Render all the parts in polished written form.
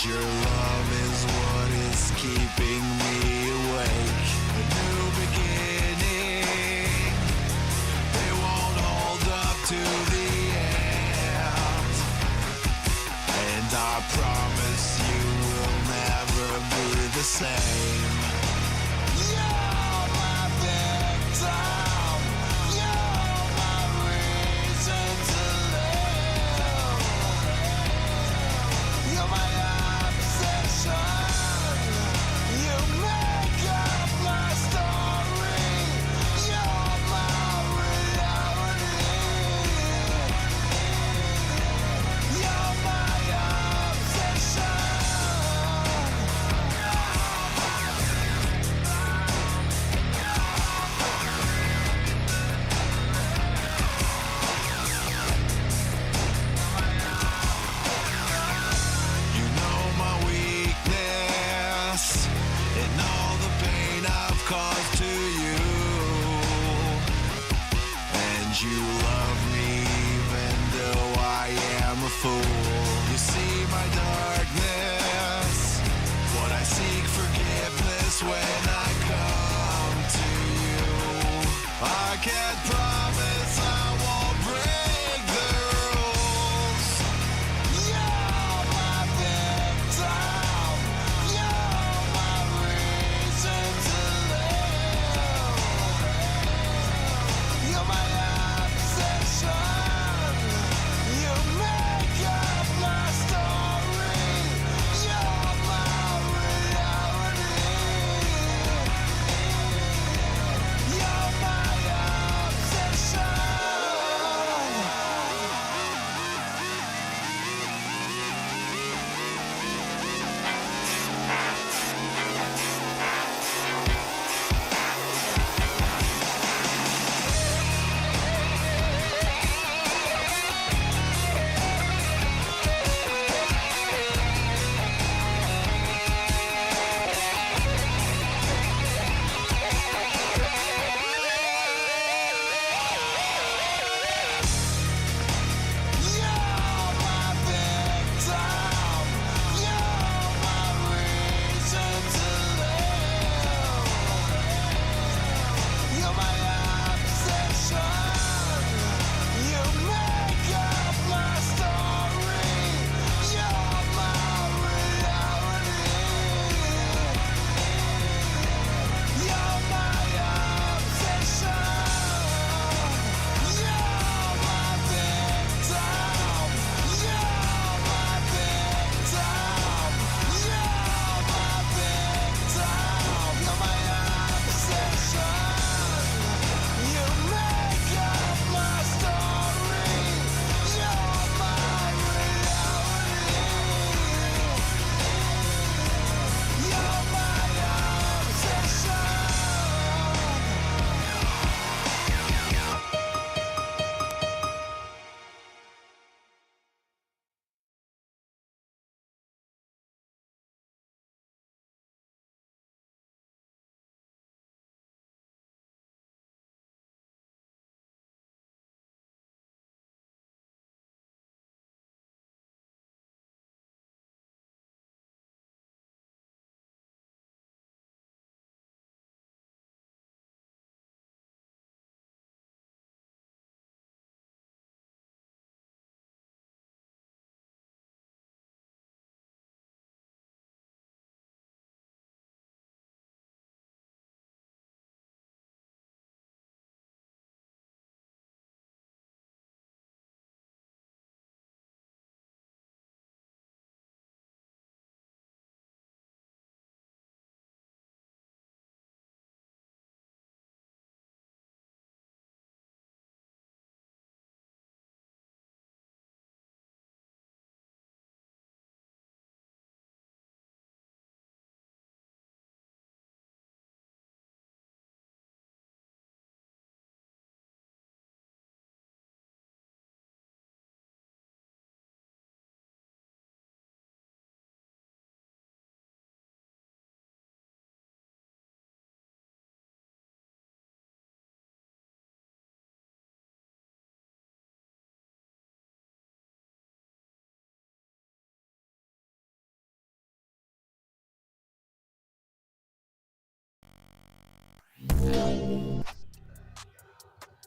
Your love is what is keeping me awake. A new beginning, they won't hold up to the end. And I promise you will never be the same. You're my victim, you're my reason to live. You're my obsession, you make up my story. You're my reality. You're my obsession.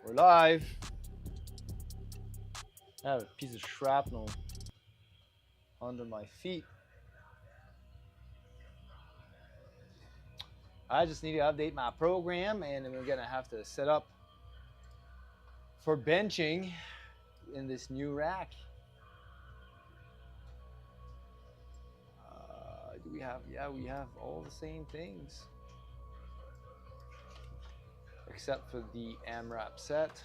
We're live. I have a piece of shrapnel under my feet. I just need to update my program, and then we're gonna have to set up for benching in this new rack. Do we have? Yeah, we have all the same things except for the AMRAP set.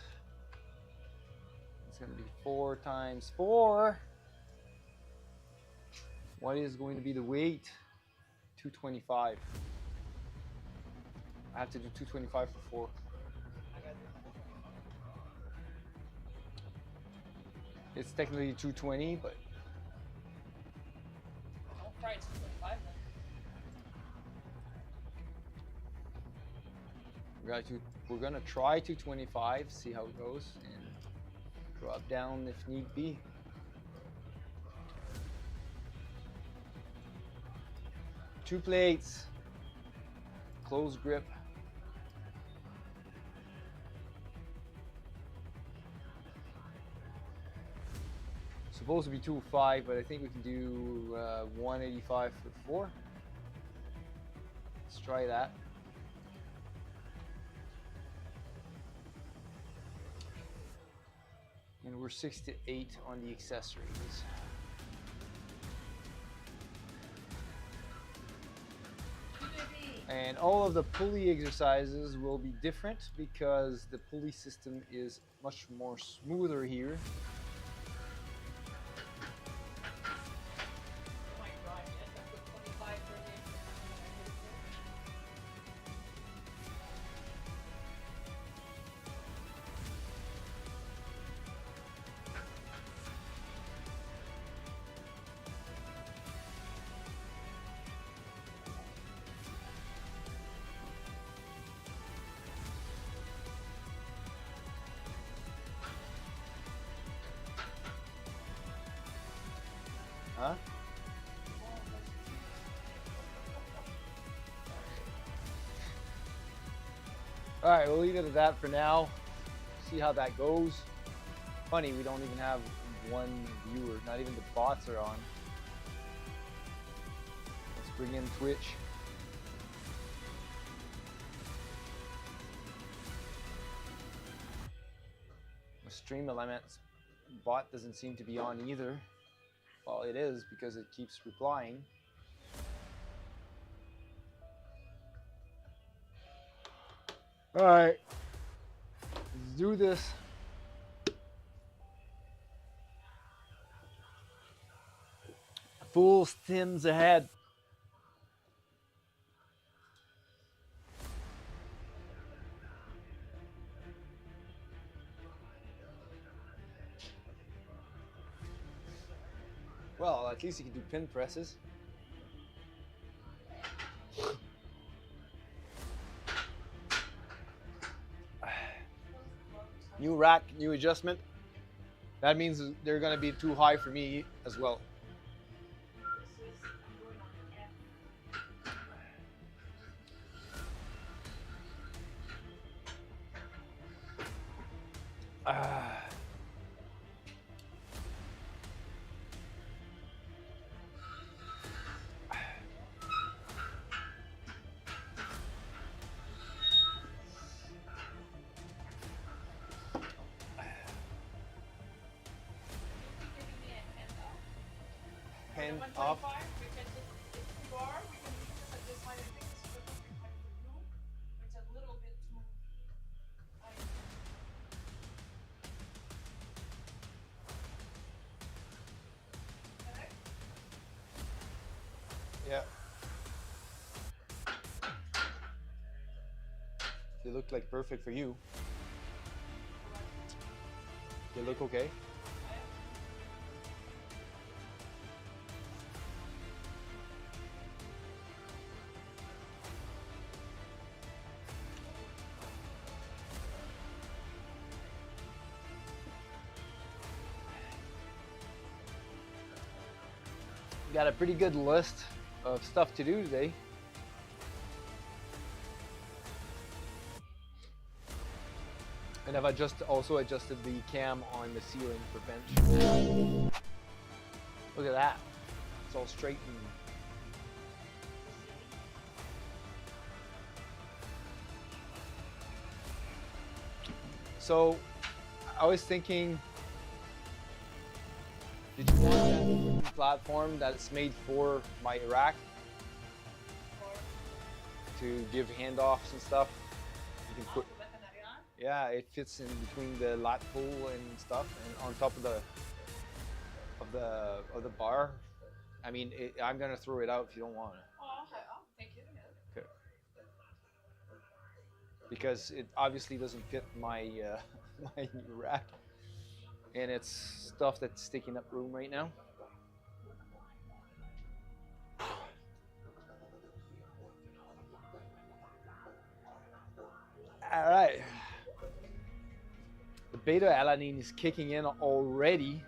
It's gonna be 4 times 4. What is going to be the weight? 225. I have to do 225 for 4. It's technically 220, but Don't try 225 then. we're gonna try 225, see how it goes, and drop down if need be. Two plates, close grip. Supposed to be 205, but I think we can do 185 for 4. Let's try that. And we're 6 to 8 on the accessories. And all of the pulley exercises will be different because the pulley system is much more smoother here. Huh? All right, we'll leave it at that for now. See how that goes. Funny, we don't even have one viewer. Not even the bots are on. Let's bring in Twitch. The Stream Elements bot doesn't seem to be on either. Well, it is because it keeps replying. All right, let's do this. Full stims ahead. Well, at least you can do pin presses. New rack, new adjustment. That means they're gonna be too high for me as well. Hand off. Yeah. They look like perfect for you. They look okay. Got a pretty good list of stuff to do today. And I've also adjusted the cam on the ceiling for bench. Look at that. It's all straight and so I was thinking, did you want that platform that's made for my rack to give handoffs and stuff? You can put, yeah, it fits in between the lat pull and stuff, and on top of the bar. I mean, I'm gonna throw it out if you don't want it. Oh, okay. Oh, thank you. Okay. Because it obviously doesn't fit my my rack, and it's stuff that's taking up room right now. All right. The beta alanine is kicking in already.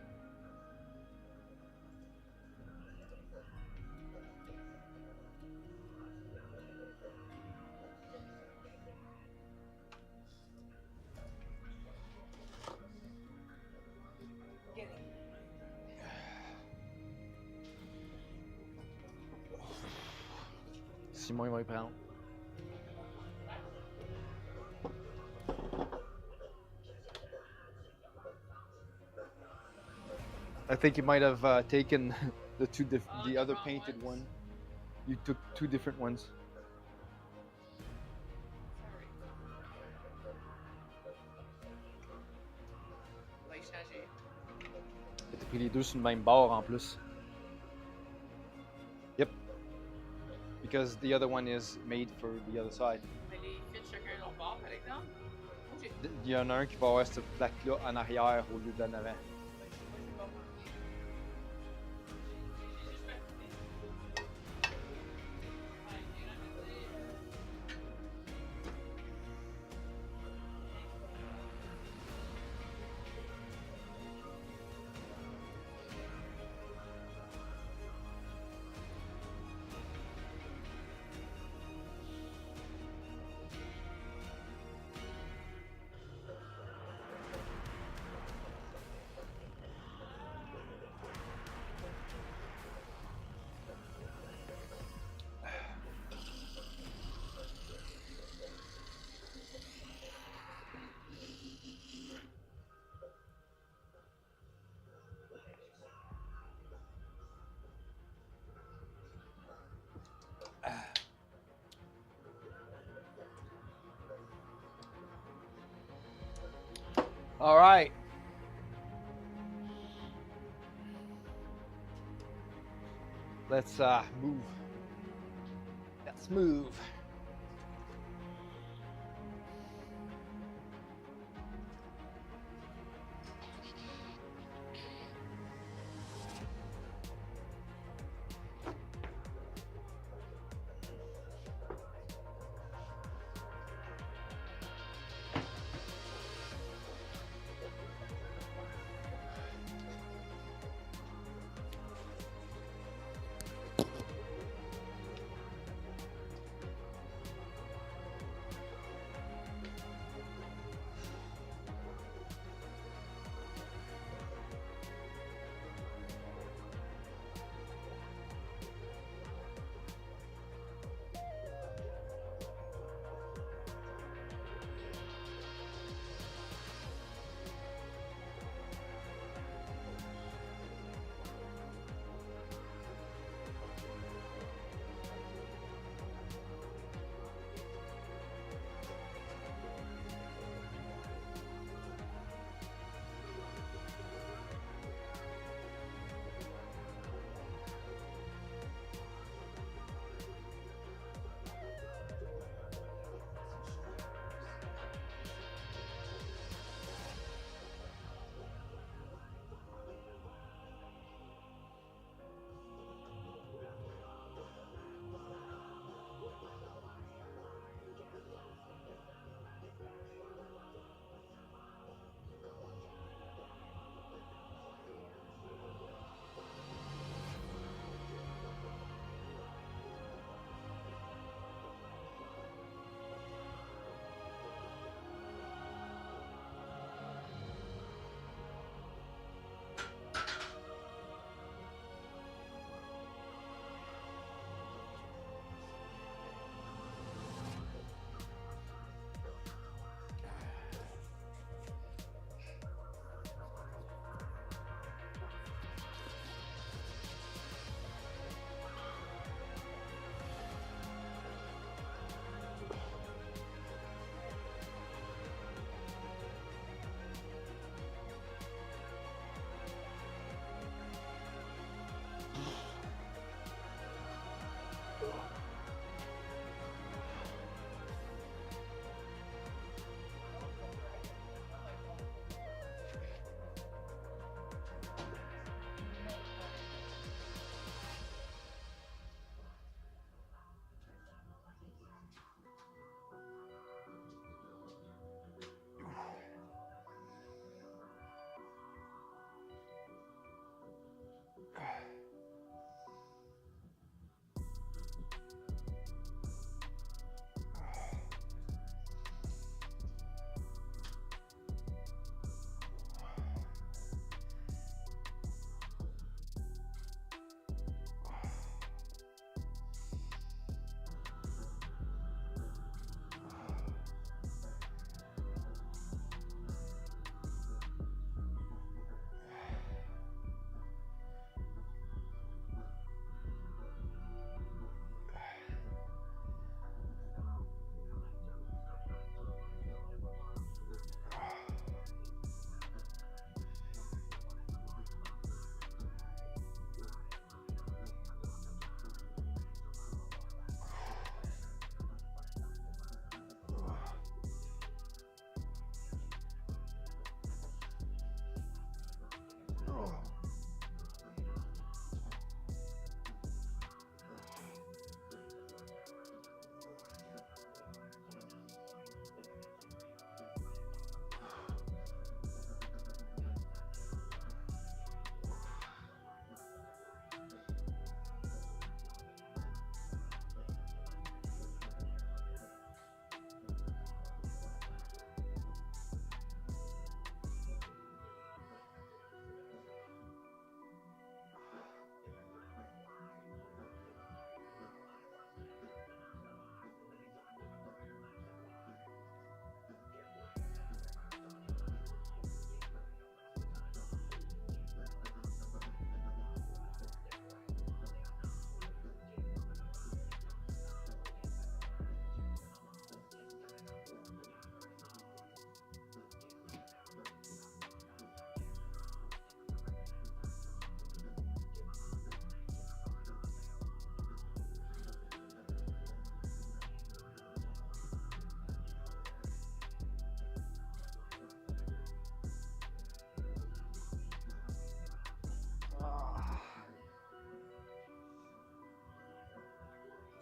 Simon, il va y prendre. I think you might have taken the other painted one. You took two different ones. T'as pris les deux sur le même bord en plus. Yep. Because the other one is made for the other side. Mais les fils chacun leur bord, par exemple. Il y en a un qui va avoir cette plaque-là en arrière au lieu de l'en avant. All right. Let's move. Let's move.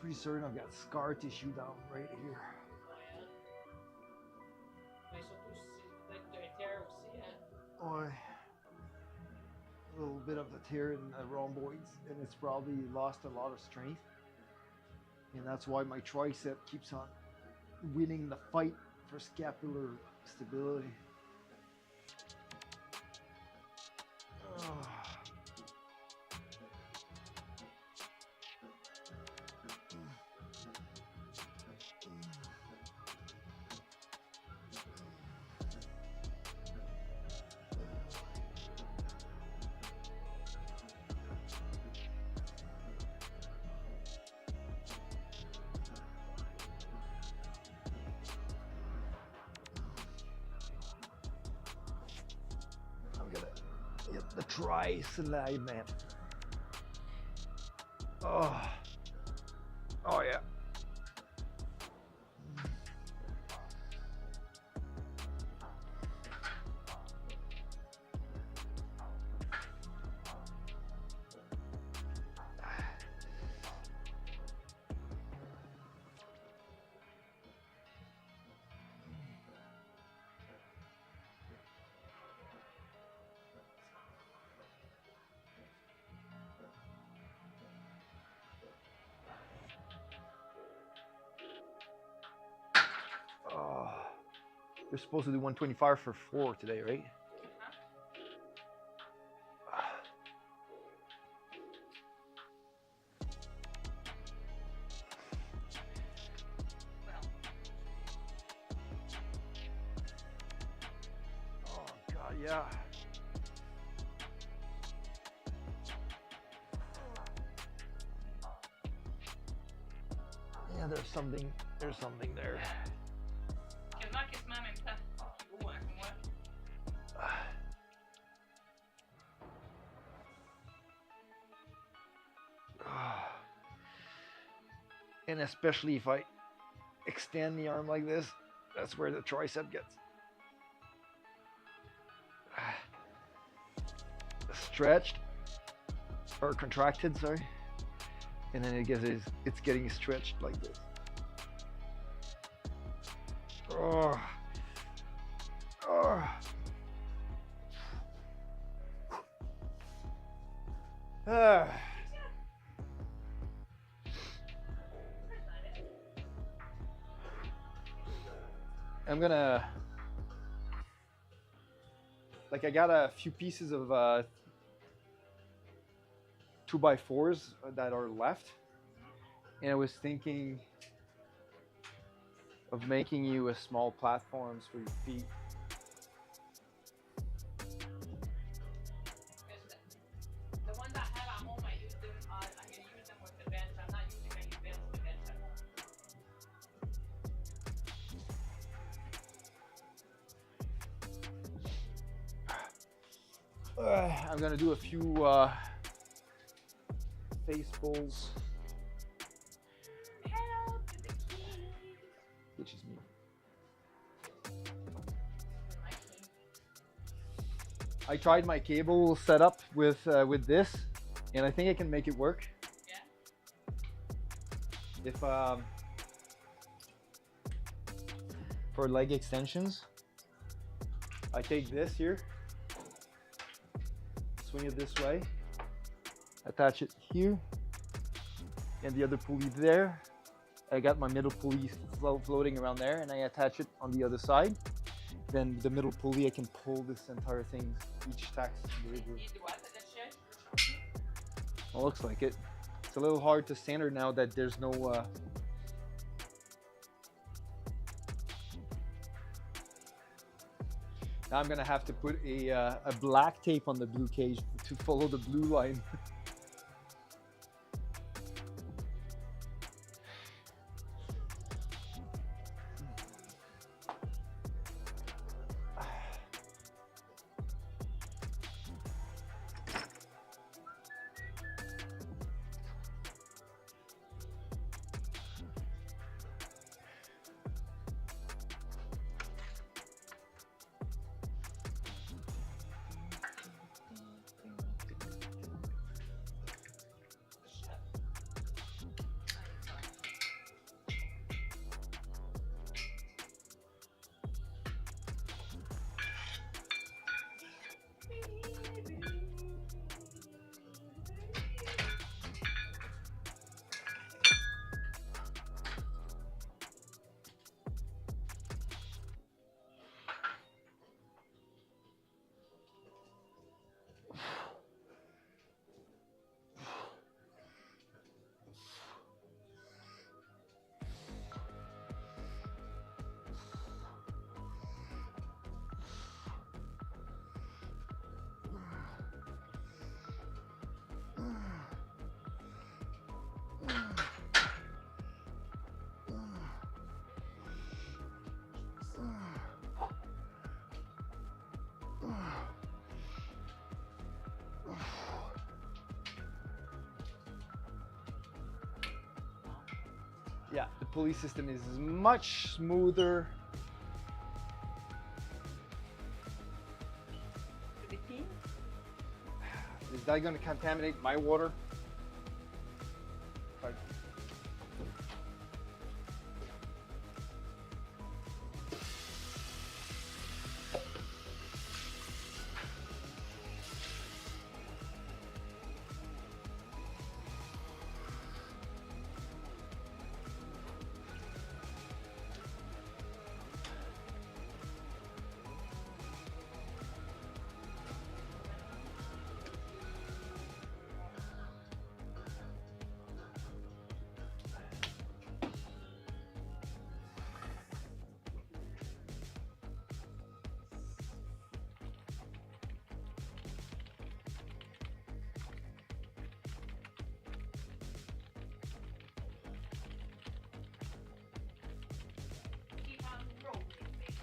pretty certain I've got scar tissue down right here. Mais surtout si peut-être que tu as un tear aussi, hein? Oh, a little bit of a tear in the rhomboids, and it's probably lost a lot of strength. And that's why my tricep keeps on winning the fight for scapular stability. I'm gonna hit the tri man. Oh, oh yeah. Oh, you're supposed to do 125 for 4 today, right? Oh God, yeah. Yeah, there's something there. Quasiment en même temps. Beau, hein, comme moi. And especially if I extend the arm like this, that's where the tricep gets stretched or contracted, sorry. And then it's getting stretched like this. Oh. Oh. Ah. I'm gonna, I got a few pieces of 2x4s that are left, and I was thinking of making you a small platforms for your feet. The ones I have at home, I use them. I'm gonna use them with the bench. I'm not using any bench to bench at home. I'm gonna do a few face pulls, Help to the king. which is me. I tried my cable setup with this, and I think I can make it work. Yeah. If for leg extensions, I take this here, swing it this way, attach it here, and the other pulley there. I got my middle pulley floating around there, and I attach it on the other side. Then the middle pulley, I can pull this entire thing, each tax individually. You do what? The shit? Well, looks like it. It's a little hard to standard now that there's no now I'm gonna have to put a black tape on the blue cage to follow the blue line. pulley system is much smoother. Could it be? Is that going to contaminate my water? Keep on rolling, baby.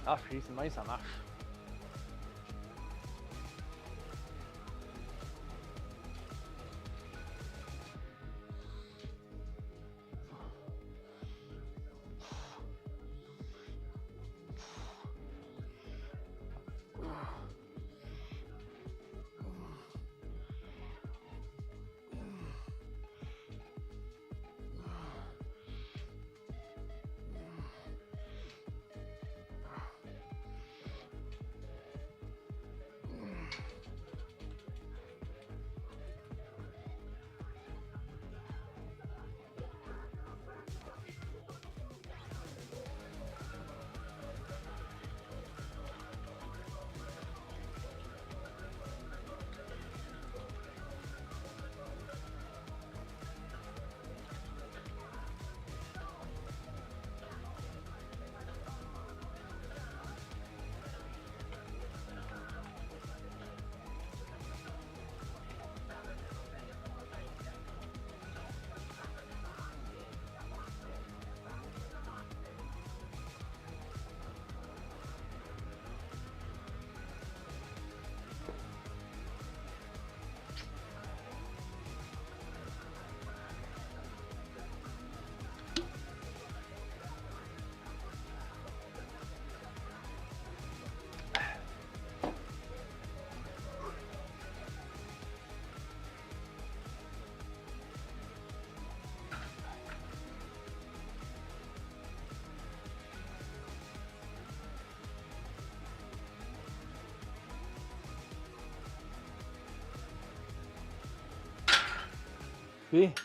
Ah, c'est nice, ça marche. Puis, Ça,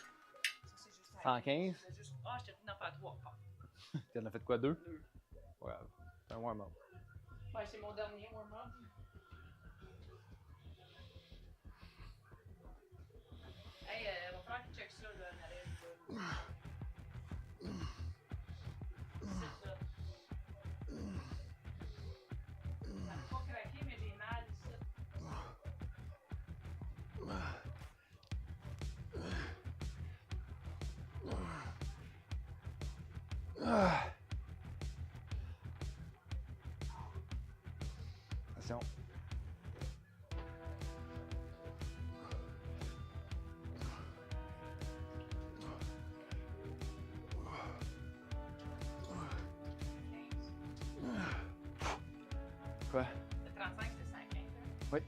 c'est juste un- 115. c'est juste- Ah, je te dis d'en faire 3. Tu en as fait quoi, 2? 2. Ouais, c'est un warm-up. Ouais, c'est mon dernier warm-up. Hey, va falloir que tu checkes ça, là, Naël. C'est ça. Ça n'a pas craqué, mais j'ai mal ici. Ah. Attention. Quoi? Le 35, c'est 5, hein? Oui.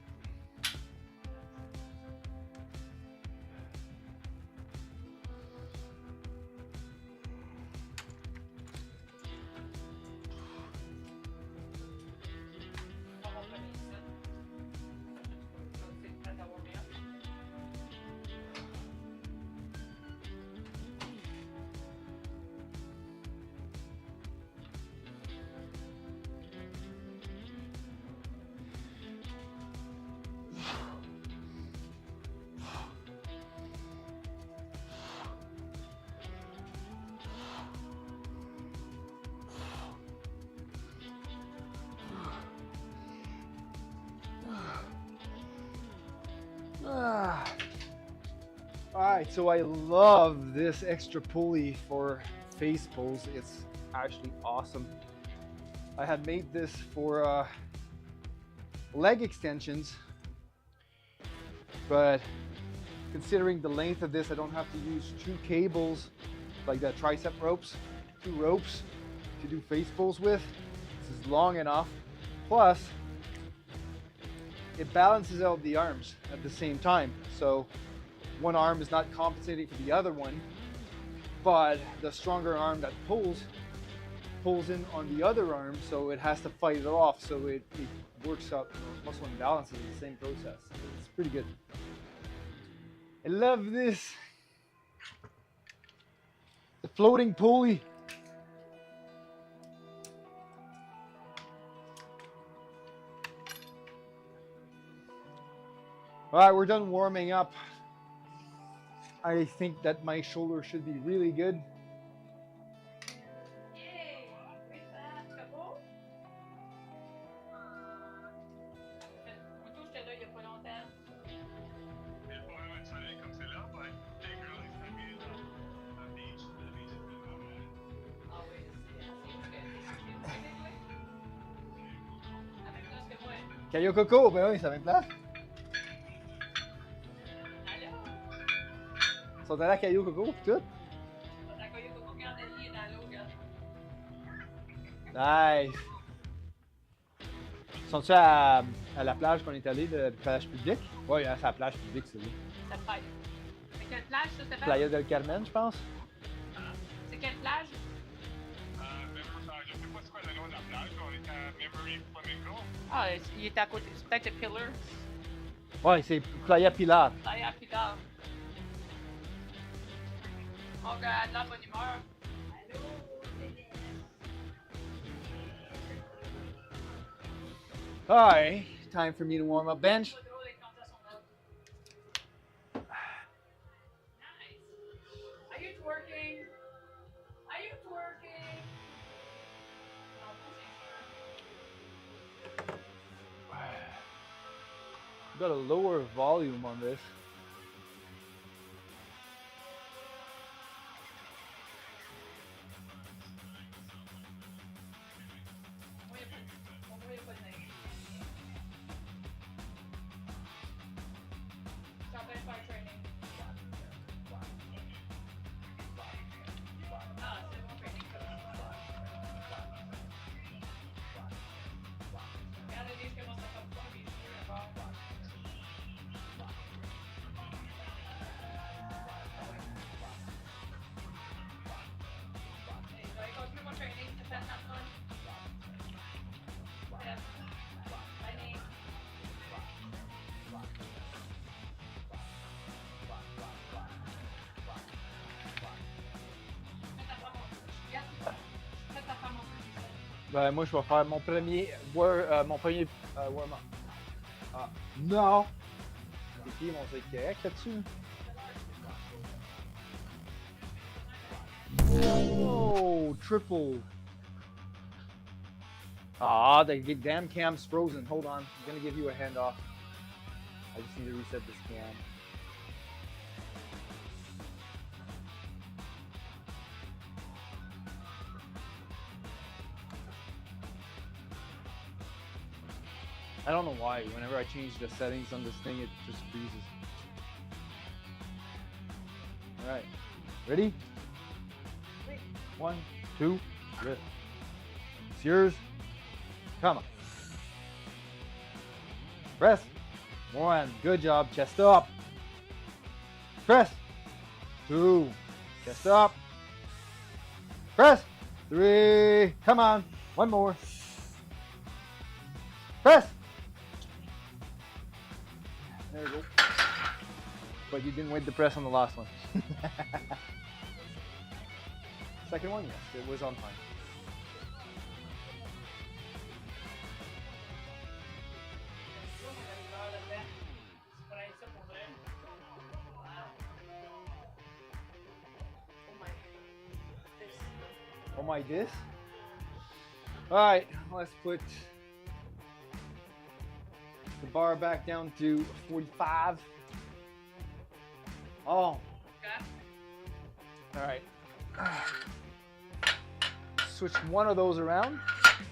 On va revenir ici. Donc, c'est prêt à avoir bien. Alright, so I love this extra pulley for face pulls. It's actually awesome. I had made this for leg extensions, but considering the length of this, I don't have to use 2 cables like the tricep ropes, 2 ropes to do face pulls with. This is long enough. Plus, it balances out the arms at the same time. So one arm is not compensating for the other one, but the stronger arm that pulls in on the other arm, so it has to fight it off. So it works out muscle imbalances in the same process. It's pretty good. I love this. The floating pulley. All right, we're done warming up. I think that my shoulder should be really good. Yay! Great that, c'est beau? Moi, j'étais là il y a pas longtemps. Mais pas vraiment de soleil comme c'est là, but les girls, ils s'aiment bien dans la beach. La beach est vraiment... Ah oui, c'est la même place que moi. Caillou Coco, ben oui, ça va être là. Allô? Ils sont allés à Caillou Coco pis tout. T'as Caillou Coco quand elle est dans l'eau, regarde. Nice. Sont-tu à la plage qu'on est allé, de plage publique? Oui, c'est la plage publique, c'est lui. Ça te fait. C'est quelle plage, ça s'appelle? Playa del Carmen, je pense. C'est quelle plage? Je sais pas c'est quoi le nom de la plage, on est à Memory Flamingo. Ah, il est à côté. C'est peut-être le Pillar. Oui, c'est Playa Pilar. Playa Pilar. On regarde la bonne humeur. Allô, Alright, time for me to warm up bench. Nice. Are you twerking? Are you twerking? Non, pas c'est sûr. Got a lower volume on this. Moi, il n'y a pas de neige. Je suis en train de faire training. Ah, c'est bon training. Regarde les livres comment ça fait pas, mes cheveux d'abord. Hey, je vais continuer mon training. C'est ça, ça me Ben, moi, je vais faire mon premier warm-up. Ah, non! Les filles vont être corrects là-dessus. Oh, triple. Ah, the damn cam's frozen. Hold on. I'm going to give you a handoff. I just need to reset this cam. I don't know why. Whenever I change the settings on this thing, it just freezes. All right. Ready? 1, 2, lift. It's yours. Come on. Press. 1. Good job. Chest up. Press. 2. Chest up. Press. 3. Come on. 1 more. Press. There you go. But you didn't wait the press on the last one. Second one, yes, it was on time. Oh my this? Alright, let's put the bar back down to 45. Oh, Okay. All right. Switch one of those around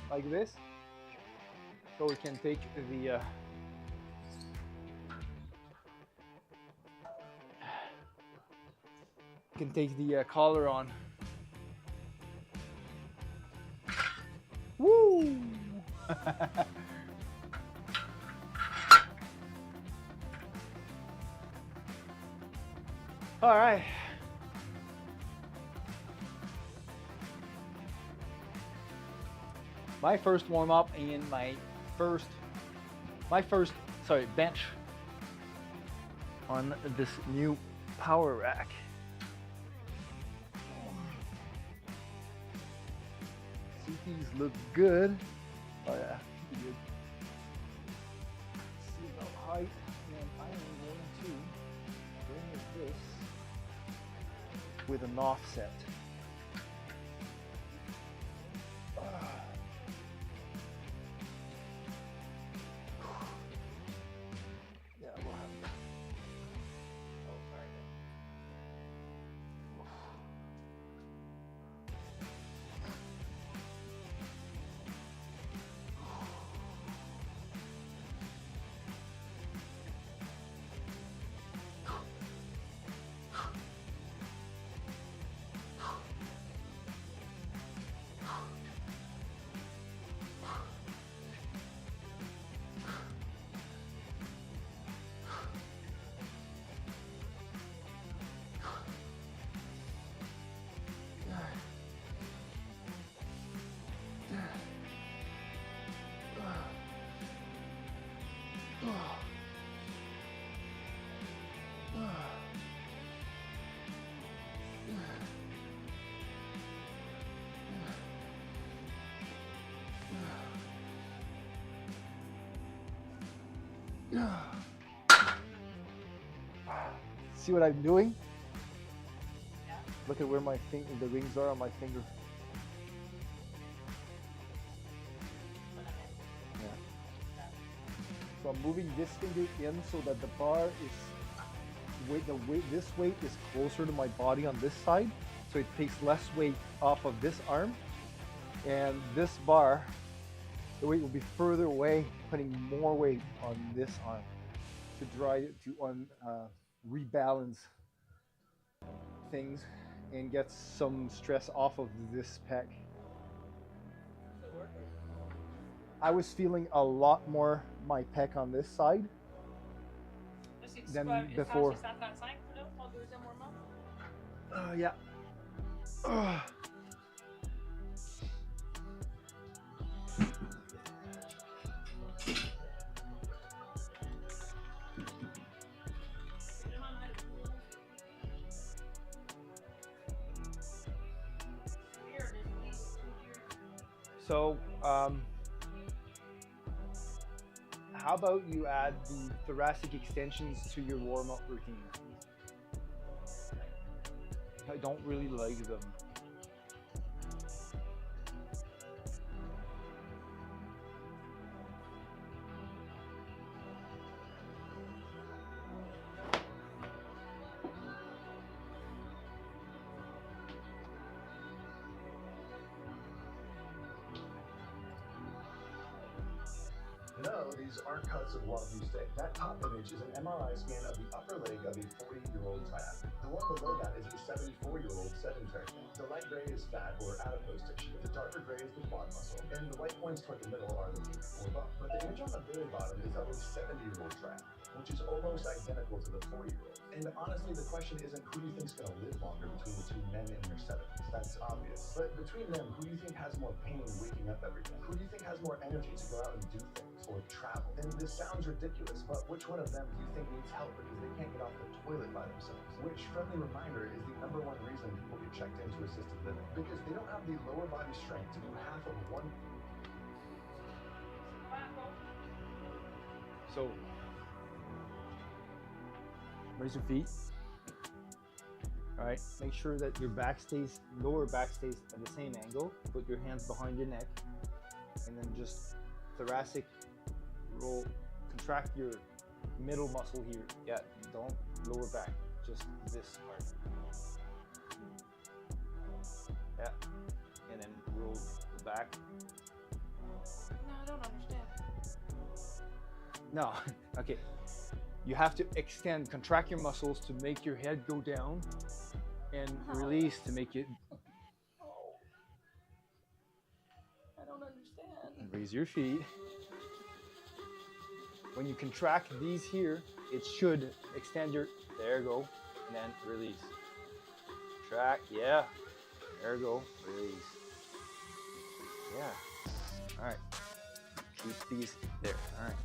like this, so we can take the collar on. Woo! All right. My first warm up and my first bench on this new power rack. CTs look good. Oh yeah, pretty good. See about height, and I am going to bring this with an offset. Yeah, we'll have that. Oh, sorry. See what I'm doing? Yeah. Look at where my the rings are on my finger. Yeah. So I'm moving this finger in so that the bar is this weight is closer to my body on this side, so it takes less weight off of this arm, and this bar, the weight will be further away, putting more weight on this arm to rebalance things and get some stress off of this pec. I was feeling a lot more my pec on this side than before. Yeah. So, how about you add the thoracic extensions to your warm-up routine? I don't really like them. No, these aren't cuts of wagyu steak. That top image is an MRI scan of the upper leg of a 40-year-old man. The one below that is a 74-year-old sedentary man. The light gray is fat or adipose tissue. The darker gray is the quad muscle. And the white points toward the middle are the peak or bump. But the image on the very bottom is of a 70-year-old trap, which is almost identical to the 40-year-old. And honestly, the question isn't who do you think's going to live longer between the two men in their 70s. That's obvious. But between them, who do you think has more pain waking up every day? Who do you think has more energy to go out and do things or travel? And this sounds ridiculous, but which one of them do you think needs help because they can't get off the toilet by themselves? Which, friendly reminder, is the #1 reason people get checked into assisted living. Because they don't have the lower body strength to do half of one. So, raise your feet. All right, make sure that your lower back stays at the same angle. Put your hands behind your neck, and then just thoracic roll, contract your middle muscle here. Yeah, don't lower back, just this part. Yeah. And then roll the back. No, I don't understand. No. Okay. You have to extend, contract your muscles to make your head go down, and release to make it. Oh. I don't understand. And raise your feet. When you contract these here, it should extend your. There you go. And then release. Contract. Yeah. There you go. Release. Yeah. All right. Keep these there. All right.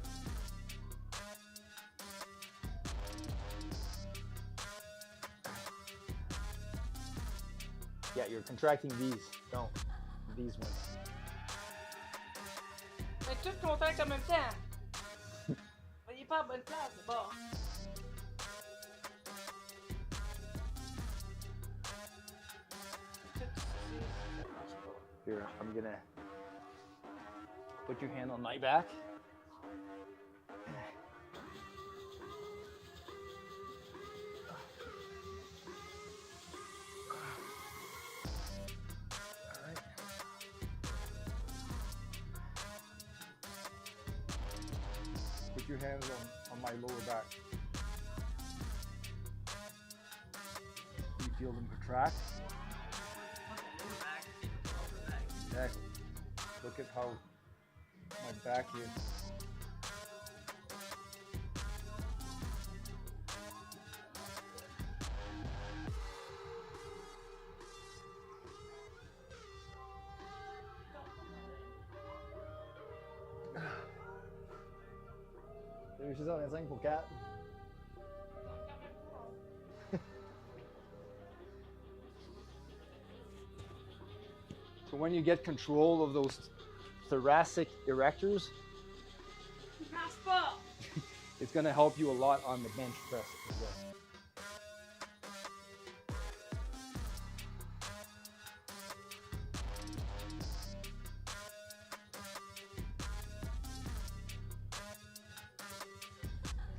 Yeah, you're contracting these. Don't. These ones. Mais tout contracte en même temps. Mais il est pas à bonne place, c'est bon. Here, I'm gonna put your hand on my back. All right. Put your hands on my lower back. You feel them contract? Exactly. Look at how my back is. J'ai réussi ça en 25 pour 4. So when you get control of those thoracic erectors, Marche pas. it's going to help you a lot on the bench press as well.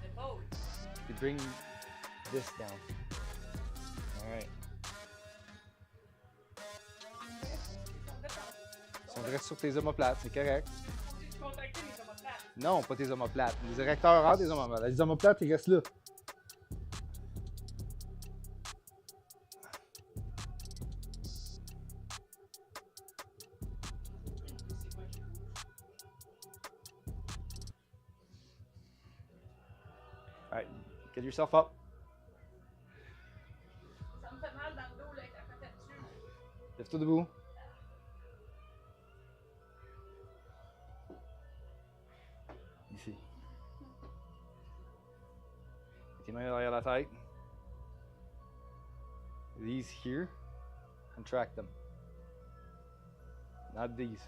C'est beau. You bring this down. All right. Ils sont direct sur tes omoplates, c'est correct. Faut-tu contracter les omoplates? Non, pas tes omoplates. Les érecteurs rentrent des omoplates. Les omoplates, ils restent là. C'est quoi qui bouge? All right, get yourself up. Ça me fait mal dans le dos là, avec la patate dessus. Lève-toi debout. Ici. Tes mains derrière la tête. These here, contract them. Not these.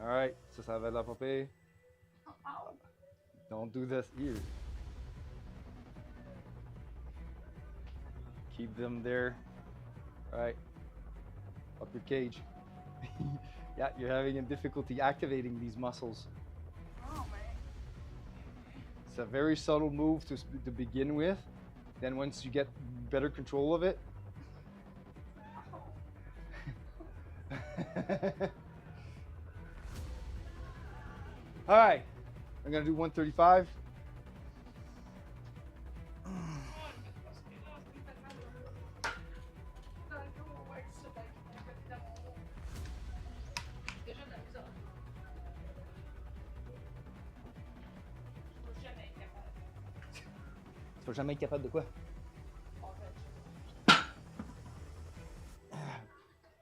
All right, ça va la popée. Ow. Don't do this here. Keep them there. All right. Up your cage. Yeah, you're having a difficulty activating these muscles. Oh, man. It's a very subtle move to begin with. Then once you get better control of it. All right, I'm gonna do 135. Tu vas jamais être capable de quoi?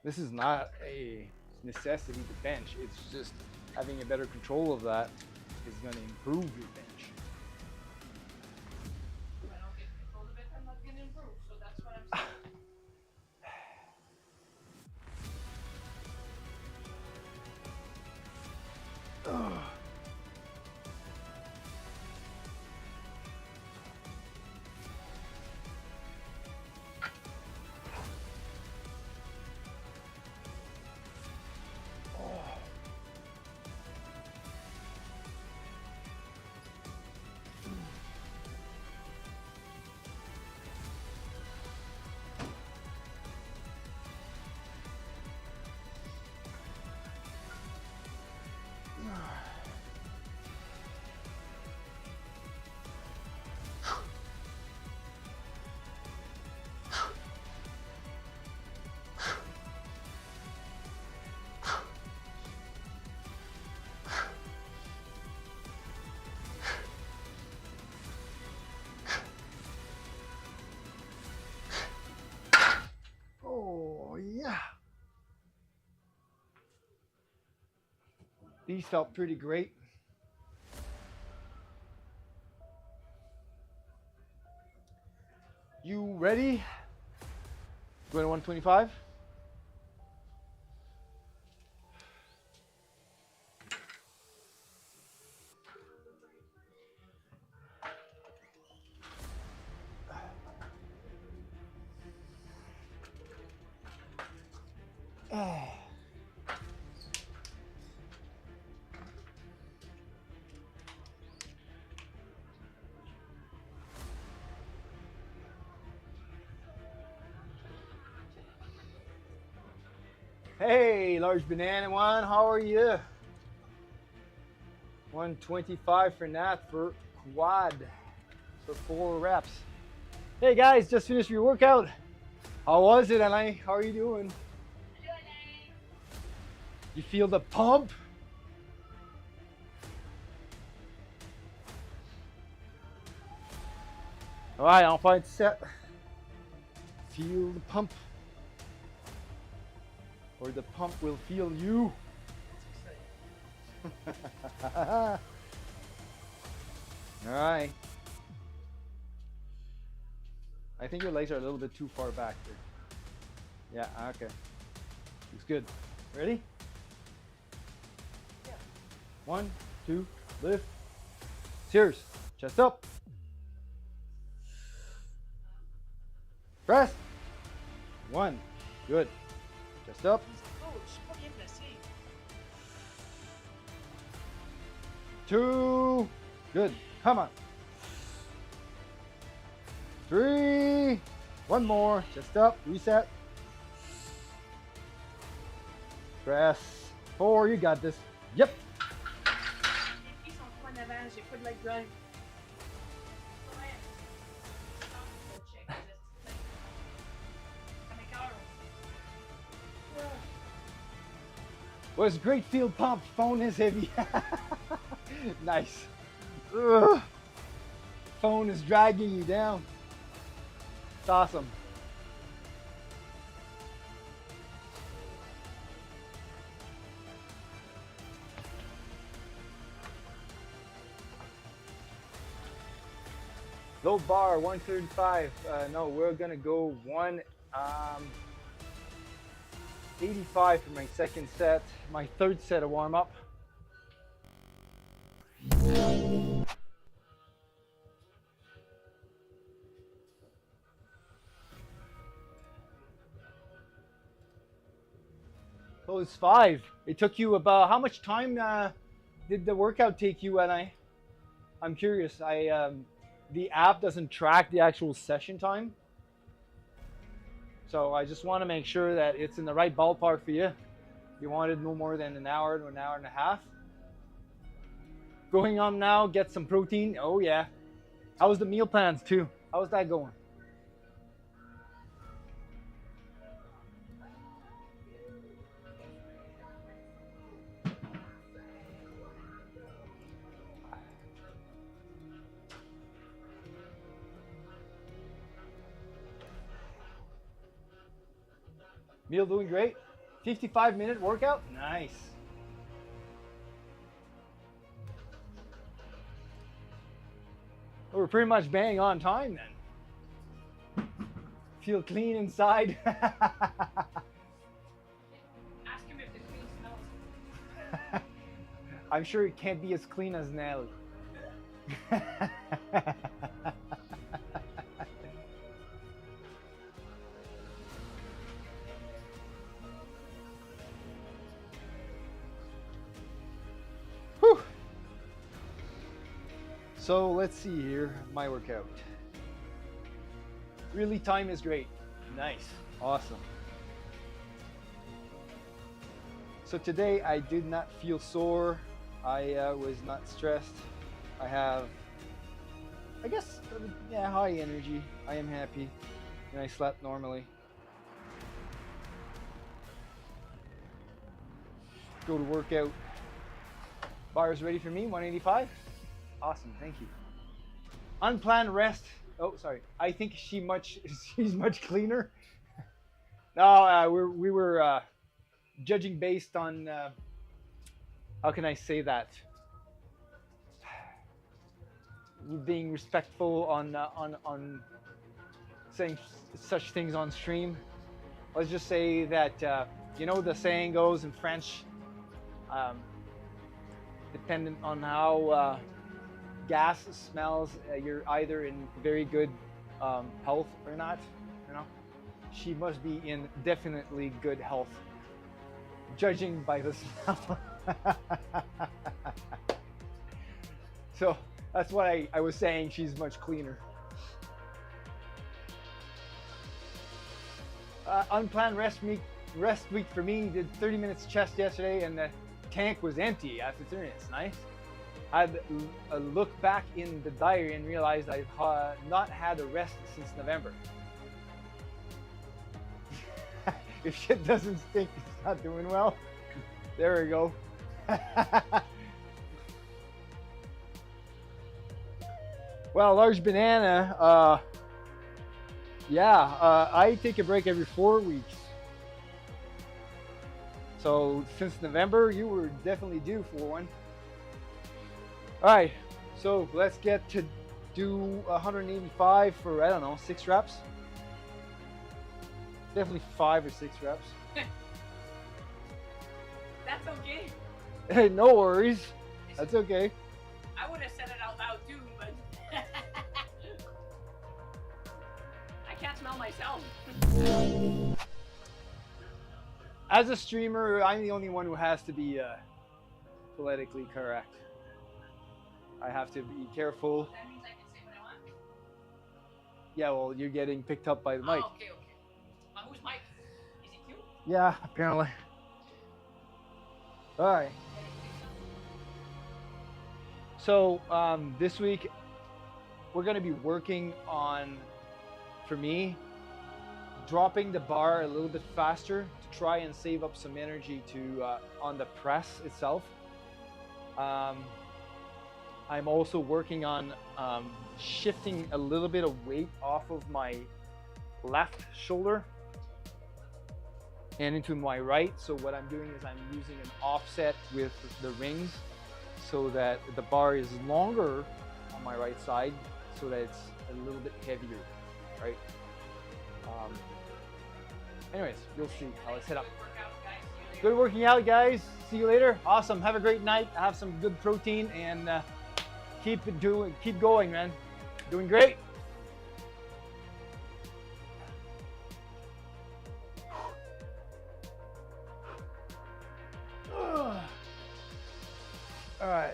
This is not a necessity to bench. It's just having a better control of that is going to improve your bench. If I don't get control of it, I'm not gonna improve. So that's what I'm saying. These felt pretty great. You ready? Going to 125? Hey, large banana one, how are you? 125 for Nat for quad. So 4 reps. Hey guys, just finished your workout. How was it, Alain? How are you doing? You feel the pump? All right, on 5 set. Feel the pump. Or the pump will feel you. All right. I think your legs are a little bit too far back there. Yeah, okay. Looks good. Ready? Yeah. 1, 2, lift. Cheers. Chest up. Press. 1. Good. Chest up. Oh, je suis pas bien placé. 2. Good. Come on. 3. 1 more. Chest up. Reset. Press. 4. You got this. Yep. Les pieds sont trop en avant, j'ai pas de leg drive. Ouais. Faut check les astuces. Ça m'écoeure. Was great field pump. Phone is heavy. Nice. Ugh. Phone is dragging you down. It's awesome. Low bar 135. No, we're gonna go 185 for my second set. My third set of warm up. Oh, it's 5. It took you about how much time did the workout take you? And I'm curious. The app doesn't track the actual session time, so I just want to make sure that it's in the right ballpark for you. You wanted no more than an hour to an hour and a half. Going on now, get some protein. Oh yeah. How was the meal plans too? How's that going? Meal doing great. 55-minute workout. Nice. We're pretty much bang on time then. Feel clean inside. Ask him if the clean smells. I'm sure it can't be as clean as Nelly. Whew. So let's see here, my workout. Really, time is great. Nice, awesome. So today I did not feel sore. I was not stressed. I have, I guess, yeah, high energy. I am happy, and I slept normally. Go to workout. Bar's ready for me, 185. Awesome, thank you. Unplanned rest. Oh, sorry. I think she's much cleaner. No, we were judging based on how can I say that? Being respectful on saying such things on stream. Let's just say that you know the saying goes in French, dependent on how gas smells, you're either in very good health or not. You know, she must be in definitely good health, judging by the smell. So that's what I was saying. She's much cleaner. Unplanned rest week for me. Did 30 minutes chest yesterday, and the tank was empty after 30 minutes. Nice. I had a look back in the diary and realized I've not had a rest since November. If shit doesn't stink, it's not doing well. There we go. Well, large banana. I take a break every 4 weeks. So since November, you were definitely due for one. All right, so let's get to do 185 for, I don't know, 6 reps. Definitely 5 or 6 reps. That's okay. No worries. That's okay. I would have said it out loud too, but I can't smell myself. As a streamer, I'm the only one who has to be politically correct. I have to be careful. That means I can say what I want. Yeah, well, you're getting picked up by the mic. Oh, okay. Who's Mike? Is it you? Yeah, apparently. All right. So this week, we're going to be working on, for me, dropping the bar a little bit faster to try and save up some energy to on the press itself. I'm also working on shifting a little bit of weight off of my left shoulder and into my right. So what I'm doing is I'm using an offset with the rings so that the bar is longer on my right side so that it's a little bit heavier, right? Anyways, you'll see how it's set up. Good working out, guys. See you later. Awesome. Have a great night. Have some good protein and keep going, man. Doing great. All right.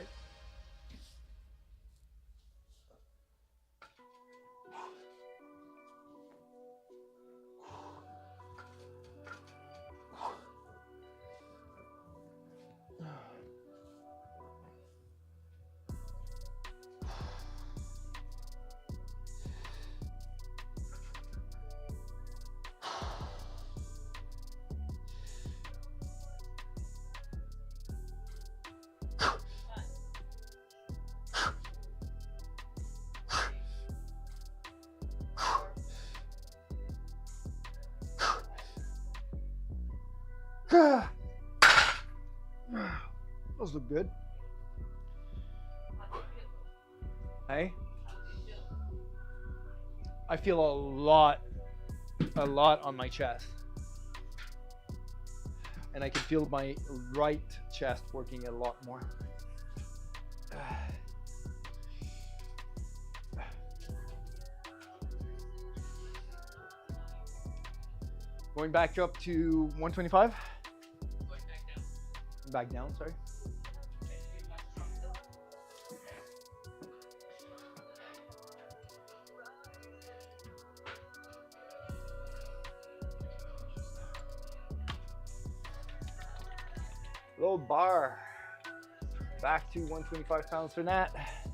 Those look good. Hey? I feel a lot on my chest. And I can feel my right chest working a lot more. Going back up to 125? Back down, sorry. Low bar. Back to 125 pounds for Nat.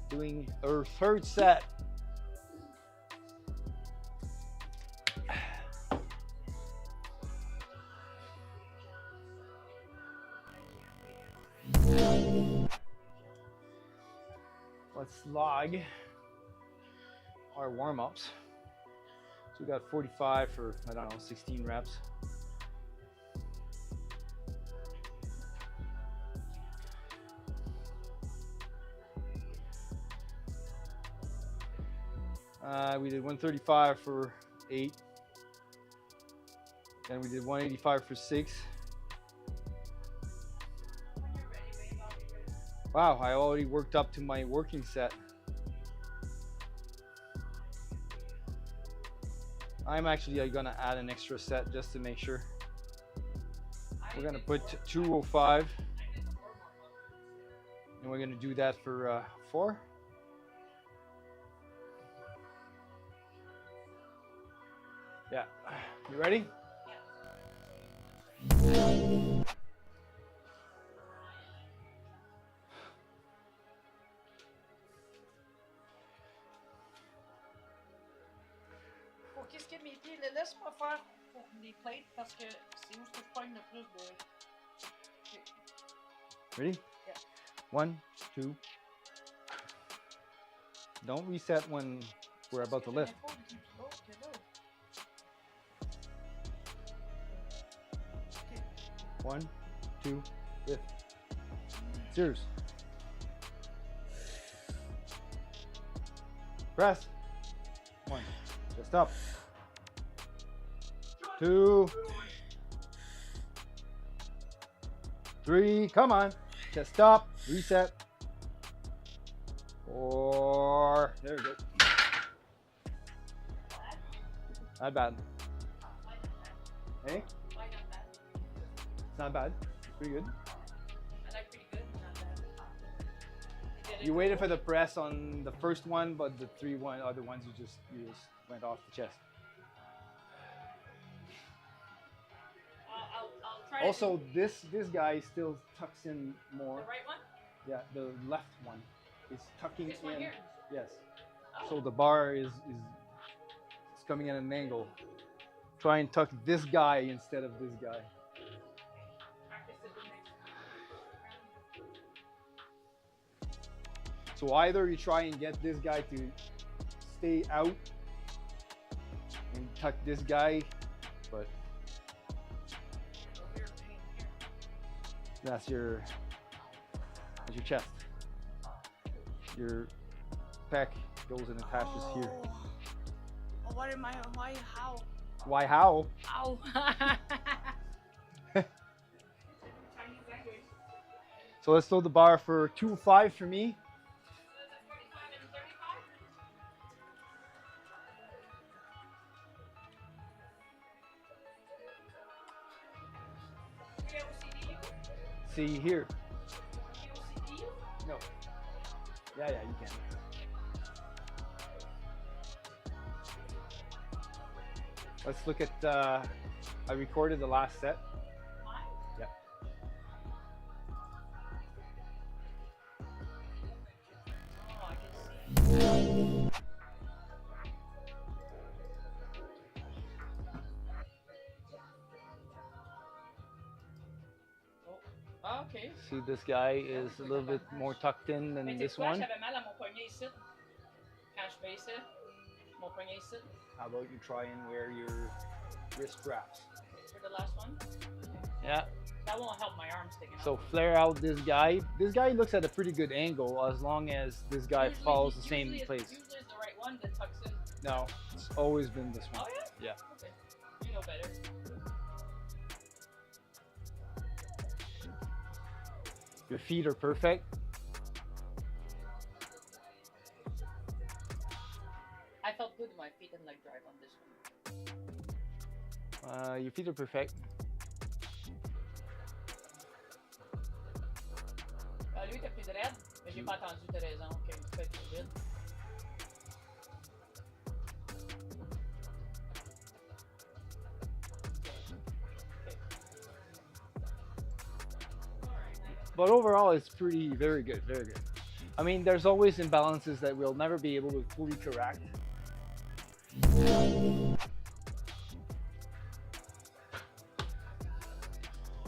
Doing our 3rd set. Let's log our warm-ups. So we got 45 for, I don't know, 16 reps. We did 135 for 8. Then we did 185 for 6. When you're ready, babe, I'll be ready. Wow, I already worked up to my working set. I'm actually gonna add an extra set just to make sure. We're gonna put 205, and we're gonna do that for 4. Yeah, you ready? Pour qu'est-ce que mes pieds, laisse-moi faire pour les plates parce que c'est où je pogne le plus de. Ready? Yeah. 1, 2. Don't reset when we're about to lift. Okay, là. 1, 2, lift. Serious. Press. 1. Just up. 2. 3. Come on. Just stop. Reset. 4. There we go. Not bad. Hey? Why not that? It's not bad. Pretty good. I like pretty good, not bad. You waited for the press on the first one, but the 3 other ones you just went off the chest. I'll try Also, this guy still tucks in more. the right one. Yeah, the left one is tucking This one in. here. Yes. Oh. So the bar is coming at an angle. Try and tuck this guy instead of this guy. Practice it the next round. So either you try and get this guy to stay out and tuck this guy, but So weird pain here. that's your chest. Your pec goes and attaches here. Oh, what am I? Why? How? Why how? Ow! So let's throw the bar for 205 for me. See here. No. Yeah, you can. Let's look at, I recorded the last set. Yeah. Oh, I can see. Oh, okay. See, this guy is a little bit more tucked in than Mais this tu sais quoi, one. j'avais mal à mon poignet ici. Quand je baissais, mon poignet ici. How about you try and wear your wrist straps? For the last one. Yeah. That won't help my arm sticking out. So flare out this guy. This guy looks at a pretty good angle as long as this guy Usually- follows the same usually place. Usually it's the right one that tucks in. No, it's always been this one. Oh yeah? Yeah. Okay. You know better. Your feet are perfect. I felt good with my feet and leg drive on this one. Your feet are perfect. Lui, t'as pris de raide, mais j'ai pas entendu, t'as raison. Ok, tu fais trop vite. But overall, it's very good, very good. I mean, there's always imbalances that we'll never be able to fully correct.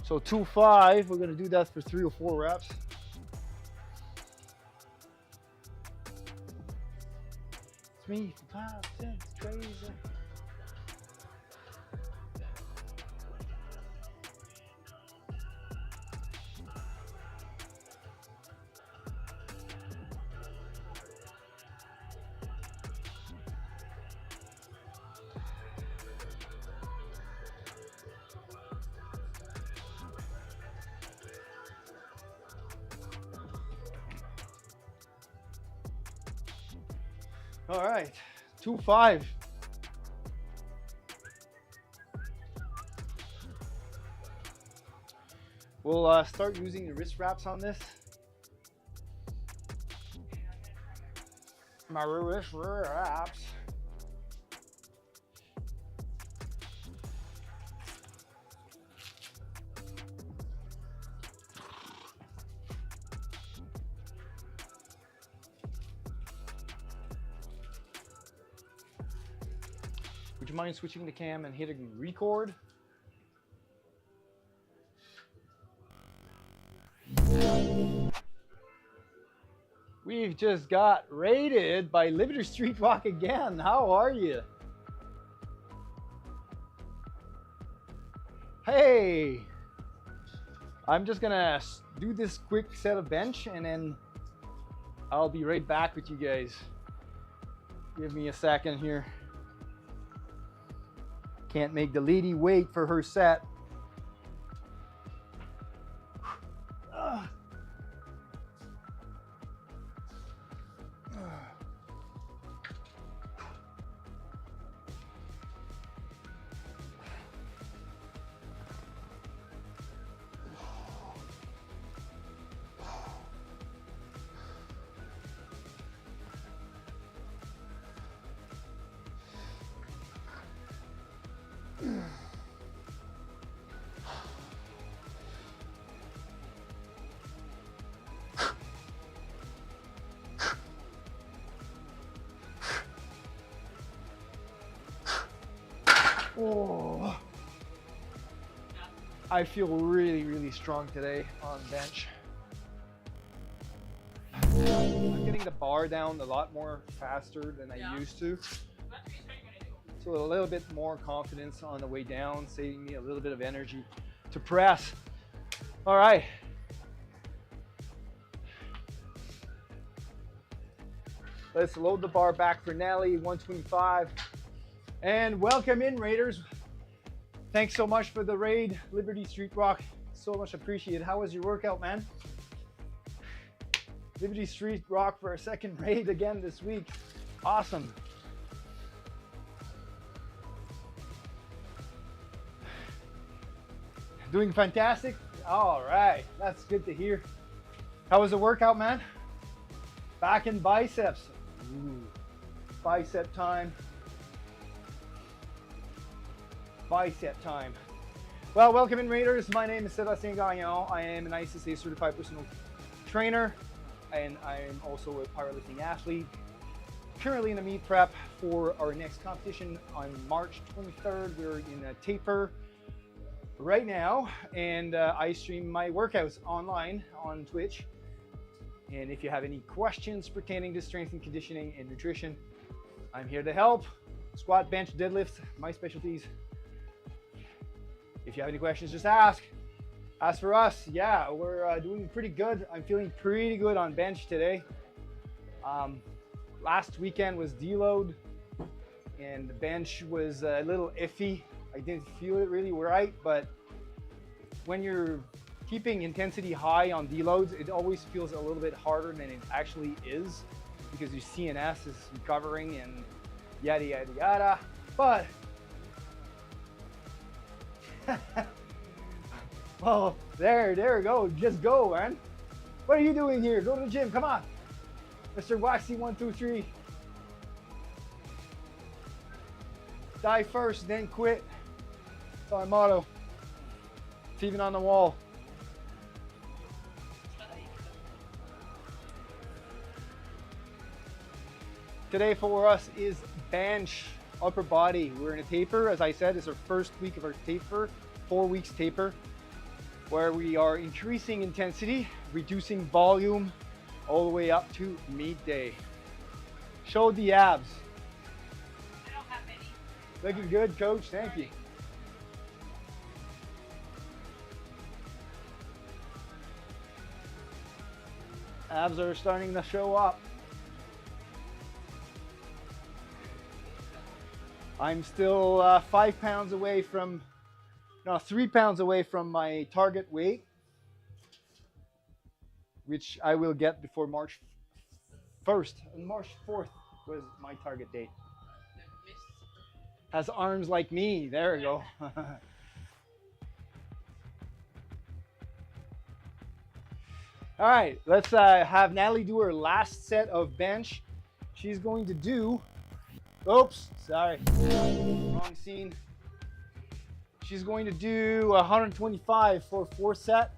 So 2-5, we're gonna do that for 3 or 4 reps. It's me, 5, 6, crazy. All right, 2-5. We'll start using the wrist wraps on this. My wrist wraps. Would you mind switching the cam and hitting record? We've just got raided by Liberty Street Rock again. How are you? Hey! I'm just gonna do this quick set of bench and then I'll be right back with you guys. Give me a second here. Can't make the lady wait for her set. Oh, I feel really, really strong today on bench. I'm getting the bar down a lot more faster than I used to. So a little bit more confidence on the way down, saving me a little bit of energy to press. All right. Let's load the bar back for Nelly, 125. And welcome in, Raiders. Thanks so much for the raid, Liberty Street Rock. So much appreciated. How was your workout, man? Liberty Street Rock for a second raid again this week. Awesome. Doing fantastic? All right, that's good to hear. How was the workout, man? Back and biceps. Ooh. Bicep time. Bicep time. Well, welcome in, Raiders. My name is Sébastien Gagnon. I am an ICSA certified personal trainer, and I am also a powerlifting athlete. Currently in a meet prep for our next competition on March 23rd. We're in a taper right now, and I stream my workouts online on Twitch. And if you have any questions pertaining to strength and conditioning and nutrition, I'm here to help. Squat, bench, deadlift, my specialties. If you have any questions, just ask. As for us, yeah, we're doing pretty good. I'm feeling pretty good on bench today. Last weekend was deload, and the bench was a little iffy. I didn't feel it really right, but when you're keeping intensity high on deloads, it always feels a little bit harder than it actually is because your CNS is recovering and yada, yada, yada. But well, there we go. Just go, man. What are you doing here? Go to the gym. Come on. Mr. Waxy 123. Die first, then quit. That's our motto. It's even on the wall. Today for us is bench, upper body. We're in a taper. As I said, it's our first week of our taper, 4 weeks taper, where we are increasing intensity, reducing volume, all the way up to meet day. Show the abs. I don't have any. Looking good, coach. Thank you. Abs are starting to show up. I'm still 5 pounds away from, no, 3 pounds away from my target weight, which I will get before March 1st and March 4th. was my target date. Miss. Has arms like me. There we go. All right, let's have Natalie do her last set of bench. She's going to do, oops, sorry, wrong scene. She's going to do 125 for 4 set.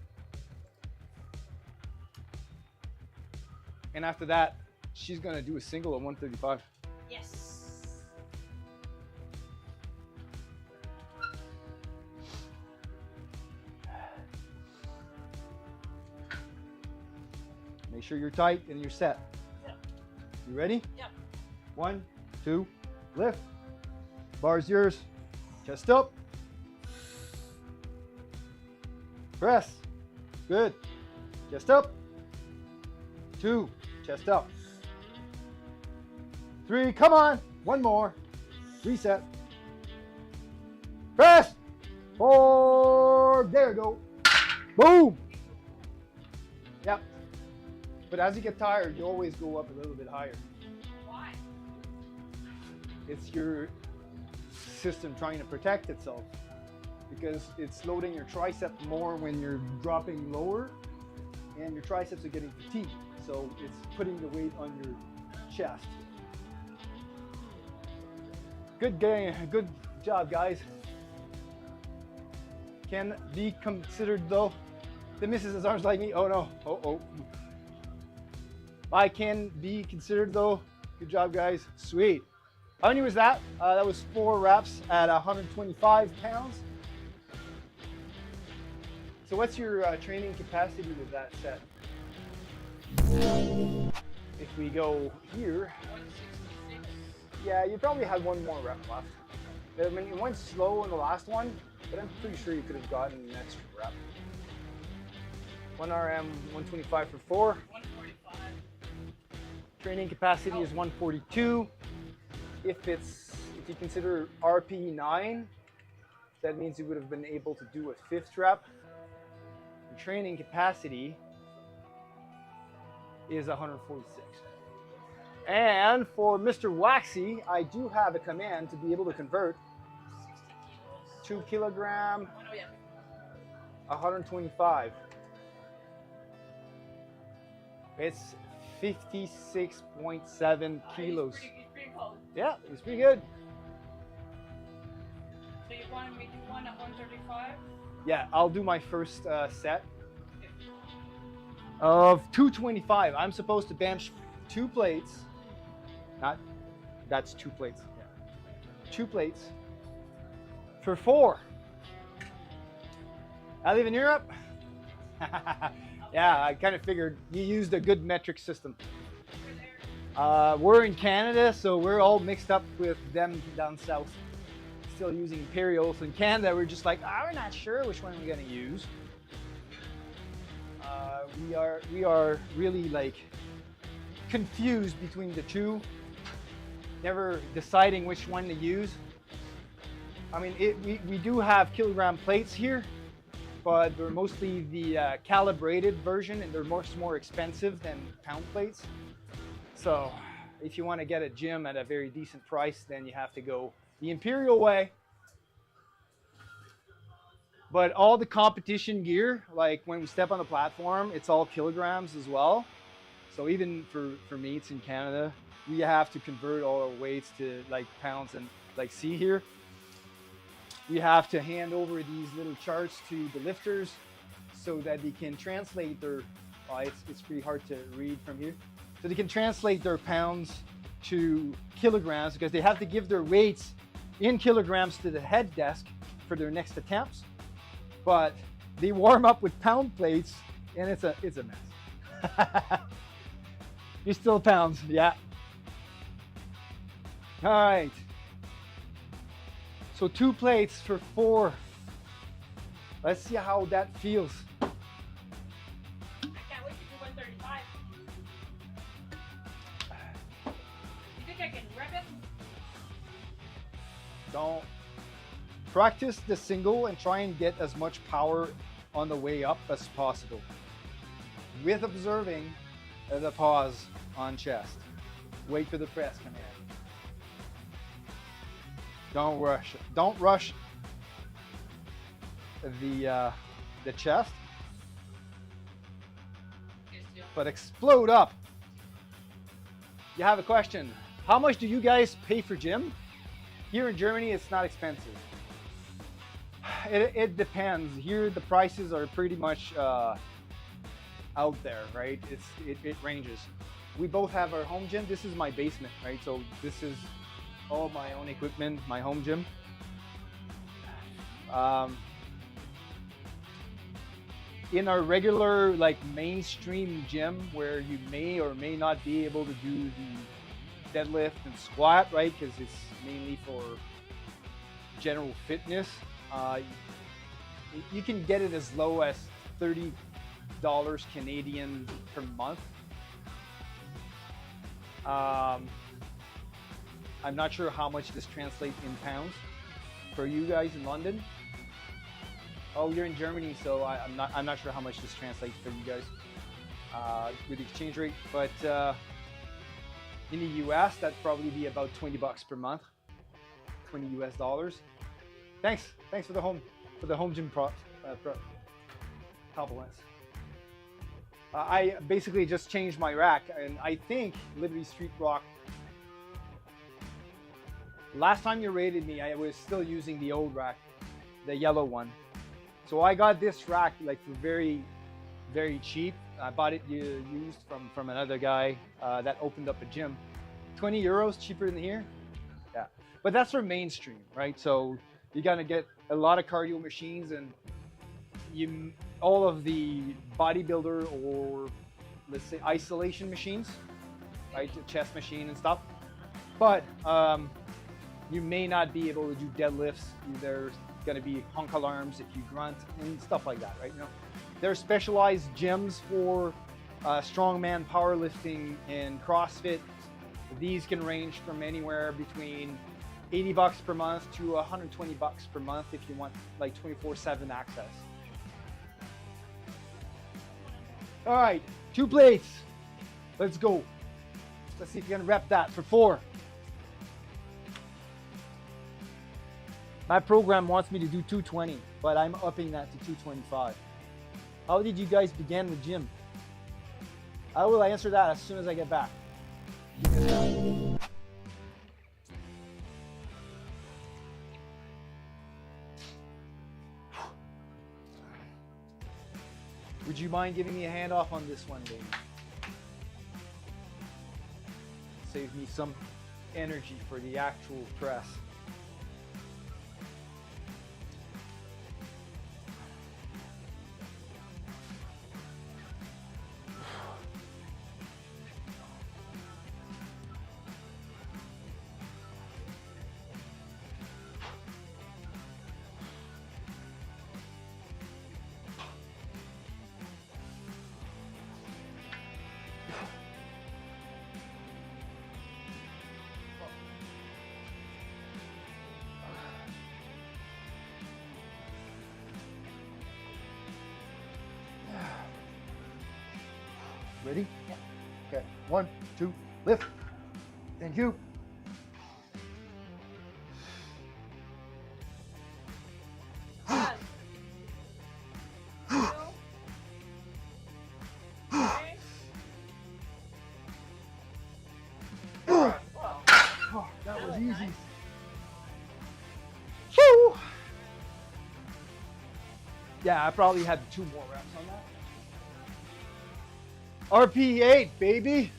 And after that, she's gonna do a single at 135. Yes. Make sure you're tight and you're set. Yep. You ready? Yep. 1, 2, lift. Bar's yours. Chest up. Press. Good. Chest up. 2, chest up. 3, come on. 1 more. Reset. Press. 4, there you go. Boom. Yep. But as you get tired, you always go up a little bit higher. Why? It's your system trying to protect itself because it's loading your tricep more when you're dropping lower and your triceps are getting fatigued. So it's putting the weight on your chest. Good game, good job, guys. Can be considered though. The misses his arms like me. Oh no. Oh. I can be considered though. Good job, guys. Sweet. How many was that? That was 4 reps at 125 pounds. So what's your training capacity with that set? If we go here, 166. yeah, you probably had 1 more rep left. I mean, it went slow in the last one, but I'm pretty sure you could have gotten an extra rep. 1 RM, 125 for 4. 145. Training capacity is 142. If you consider RP 9, that means you would have been able to do a 5th rep. The training capacity is 146. And for Mr. Waxy, I do have a command to be able to convert 60 kilos. 2 kilogram, Oh, no, yeah. 125. It's 56.7 kilos. It's pretty close. Yeah, it's pretty good. So you wanted me to do one at 135? Yeah, I'll do my first set of 225. I'm supposed to bench 2 plates. That's 2 plates. Yeah. 2 plates for 4. I live in Europe. Yeah, I kind of figured you used a good metric system. We're in Canada, so we're all mixed up with them down south. Still using imperials. In Canada, we're just like, we're not sure which one we're gonna use. We are really like confused between the two, never deciding which one to use. I mean, we do have kilogram plates here, but they're mostly the calibrated version, and they're much more expensive than pound plates. So if you want to get a gym at a very decent price, then you have to go the imperial way. But all the competition gear, like when we step on the platform, it's all kilograms as well. So even for meets in Canada, we have to convert all our weights to like pounds. And like see here, we have to hand over these little charts to the lifters so that they can translate their, it's pretty hard to read from here. So they can translate their pounds to kilograms because they have to give their weights in kilograms to the head desk for their next attempts. But they warm up with pound plates and it's a mess. You're still pounds, yeah. All right. So 2 plates for 4. Let's see how that feels. I can't wait to do 135. You think I can rep it? Don't practice the single and try and get as much power on the way up as possible with observing the pause on chest. Wait for the press command. Don't rush. Don't rush the chest, but explode up. You have a question. How much do you guys pay for gym? Here in Germany, it's not expensive. It depends. Here, the prices are pretty much out there, right? It ranges. We both have our home gym. This is my basement, right? So this is all my own equipment, my home gym. In our regular, like, mainstream gym, where you may or may not be able to do the deadlift and squat, right? Because it's mainly for general fitness. You can get it as low as $30 Canadian per month. I'm not sure how much this translates in pounds for you guys in London. Oh, you're in Germany, so I'm not sure how much this translates for you guys with the exchange rate. But in the US, that'd probably be about $20 per month, 20 US dollars. Thanks for the home gym compliments. I basically just changed my rack, and I think Liberty Street Rock. Last time you rated me, I was still using the old rack, the yellow one. So I got this rack like for very, very cheap. I bought it used from another guy that opened up a gym. 20 euros cheaper than here. Yeah, but that's for mainstream, right? So you're gonna get a lot of cardio machines, and all of the bodybuilder or, let's say, isolation machines, right? The chest machine and stuff. But you may not be able to do deadlifts. There's going to be honk alarms if you grunt and stuff like that, right? You know, there are specialized gyms for strongman, powerlifting, and CrossFit. These can range from anywhere between $80 per month to $120 per month if you want like 24/7 access. All right, 2 plates. Let's go. Let's see if you can rep that for 4. My program wants me to do 220, but I'm upping that to 225. How did you guys begin with gym? I will answer that as soon as I get back. Would you mind giving me a hand off on this one, baby? Save me some energy for the actual press. Ready? Yeah. Okay. 1, 2, lift. Thank you. One. 2. 3. Oh, that was easy. Woo! Yeah, I probably had 2 more reps on that. RP8, baby.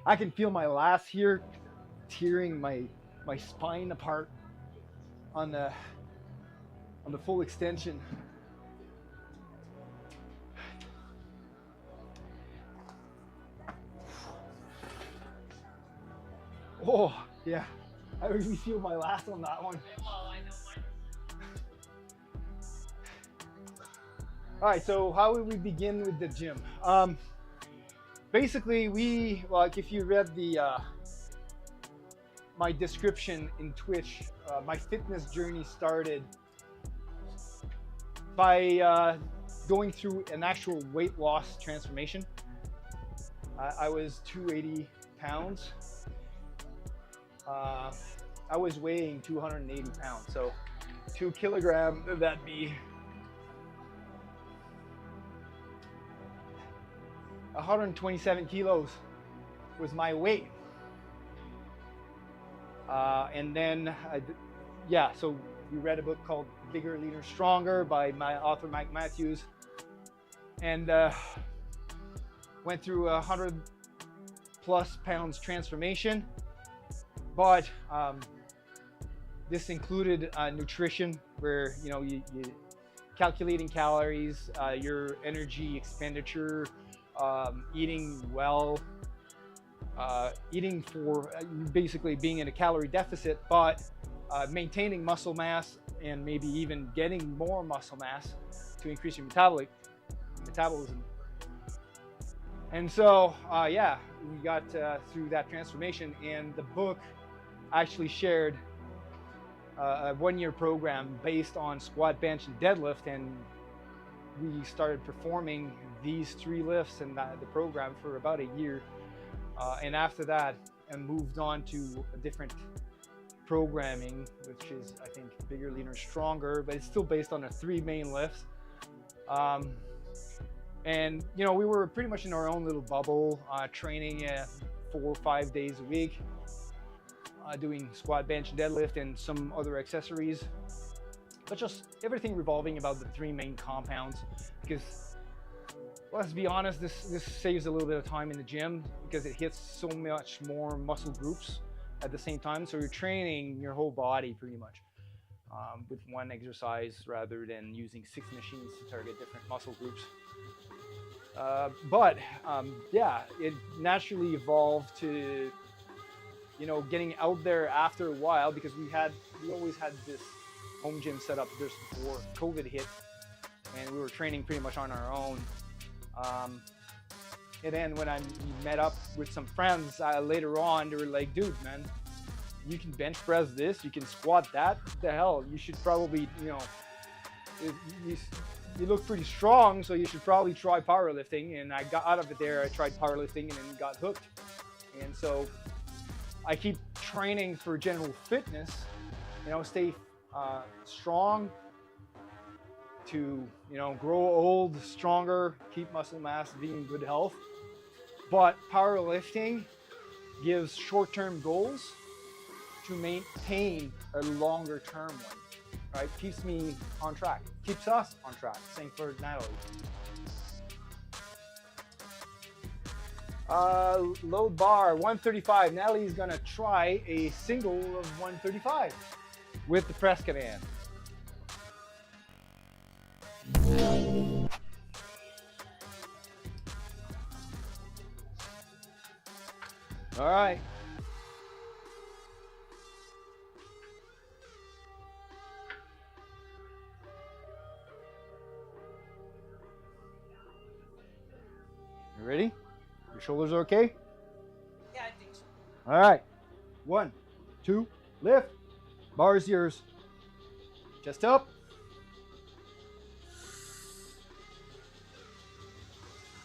I can feel my lats here tearing my spine apart on the full extension. Oh, yeah. I really feel my lats on that one. All right, so how would we begin with the gym? Basically, like, if you read the my description in Twitch, my fitness journey started by going through an actual weight loss transformation. I was 280 pounds. I was weighing 280 pounds. So 2 kilograms, that'd be 127 kilos was my weight. And then, yeah, so we read a book called Bigger, Leaner, Stronger by my author, Mike Matthews. And went through 100+ pounds transformation. But this included nutrition, where you calculating calories, your energy expenditure, eating well, eating for basically being in a calorie deficit, but maintaining muscle mass and maybe even getting more muscle mass to increase your metabolism. And so, yeah, we got through that transformation, and the book actually shared a 1-year program based on squat, bench, and deadlift, and we started performing these 3 lifts in the program for about a year. And after that, I moved on to a different programming, which is, I think, Bigger, Leaner, Stronger, but it's still based on the 3 main lifts. And we were pretty much in our own little bubble, training 4 or 5 days a week, doing squat, bench, and deadlift, and some other accessories, but just everything revolving about the 3 main compounds. Because let's be honest, this saves a little bit of time in the gym, because it hits so much more muscle groups at the same time. So you're training your whole body pretty much with one exercise, rather than using 6 machines to target different muscle groups. But yeah, it naturally evolved to getting out there after a while, because we always had this home gym set up just before COVID hit, and we were training pretty much on our own. And then when I met up with some friends later on, they were like, dude, man, you can bench press this, you can squat that, what the hell, you should probably, you look pretty strong, so you should probably try powerlifting. And I got out of it there, I tried powerlifting and then got hooked. And so I keep training for general fitness, stay strong to, grow old, stronger, keep muscle mass, be in good health. But powerlifting gives short-term goals to maintain a longer-term one, right? Keeps me on track, keeps us on track. Same for Natalie. Load bar 135. Natalie's gonna try a single of 135 with the press command. All right. You ready? Your shoulders are okay? Yeah, I think so. All right. 1, 2, lift. Bar is yours. Chest up.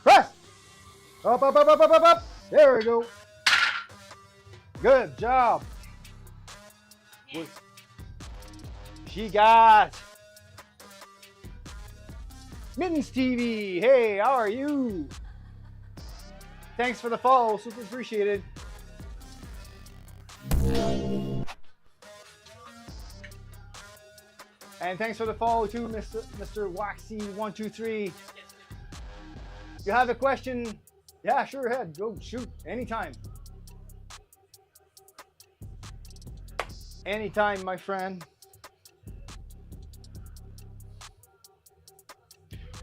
Press. Up, up, up, up, up, up, up. There we go. Good job. Yeah. She got Mittens TV. Hey, how are you? Thanks for the follow, super appreciated. And thanks for the follow too, Mr. Waxy123. You have a question? Yeah, sure, ahead. Go shoot anytime. Anytime, my friend.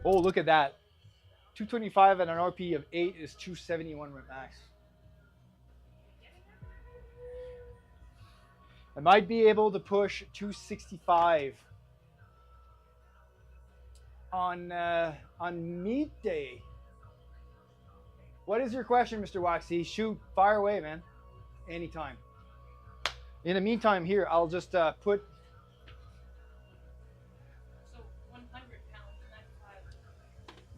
Oh, look at that. 225 at an RP of 8 is 271 rep max. I might be able to push 265 on meet day. What is your question, Mr. Waxy? Shoot, fire away, man. Anytime. In the meantime, here, I'll just put... So 100 pounds, 95.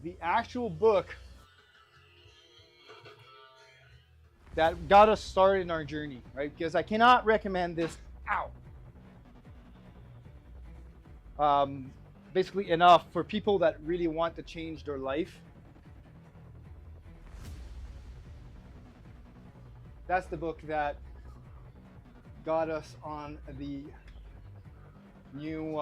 the actual book that got us started in our journey, right? Because I cannot recommend this basically enough for people that really want to change their life. That's the book that got us on the new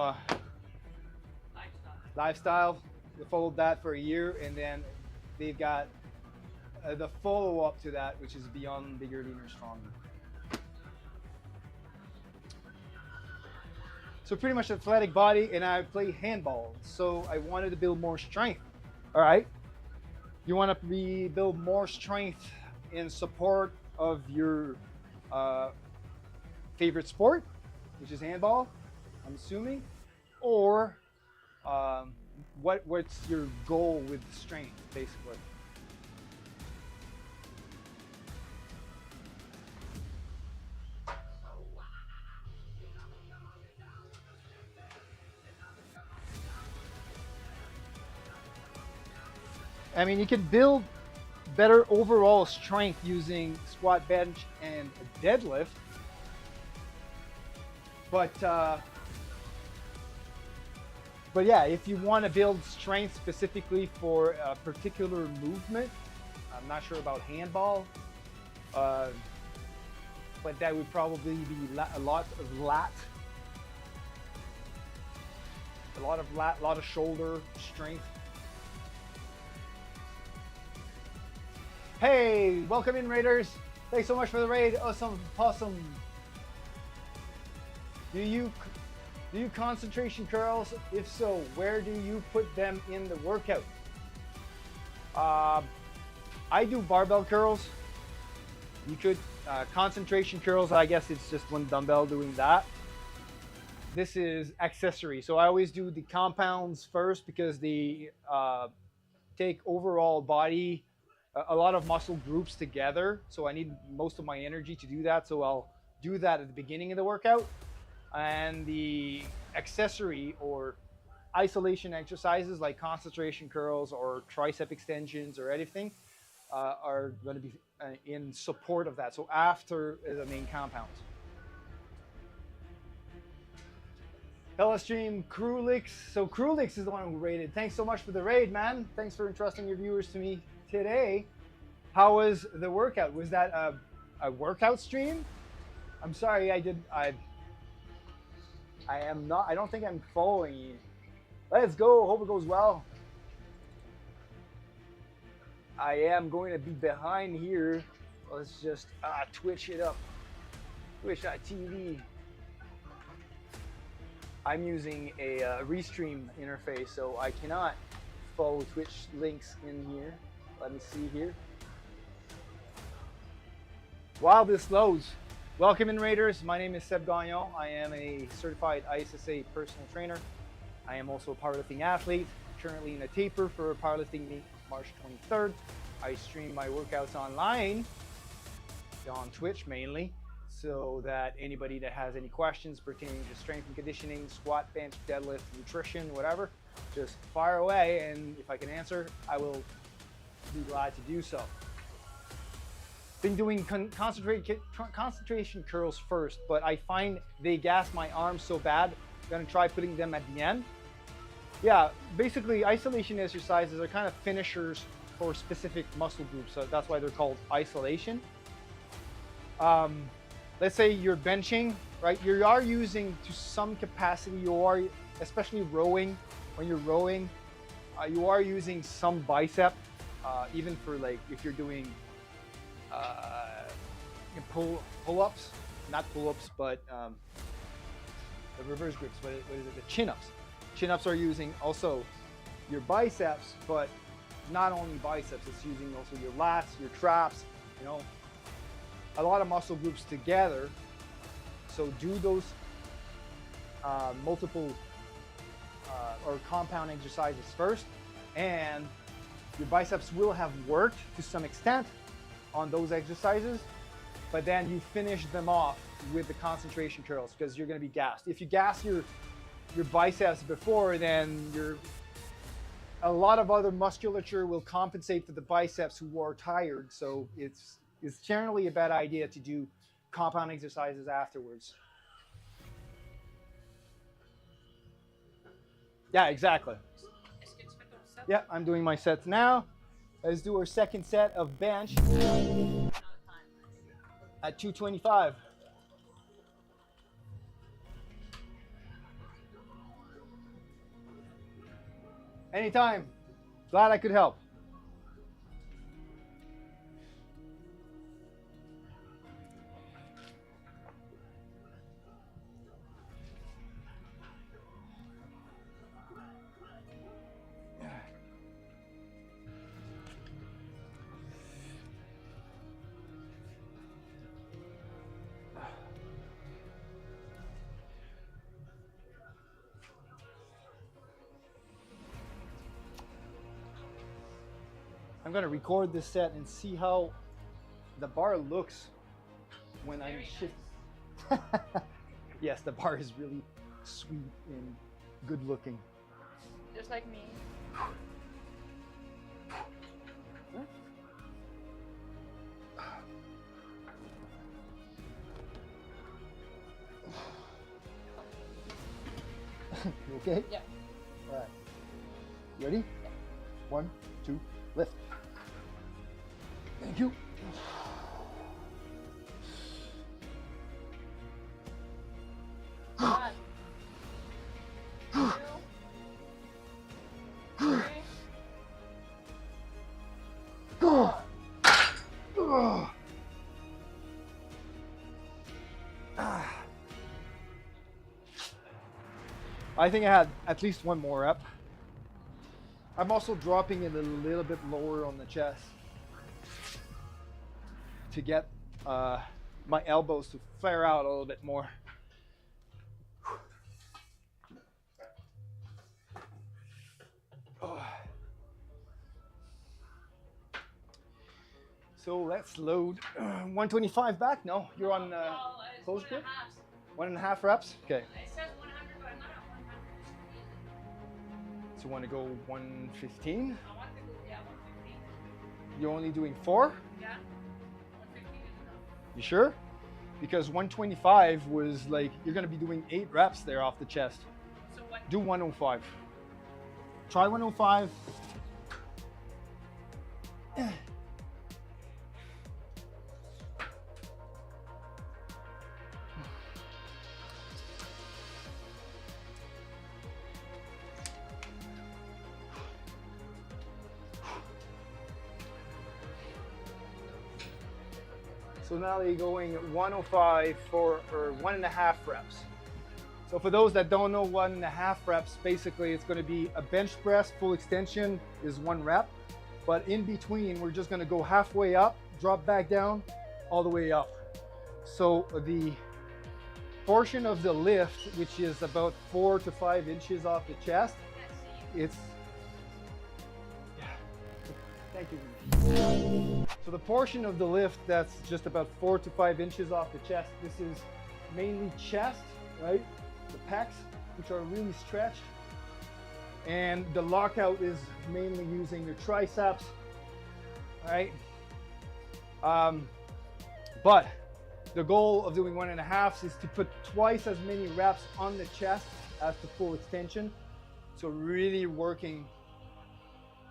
lifestyle. We followed that for a year, and then they've got the follow-up to that, which is Beyond Bigger, Leaner, Stronger. So pretty much athletic body, and I play handball. So I wanted to build more strength. All right. You want to build more strength in support of your favorite sport, which is handball, I'm assuming, or what's your goal with strength, basically? I mean, you can build better overall strength using squat, bench, and deadlift. But yeah, if you want to build strength specifically for a particular movement, I'm not sure about handball, but that would probably be a lot of lat, a lot of shoulder strength. Hey, welcome in, Raiders. Thanks so much for the raid. Awesome, awesome. Do you concentration curls? If so, where do you put them in the workout? I do barbell curls. You could concentration curls. I guess it's just one dumbbell doing that. This is accessory. So I always do the compounds first because they take overall body, a lot of muscle groups together. So I need most of my energy to do that. So I'll do that at the beginning of the workout. And the accessory or isolation exercises like concentration curls or tricep extensions or anything are going to be in support of that. So after the main compounds. Hello stream, Krulix. So Krulix is the one who raided. Thanks so much for the raid, man. Thanks for entrusting your viewers to me today. How was the workout? Was that a workout stream? I'm sorry, I am not. I don't think I'm following you. Let's go. Hope it goes well. I am going to be behind here. Let's just Twitch it up. Twitch.tv. I'm using a Restream interface, so I cannot follow Twitch links in here. Let me see here. While this loads, welcome in, Raiders. My name is Seb Gagnon. I am a certified ISSA personal trainer. I am also a powerlifting athlete, currently in a taper for a powerlifting meet March 23rd. I stream my workouts online on Twitch mainly, so that anybody that has any questions pertaining to strength and conditioning, squat, bench, deadlift, nutrition, whatever, just fire away, and if I can answer, I will be glad to do so. Been doing concentration curls first, but I find they gas my arms so bad. I'm gonna try putting them at the end. Yeah, basically isolation exercises are kind of finishers for specific muscle groups, so that's why they're called isolation. Let's say you're benching, right? You are using to some capacity, you are, especially rowing, when you're rowing, you are using some bicep, even for like, if you're doing pull-ups, not pull-ups, but the reverse grips, what is it, the chin-ups. Chin-ups are using also your biceps, but not only biceps, it's using also your lats, your traps, you know, a lot of muscle groups together. So do those multiple or compound exercises first, and your biceps will have worked to some extent on those exercises, but then you finish them off with the concentration curls because you're going to be gassed. If you gas your biceps before, then a lot of other musculature will compensate for the biceps who are tired. So it's generally a bad idea to do compound exercises afterwards. Yeah, exactly. Est-ce que tu fais ton set? Yeah, I'm doing my sets now. Let's do our second set of bench at 225. Anytime. Glad I could help. I'm gonna record this set and see how the bar looks when I shift. Yes, the bar is really sweet and good looking. Just like me. You okay? Yeah. All right. You ready? Yeah. 1, 2, lift. Thank you. One, 2, 3, 4. I think I had at least one more rep. I'm also dropping it a little bit lower on the chest to get my elbows to flare out a little bit more. So let's load 125 back. No, you're on Well, it's close 1.5. grip? 1.5 reps? Okay. It says 100, but I'm not at 100. So you want to go 115? I want to go, yeah, 115. You're only doing 4? Yeah? 115 is enough. You sure? Because 125 was like, you're going to be doing 8 reps there off the chest. So what? Do 105. Try 105. So now they're going 105 or 1.5 reps. So for those that don't know 1.5 reps, basically it's going to be a bench press, full extension is 1 rep. But in between, we're just going to go halfway up, drop back down, all the way up. So the portion of the lift, which is about 4 to 5 inches off the chest, it's, yeah, thank you. So the portion of the lift that's just about 4 to 5 inches off the chest, this is mainly chest, right? The pecs, which are really stretched. And the lockout is mainly using your triceps, right? But the goal of doing 1.5 is to put twice as many reps on the chest as the full extension. So really working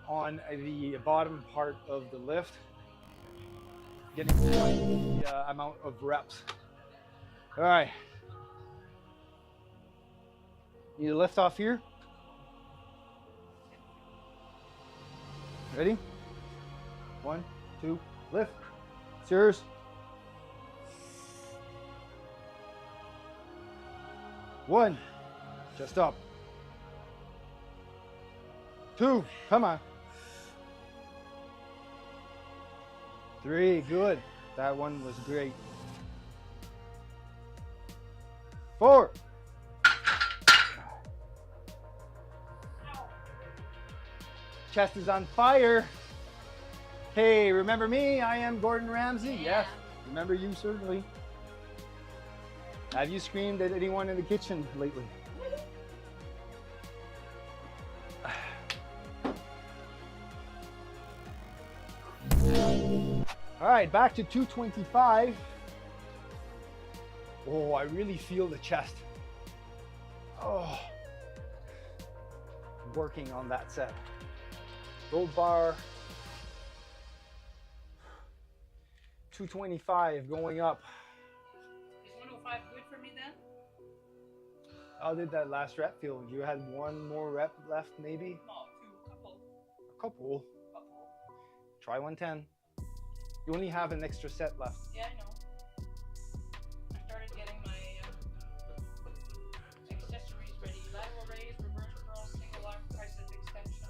on the bottom part of the lift, getting the amount of reps. All right. Need a lift off here. Ready? 1, 2, lift. It's yours. 1, just up. 2, come on. 3, good. That one was great. 4. Chest is on fire. Hey, remember me? I am Gordon Ramsay. Yeah. Yes, remember you certainly. Have you screamed at anyone in the kitchen lately? All right, back to 225. Oh, I really feel the chest. Oh, working on that set. Gold bar. 225 going up. Is 105 good for me then? How did that last rep feel? You had one more rep left, maybe? No, two, couple. A couple. Try 110. You only have an extra set left. Yeah, I know. I started getting my accessories ready. Lateral raise, reverse curl, single arm tricep extension.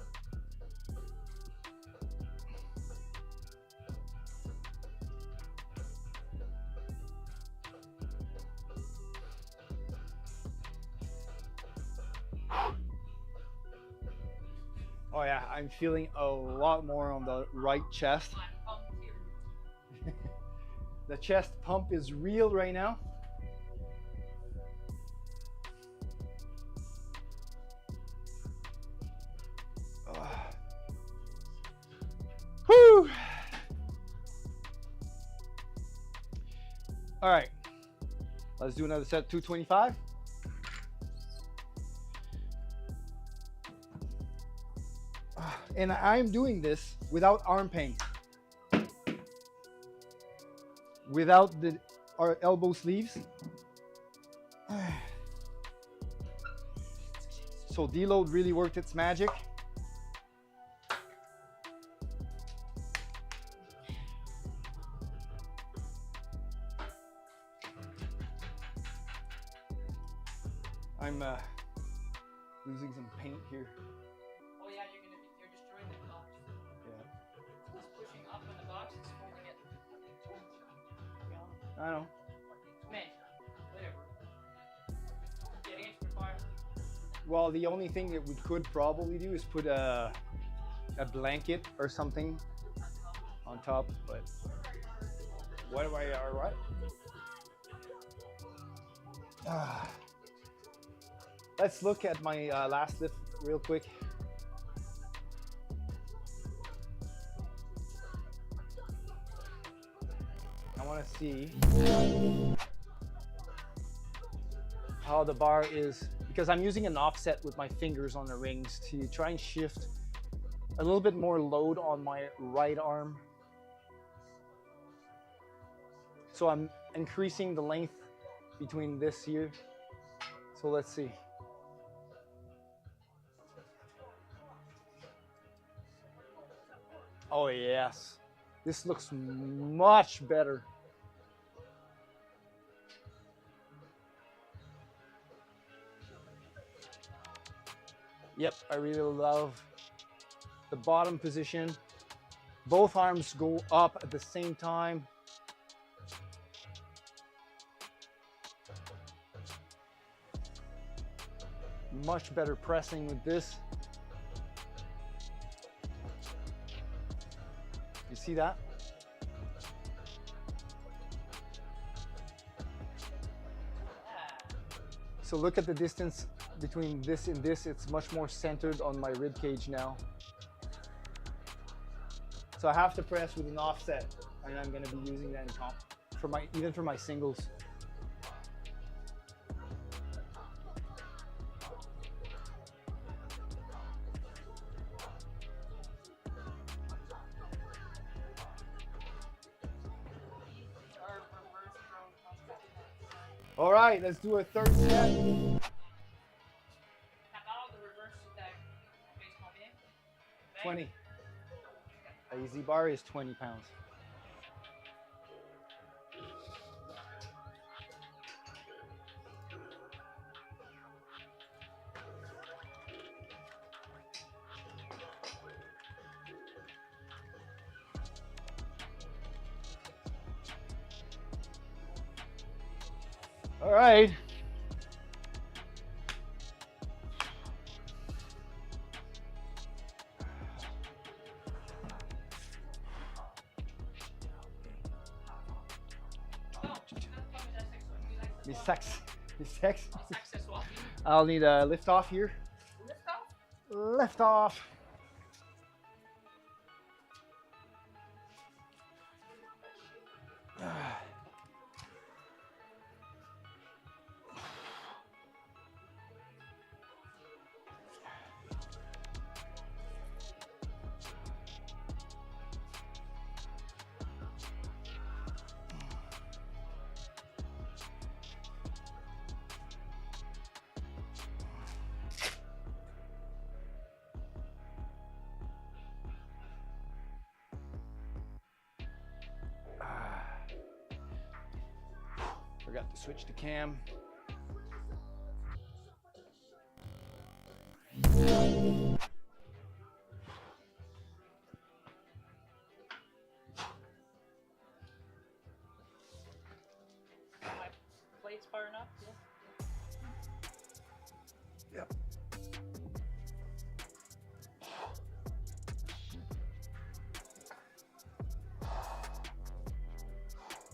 Oh yeah, I'm feeling a lot more on the right chest. I'm pumped here. The chest pump is real right now. Whew. All right, let's do another set, 225. And I'm doing this without arm pain, without our elbow sleeves. So deload really worked its magic. I'm losing some paint here. Oh yeah, you're destroying the box. Yeah, It's pushing up on the box, it's holding it. Yeah. I know. Man, whatever. Getting extra fire. Well, the only thing that we could probably do is put a blanket or something on top, but what do I, or what? Let's look at my last lift real quick. I want to see how the bar is, because I'm using an offset with my fingers on the rings to try and shift a little bit more load on my right arm. So I'm increasing the length between this here. So let's see. Oh yes, this looks much better. Yep, I really love the bottom position. Both arms go up at the same time. Much better pressing with this. You see that? So look at the distance between this and this. It's much more centered on my rib cage now. So I have to press with an offset, and I'm going to be using that in comp for my, even for my singles. All right, let's do a third set. Now, the reverse attack weighs combien? 20. A easy bar is 20 pounds. All right. Me sex. I'll need a lift off here. Lift off? Lift off. Forgot to switch the cam. My plate's far enough. Yeah. Yep.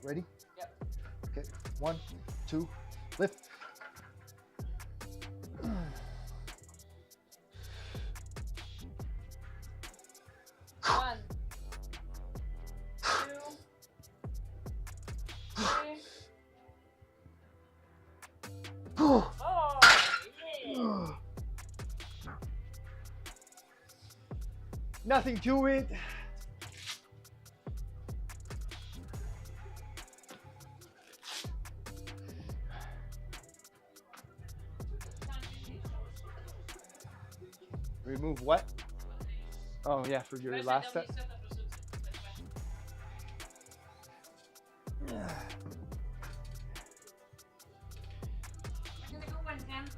Ready? Yep. Okay, 1, 2, lift. One, two, three. Oh, yeah. Nothing to it. Remove what? Oh yeah, for your last set. I'm gonna go 110.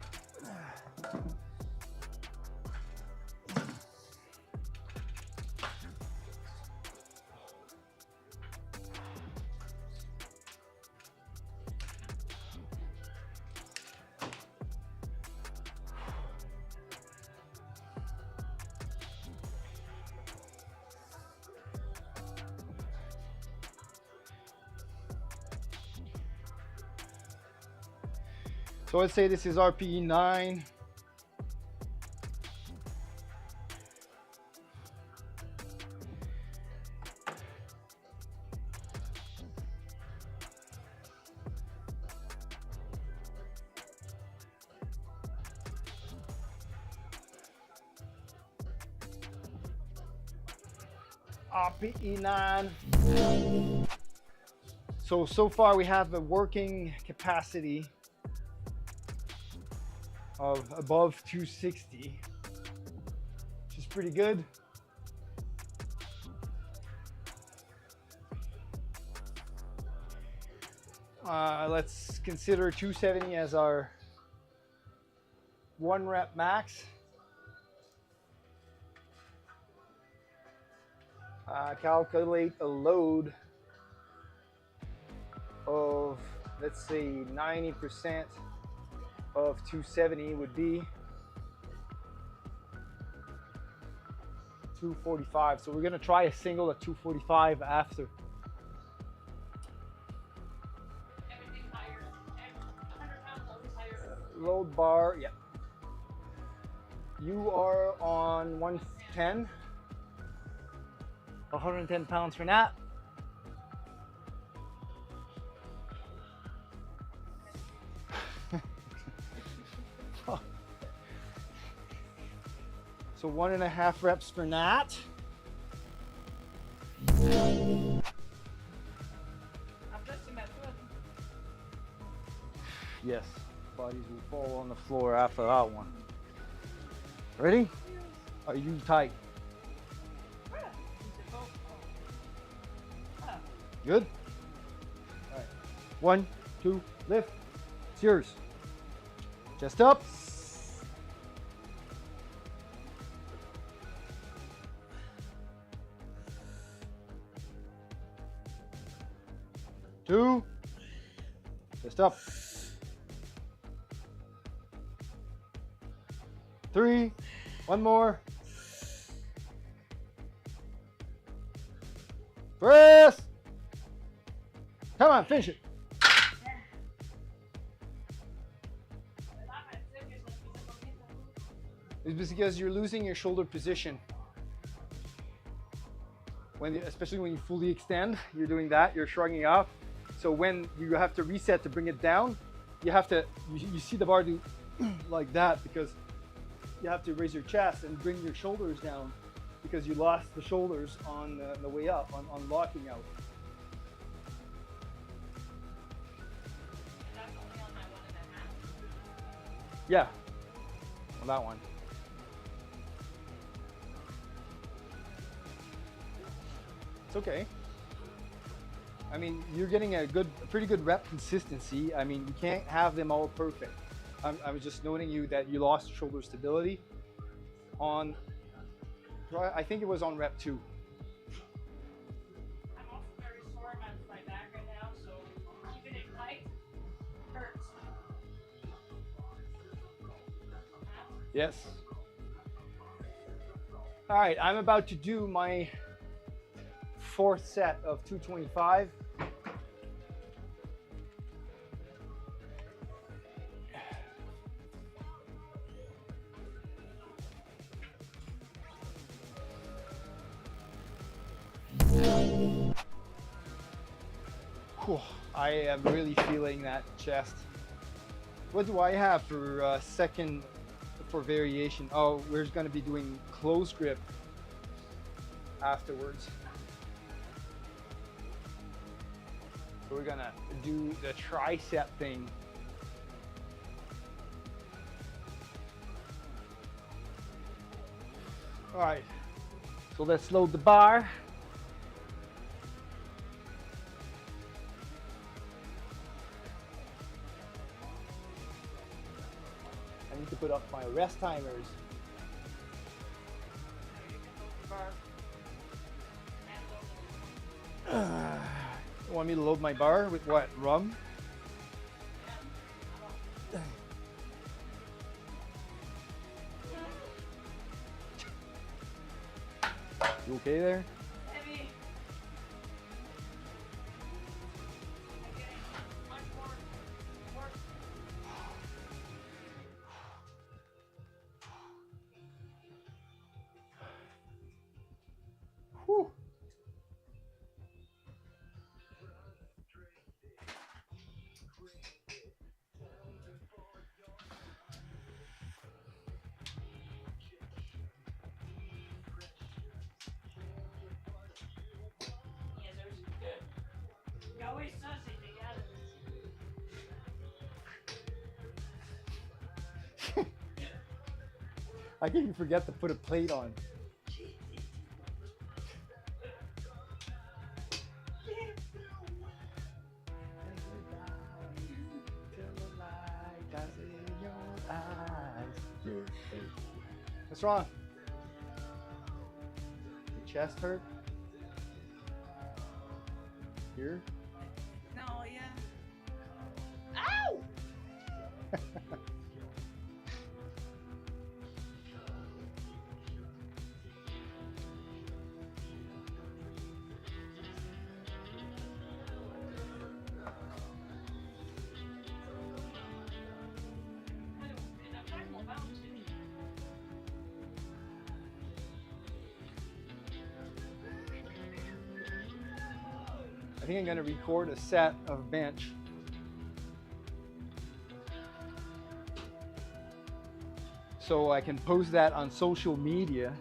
So let's say this is RPE 9. RPE 9. So far we have a working capacity of above 260, which is pretty good. Let's consider 270 as our 1 rep max. Calculate a load of, let's say, 90% of 270 would be 245. So we're going to try a single at 245 after. Everything higher. 100 pounds always higher. Load bar, yeah. You are on 110. 110 pounds for Nat. So 1.5 reps for Nat. I'm just in my foot. Yes, bodies will fall on the floor after that one. Ready? Are you tight? Good? All right. 1, 2, lift. It's yours. Chest up. Two. Chest up. 3. One more. Press. Come on, finish it. It's because you're losing your shoulder position. Especially when you fully extend, you're doing that, you're shrugging up. So when you have to reset to bring it down, you have to, you see the bar do like that because you have to raise your chest and bring your shoulders down because you lost the shoulders on the way up, on locking out. That's only on my 1.5. Yeah, on that one. It's okay. I mean, you're getting a pretty good rep consistency. I mean, you can't have them all perfect. I was just noting you that you lost shoulder stability on, I think it was on rep 2. I'm also very sore about my back right now, so keeping it tight hurts. Yes. All right, I'm about to do my 4th set of 225. Whew, I am really feeling that chest. What do I have for second for variation? Oh, we're going to be doing close grip afterwards. So we're going to do the tricep thing. All right, so let's load the bar. I need to put up my rest timers. You want me to load my bar with what? Rum? You okay there? Heavy. Okay. Much more. Whew. Yeah, there's good. You always sussy together. I think you forget to put a plate on. What's wrong? Your chest hurt? Here? No, yeah. Ow! I think I'm going to record a set of bench. So I can post that on social media.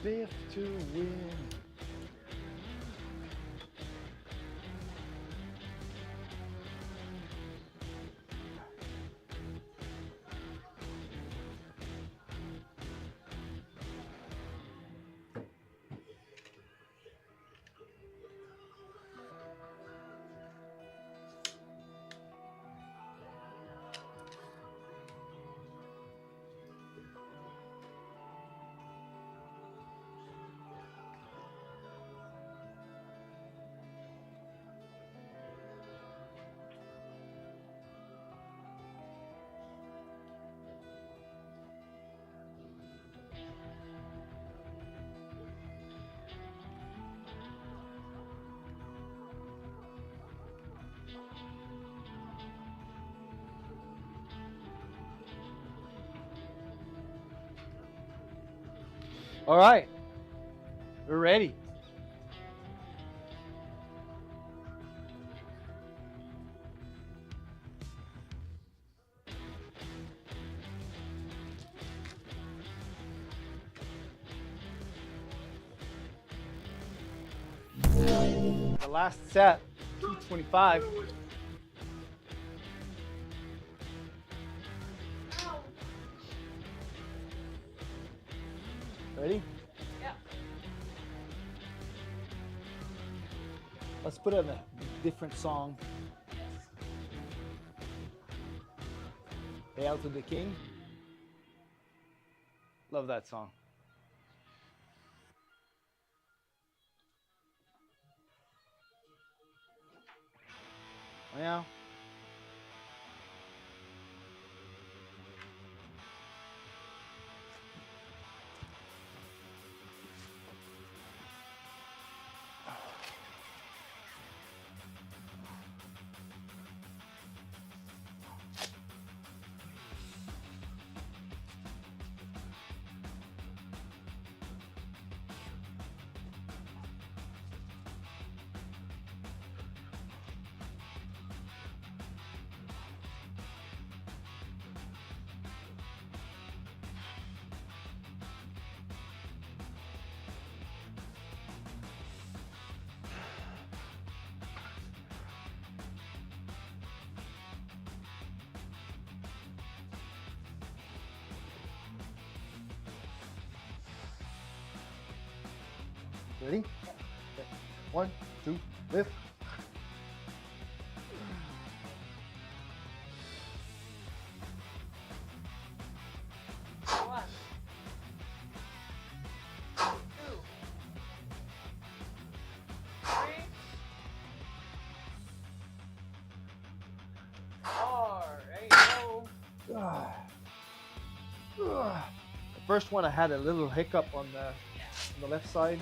Live to win. All right, we're ready. The last set, 225. Ready? Yeah. Let's put in a different song. Hail to the King. Love that song. Yeah. Ready? Okay. 1, 2, lift. One, two, 3, 4. There you go. The first one I had a little hiccup on the left side.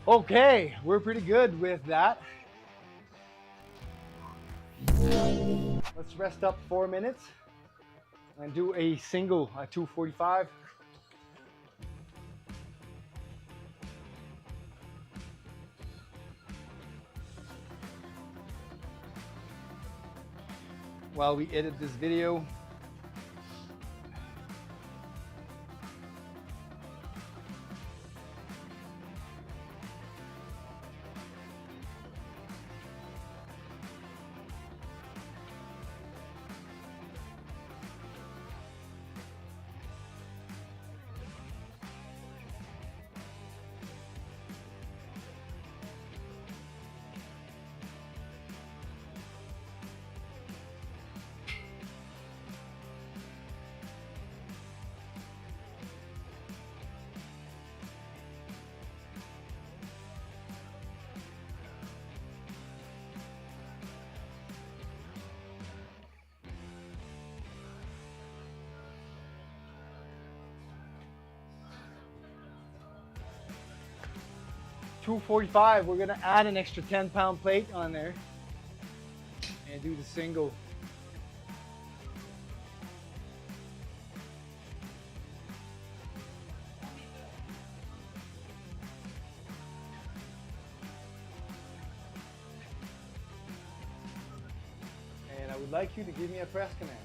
Okay, we're pretty good with that. Let's rest up 4 minutes and do a single at 245. While we edit this video. $245, we're gonna add an extra 10-pound plate on there and do the single. would like you to give me a press command.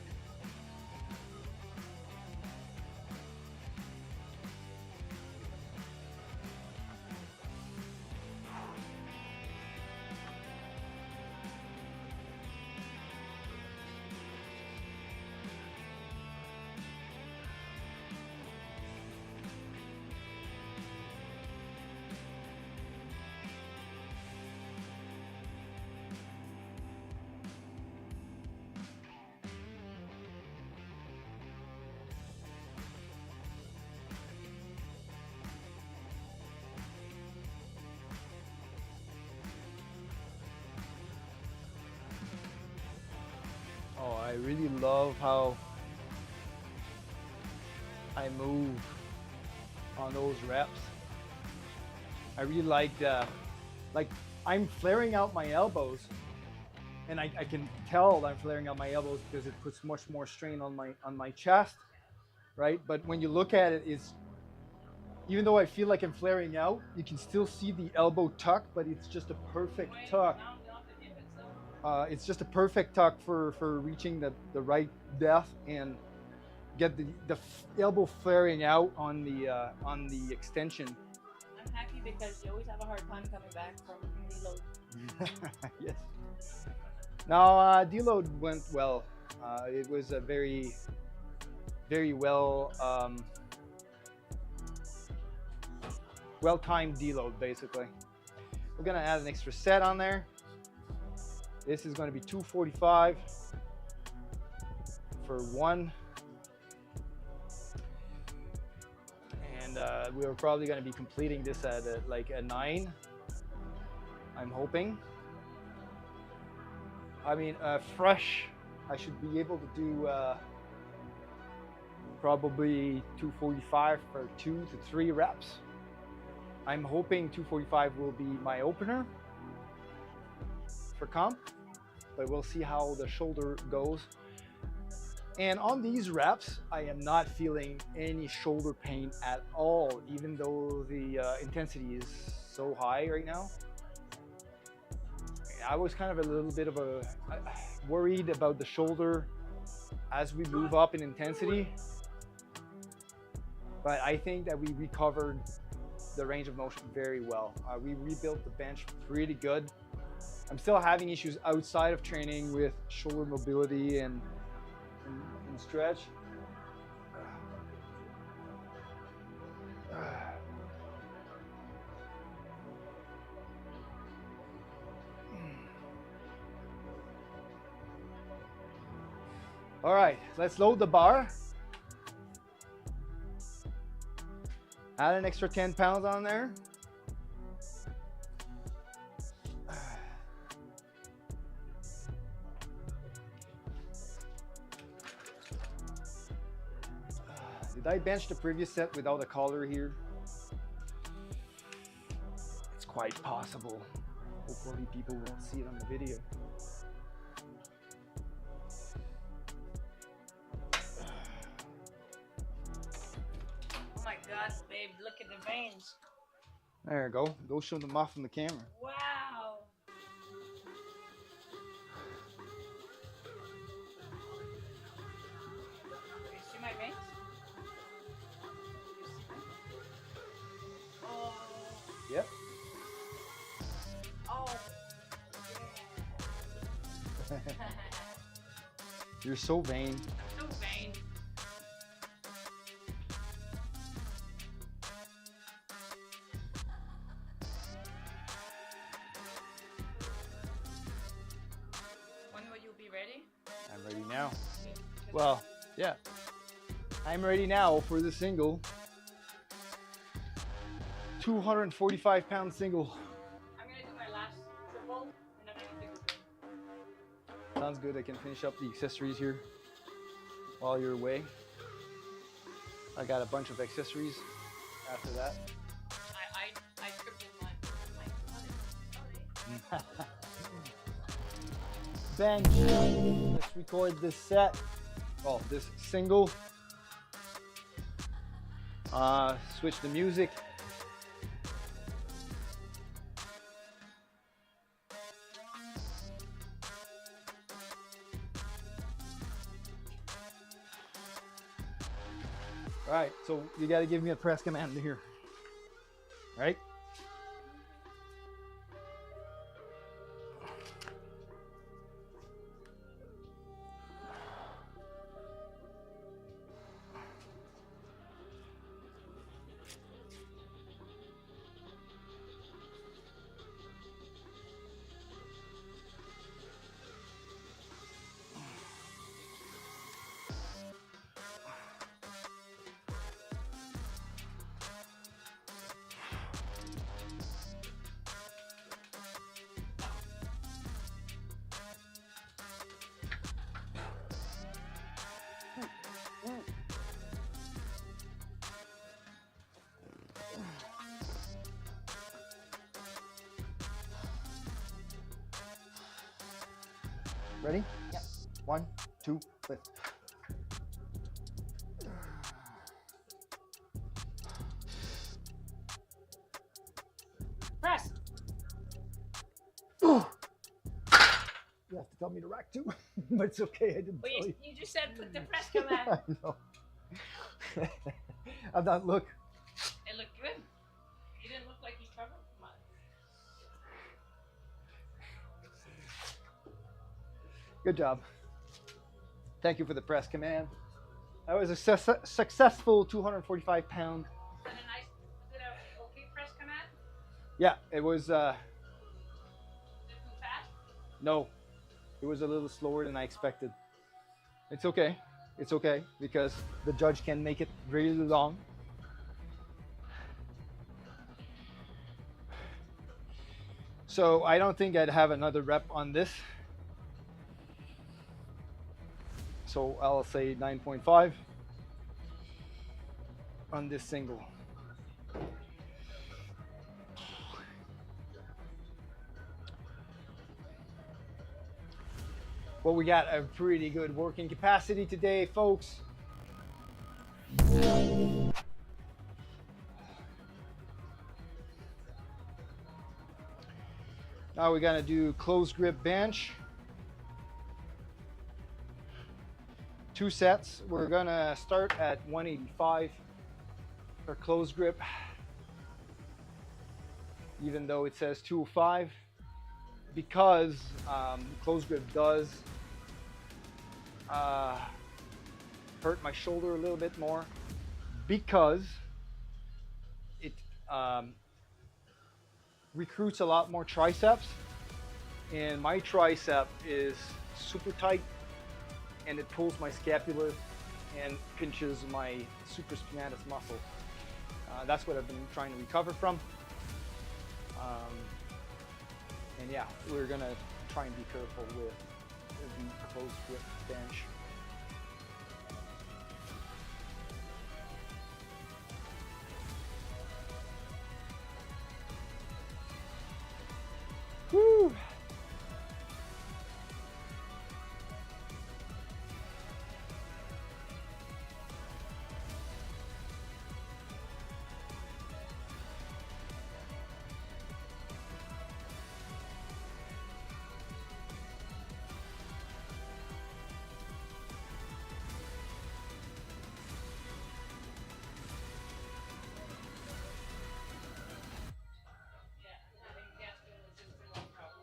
Oh, I really love how I move on those reps. I really like I'm flaring out my elbows, and I can tell I'm flaring out my elbows because it puts much more strain on my chest, right? But when you look at it, it's even though I feel like I'm flaring out, you can still see the elbow tuck, but it's just a perfect tuck. It's just a perfect tuck for reaching the right depth and get the elbow flaring out on the extension. I'm happy because you always have a hard time coming back from deload. Yes. No, deload went well. It was a very, very well timed deload, basically. We're gonna add an extra set on there. This is going to be 245 for 1. And we're probably going to be completing this at like a 9, I'm hoping. I mean, fresh, I should be able to do probably 245 for 2 to 3 reps. I'm hoping 245 will be my opener for comp, but we'll see how the shoulder goes. And on these reps, I am not feeling any shoulder pain at all, even though the intensity is so high right now. I was kind of a little bit of worried about the shoulder as we move up in intensity, but I think that we recovered the range of motion very well. We rebuilt the bench pretty good. I'm still having issues outside of training with shoulder mobility and stretch. All right, let's load the bar. Add an extra 10 pounds on there. Did I bench the previous set without a collar here? It's quite possible. Hopefully people won't see it on the video. Oh my God, babe, look at the veins. There you go. Go show them off on the camera. Wow. You see my veins? Oh. Yep. Oh. Yeah. You're so vain. So vain. When will you be ready? I'm ready now. Well, yeah. I'm ready now for the single. 245-pound single. I'm gonna do my last triple, and then I'm gonna do. Sounds good. I can finish up the accessories here while you're away. I got a bunch of accessories after that. I tripled mine. Bench. Let's record this set. Oh, this single. Switch the music. All right, so you got to give me a press command here. All right? Ready? Yeah. 1, 2, lift. Press. You have to tell me to rack too, but it's okay. I didn't Well, tell you. you just said put the press command. I know. I'm not look. It looked good. You didn't look like you struggled. Come on. Good job. Thank you for the press command. That was a successful 245 pound. Was it a nice? Was it a okay press command? Yeah, it was. Was it too fast? No, it was a little slower than I expected. It's okay. It's okay because the judge can make it really long. So I don't think I'd have another rep on this. So I'll say 9.5 on this single. Well, we got a pretty good working capacity today, folks. Now we're gonna do close grip bench. 2 sets. We're gonna start at 185 for close grip, even though it says 205, because close grip does hurt my shoulder a little bit more, because it recruits a lot more triceps, and my tricep is super tight, and it pulls my scapula and pinches my supraspinatus muscle. That's what I've been trying to recover from. And yeah, we're gonna try and be careful with the close grip bench. Woo! Yeah, I think Gaston was just a long problem.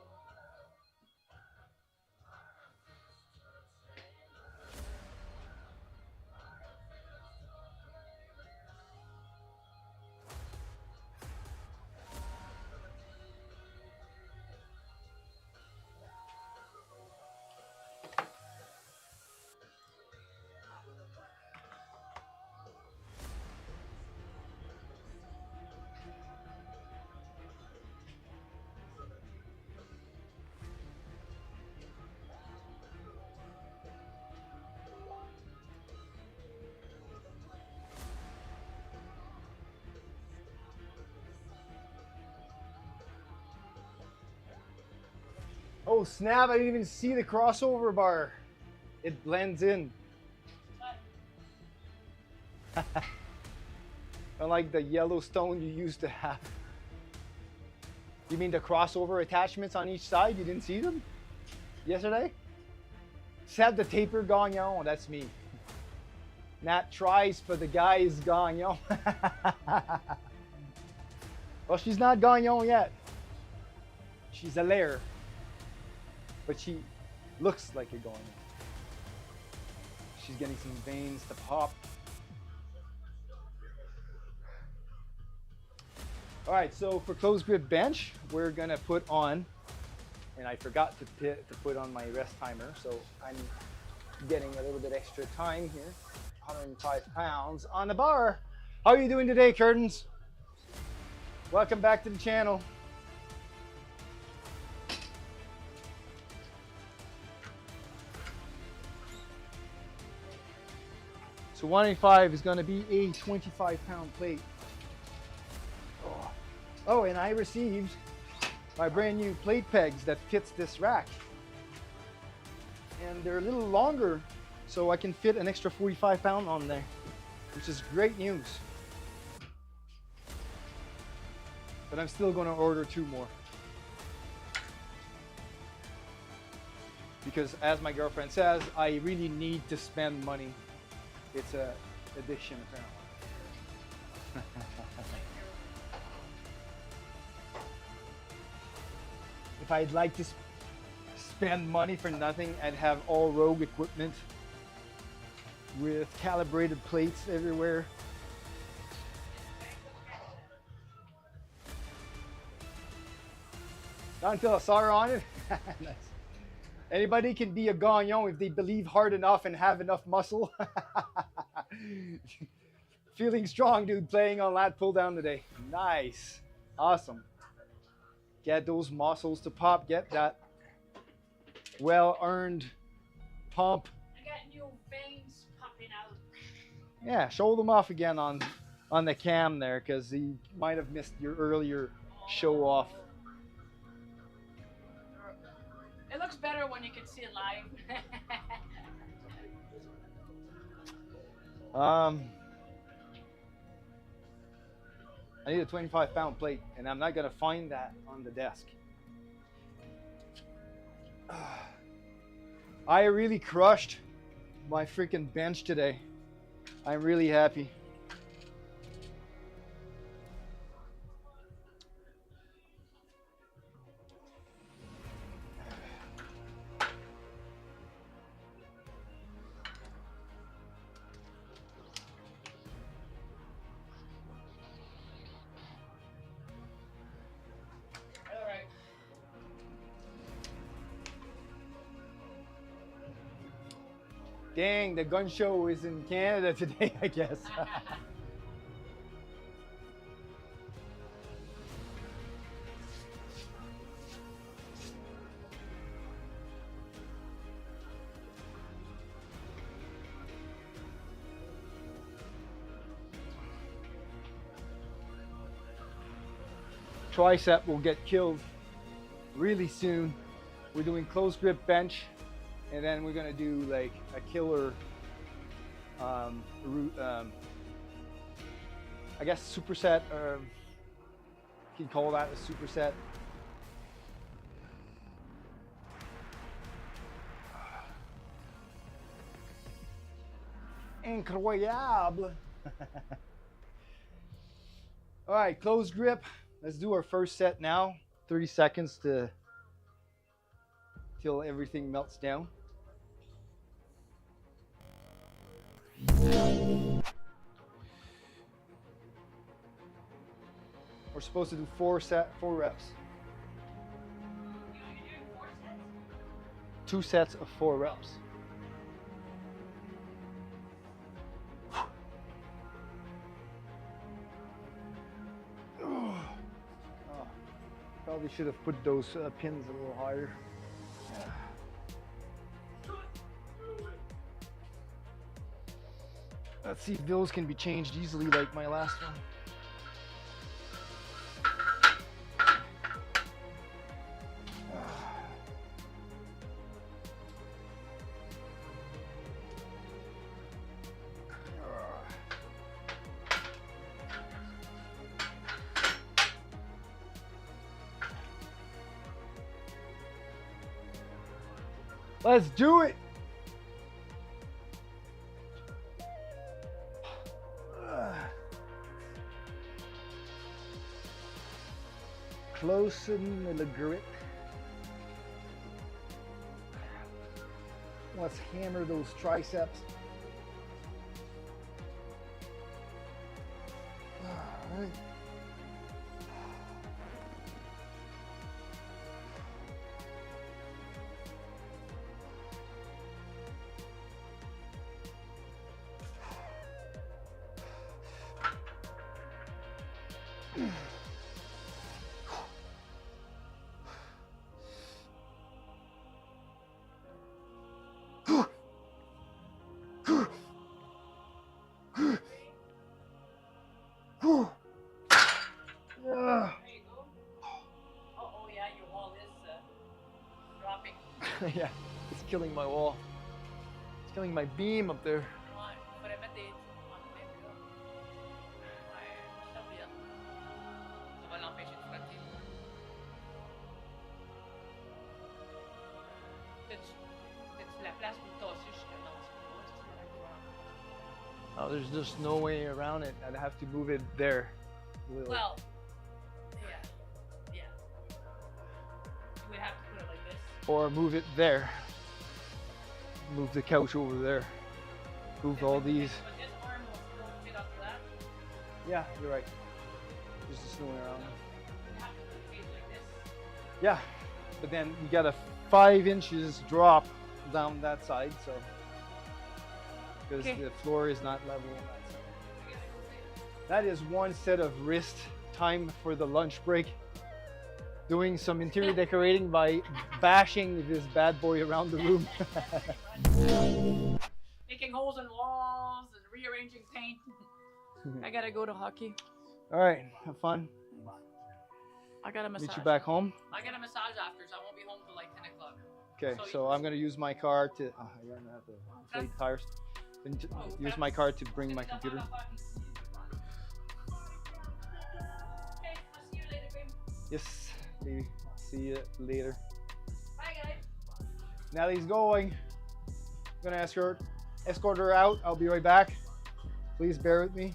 Oh snap, I didn't even see the crossover bar. It blends in. Unlike the Yellowstone you used to have. You mean the crossover attachments on each side? You didn't see them yesterday? Just have the taper gone, yo. That's me. Nat tries for the guy's gagnon. Well, she's not gagnon yet. She's a layer. But she looks like a gagnon. She's getting some veins to pop. All right, so for close grip bench, we're gonna put on, and I forgot to put on my rest timer, so I'm getting a little bit extra time here. 105 pounds on the bar. How are you doing today, Curtains? Welcome back to the channel. So 185 is going to be a 25-pound plate. Oh, and I received my brand new plate pegs that fits this rack. And they're a little longer, so I can fit an extra 45 pound on there, which is great news. But I'm still going to order 2 more. Because as my girlfriend says, I really need to spend money. It's an addiction apparently. If I'd like to spend money for nothing, I'd have all Rogue equipment with calibrated plates everywhere. Not until I saw her on it. Nice. Anybody can be a gagnon if they believe hard enough and have enough muscle. Feeling strong, dude, playing on lat pull down today. Nice. Awesome. Get those muscles to pop. Get that well-earned pump. I got new veins popping out. Yeah, show them off again on the cam there, because you might have missed your earlier show off. It looks better when you can see it live. I need a 25-pound plate, and I'm not gonna find that on the desk. I really crushed my freaking bench today. I'm really happy. Dang, the gun show is in Canada today, I guess. Tricep will get killed really soon. We're doing close grip bench, and then we're gonna do like a killer I guess superset, or you can call that a superset. Incroyable. All right, close grip. Let's do our first set now. 30 seconds till everything melts down. We're supposed to do 4 reps. You're doing 4 sets? 2 sets of 4 reps. Oh, probably should have put those pins a little higher. Let's see if those can be changed easily like my last one. Let's do it. closen the grip. Let's hammer those triceps. All right. There you go. Oh, yeah, your wall is dropping. Yeah, it's killing my wall. It's killing my beam up there. Ouais, il faudrait mettre des en même là. Ouais, serviette. Ça va l'empêcher de frotter. T'as-tu la place pour tasser jusqu'à non, c'est pas Oh, there's just no way around it. I'd have to move it there. a little. well, yeah. You would have to put it like this. Or move it there. Move the couch over there. Move all these. But this arm will still fit up to that. Yeah, you're right. There's just no way around it. You have to put it face like this. Yeah, but then you got a 5 inches drop down that side, so because Okay. the floor is not level on that side. I guess I will say it. That is one set of wrist time for the lunch break. Doing some interior decorating by bashing this bad boy around the room. Making holes in walls and rearranging paint. I gotta go to hockey. All right, have fun. I got a massage. Meet you back home. I got a massage after, so I won't be home till like 10 o'clock. Okay, So so I'm gonna use my car to. You're gonna have to inflate tires. Then use my car to bring my computer. Okay, I'll see you later, babe. Yes, baby. See you later. Bye, guys. Nellie's going. I'm gonna escort her out. I'll be right back. Please bear with me.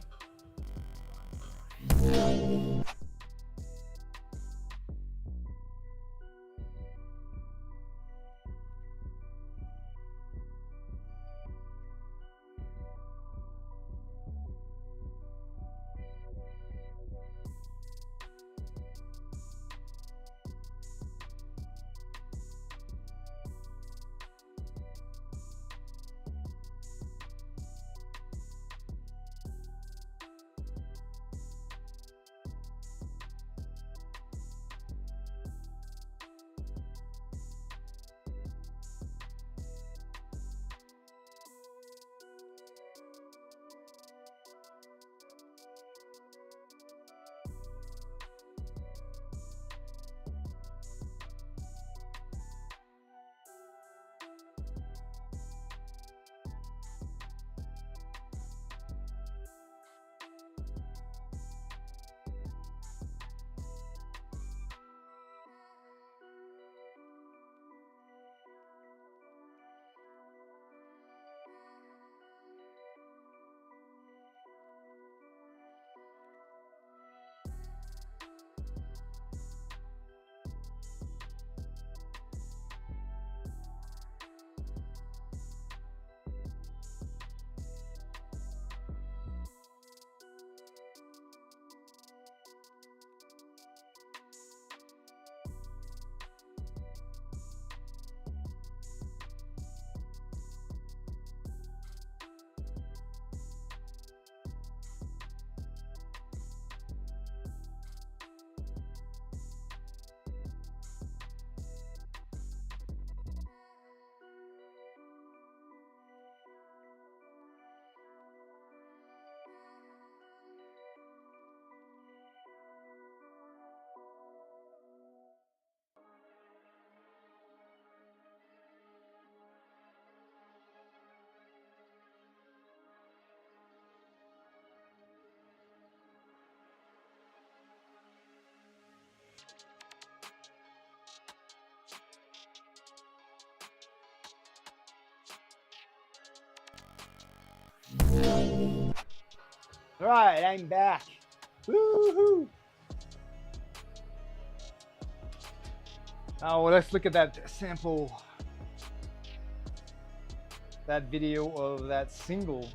All right, I'm back. Woohoo! Now let's look at that sample, that video of that single.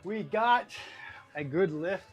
We got a good lift.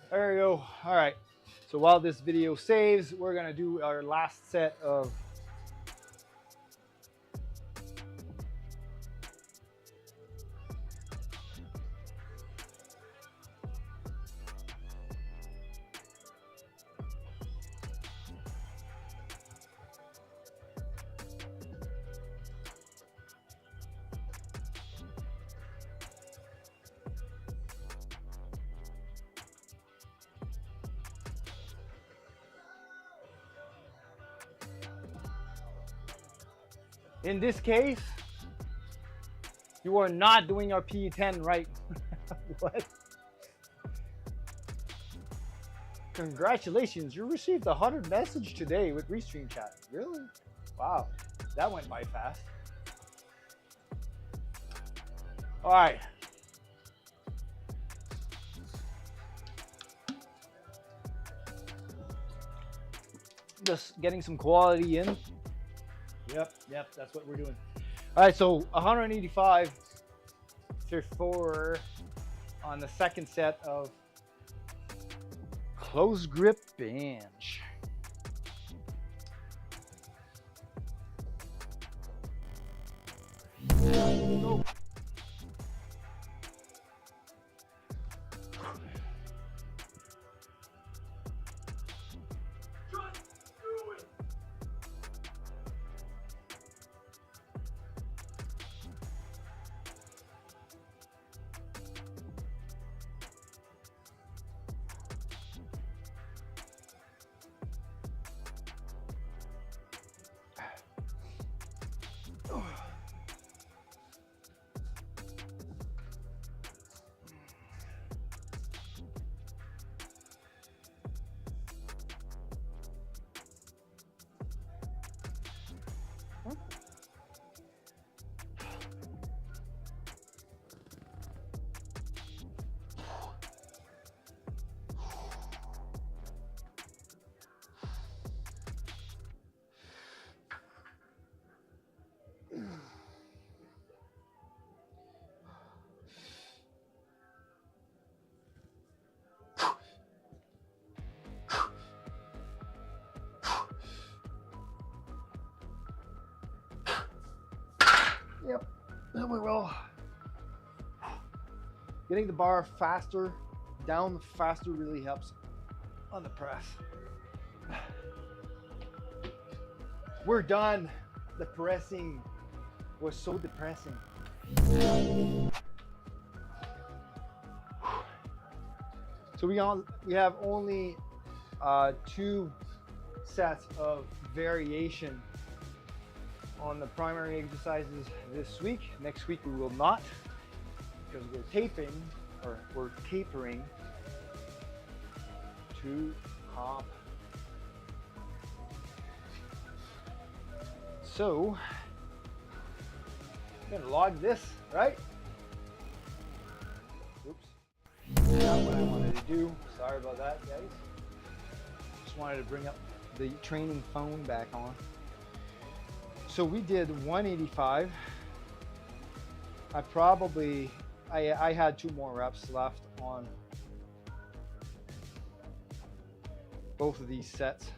There we go. All right. So while this video saves, we're going to do our last set of in this case, you are not doing your P10 right. What? Congratulations, you received a 100 message today with Restream chat. Really? Wow, that went by fast. All right. Just getting some quality in. Yep, that's what we're doing. All right, so 185 to 4 on the second set of close grip bench. Go. Then we roll. Getting the bar faster, down faster really helps on the press. We're done. The pressing was so depressing. So we have only 2 sets of variation on the primary exercises this week. Next week we will not, because we're tapering to comp. So I'm gonna log this, right? Oops. Not what I wanted to do. Sorry about that, guys. Just wanted to bring up the training phone back on. So we did 185. I had 2 more reps left on both of these sets.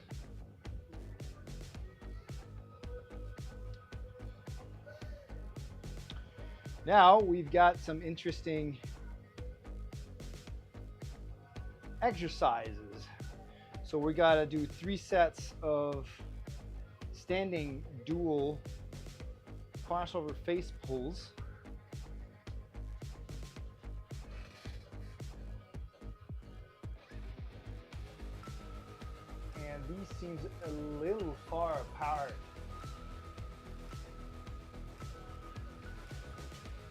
Now we've got some interesting exercises. So we got to do 3 sets of standing dual crossover face pulls. And these seems a little far apart.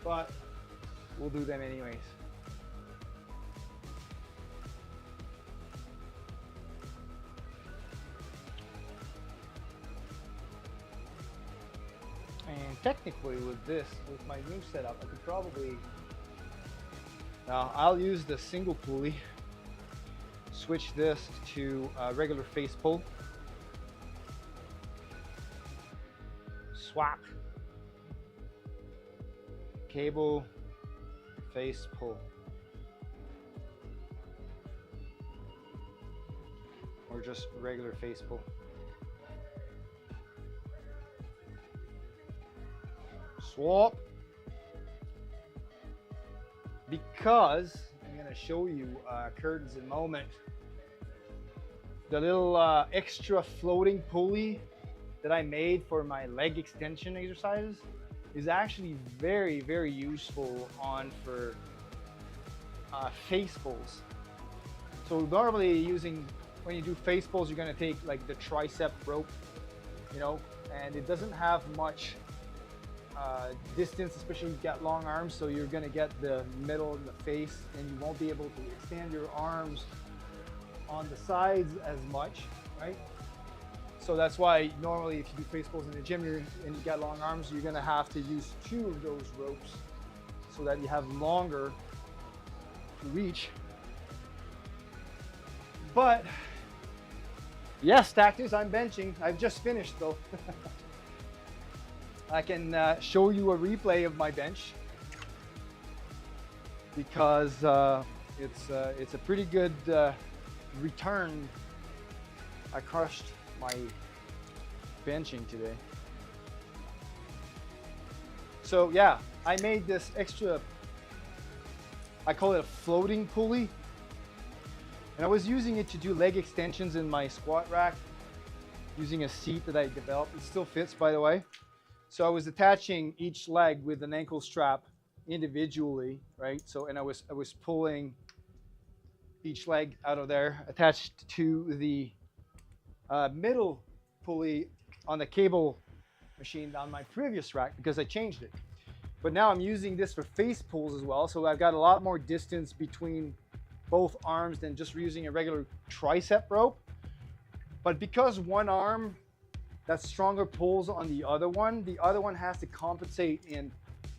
But we'll do them anyways. And technically with my new setup, I could probably, now I'll use the single pulley, switch this to a regular face pull, swap, cable, face pull, or just regular face pull. Swap. Because I'm going to show you curtains in a moment. The little extra floating pulley that I made for my leg extension exercises is actually very, very useful for face pulls. So normally when you do face pulls, you're going to take like the tricep rope, you know, and it doesn't have much distance, especially if you've got long arms, so you're going to get the middle of the face and you won't be able to extend your arms on the sides as much, right? So that's why normally if you do face pulls in the gym and you got long arms, you're going to have to use 2 of those ropes so that you have longer to reach. But yes, Tactics, I'm benching. I've just finished though. I can show you a replay of my bench because it's a pretty good return. I crushed my benching today. So yeah, I made this extra, I call it a floating pulley, and I was using it to do leg extensions in my squat rack using a seat that I developed. It still fits, by the way. So I was attaching each leg with an ankle strap individually, right? So, and I was pulling each leg out of there, attached to the middle pulley on the cable machine on my previous rack because I changed it. But now I'm using this for face pulls as well. So I've got a lot more distance between both arms than just using a regular tricep rope. But because one arm, that stronger pulls on the other one has to compensate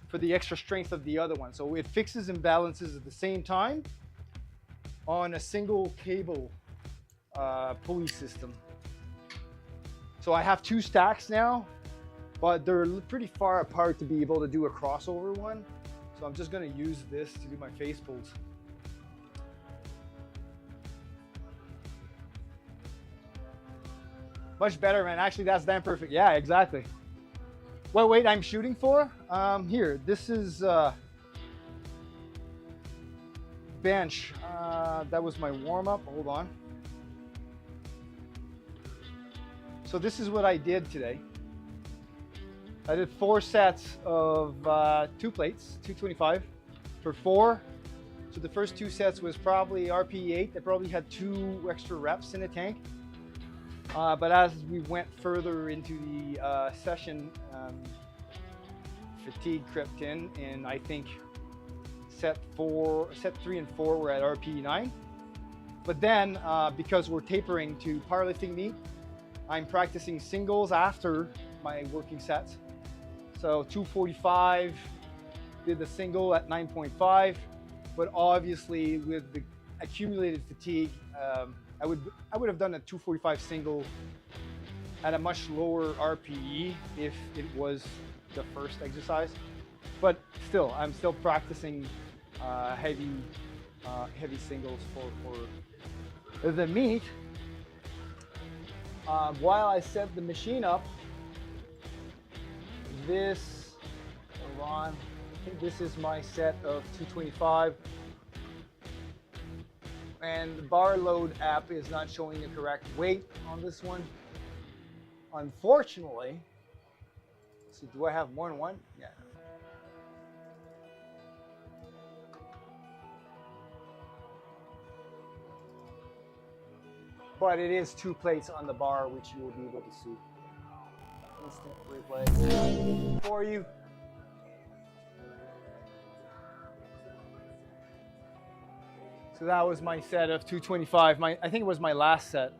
for the extra strength of the other one. So it fixes imbalances at the same time on a single cable pulley system. So I have 2 stacks now, but they're pretty far apart to be able to do a crossover one. So I'm just gonna use this to do my face pulls. Much better, man. Actually, that's damn perfect. Yeah, exactly. what weight I'm shooting for? Here, this is bench. That was my warm-up. Hold on. So this is what I did today. I did 4 sets of 2 plates, 225 for 4. So the first 2 sets was probably RPE 8. I probably had 2 extra reps in the tank. But as we went further into the session, fatigue crept in, and I think set 3 and 4 were at RPE 9. But then, because we're tapering to powerlifting meet, I'm practicing singles after my working sets. So 245, did the single at 9.5, but obviously with the accumulated fatigue, I would have done a 245 single at a much lower RPE if it was the first exercise. But still, I'm still practicing heavy singles for the meet. While I set the machine up, this, hold on, I think this is my set of 225. And the bar load app is not showing the correct weight on this one. Unfortunately, let's see, do I have more than one? Yeah. But it is 2 plates on the bar, which you will be able to see. Instant replay for you. So that was my set of 225. I think it was my last set.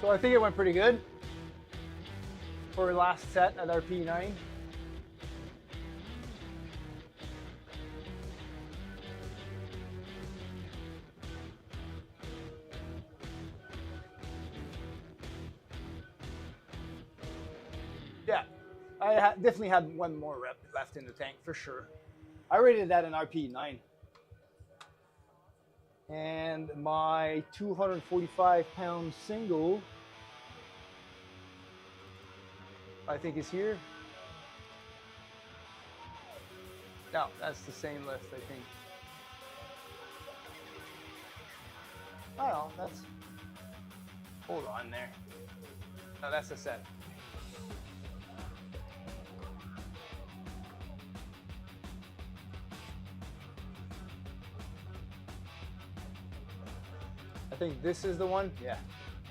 So I think it went pretty good for last set at RP 9. Yeah, I definitely had one more rep left in the tank for sure. I rated that an RP 9. And my 245-pound single, I think, is here. No, that's the same lift, I think. Oh, that's, hold on there. No, that's the set. I think this is the one. Yeah,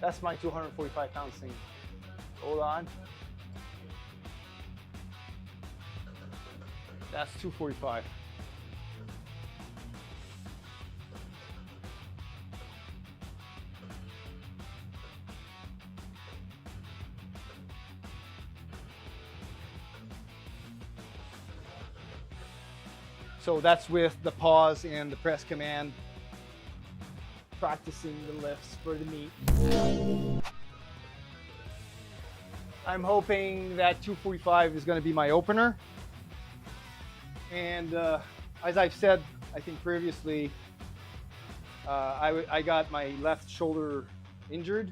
that's my 245-pound single. Hold on. That's 245. So that's with the pause and the press command, practicing the lifts for the meet. I'm hoping that 245 is going to be my opener. And as I've said, I think previously, I got my left shoulder injured,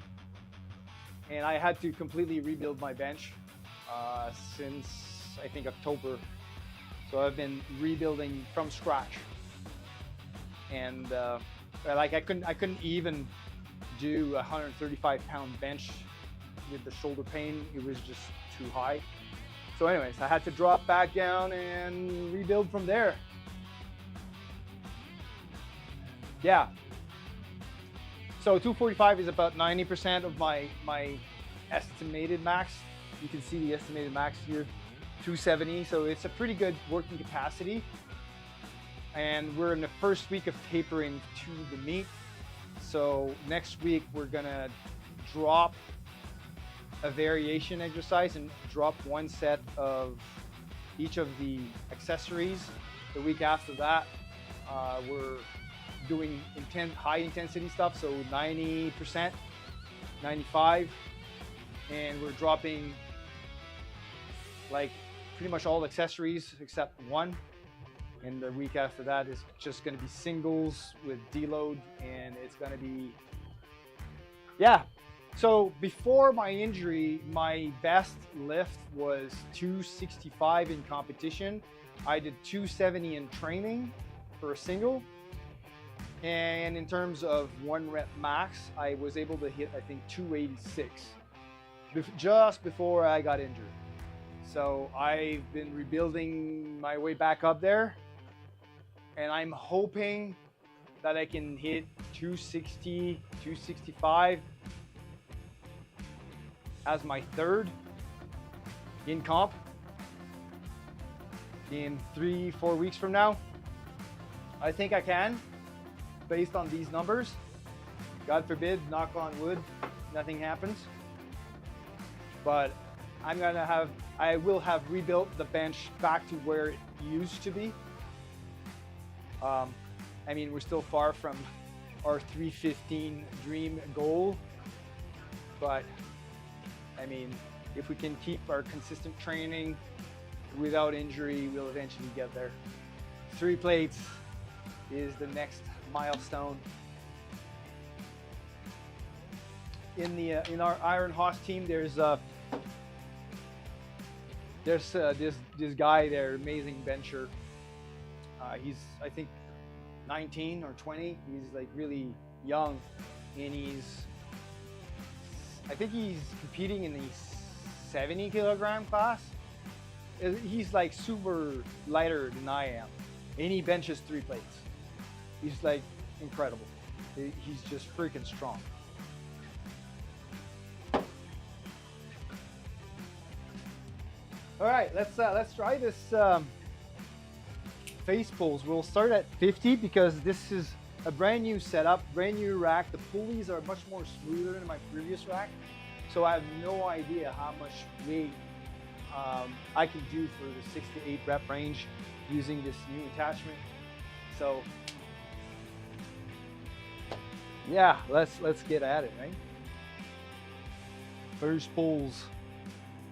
and I had to completely rebuild my bench since I think October. So I've been rebuilding from scratch, and like I couldn't even do a 135-pound bench with the shoulder pain. It was just too high. So anyways, I had to drop back down and rebuild from there. Yeah. So 245 is about 90% of my estimated max. You can see the estimated max here, 270. So it's a pretty good working capacity. and we're in the first week of tapering to the meet. So next week we're gonna drop a variation exercise and drop one set of each of the accessories. The week after that, we're doing high intensity stuff, so 90%, 95, and we're dropping like pretty much all accessories except one. And the week after that is just going to be singles with deload, and it's going to be, yeah. So before my injury, my best lift was 265 in competition. I did 270 in training for a single. And in terms of 1 rep max, I was able to hit, I think, 286 just before I got injured. So I've been rebuilding my way back up there, and I'm hoping that I can hit 260, 265 as my third in comp in 3-4 weeks from now. I think I can, based on these numbers. God forbid, knock on wood, nothing happens. But I will have rebuilt the bench back to where it used to be. I mean, we're still far from our 315 dream goal, but I mean, if we can keep our consistent training without injury, we'll eventually get there. 3 plates is the next milestone. In our Iron Horse team, there's this guy there, amazing bencher. He's, I think, 19 or 20. He's like really young, and I think he's competing in the 70 kilogram class. He's like super lighter than I am, and he benches 3 plates. He's like incredible. He's just freaking strong. All right, let's try this face pulls. We'll start at 50 because this is a brand new setup, brand new rack. The pulleys are much more smoother than my previous rack, so I have no idea how much weight I can do for the 6 to 8 rep range using this new attachment. So yeah, let's get at it, right? First pulls.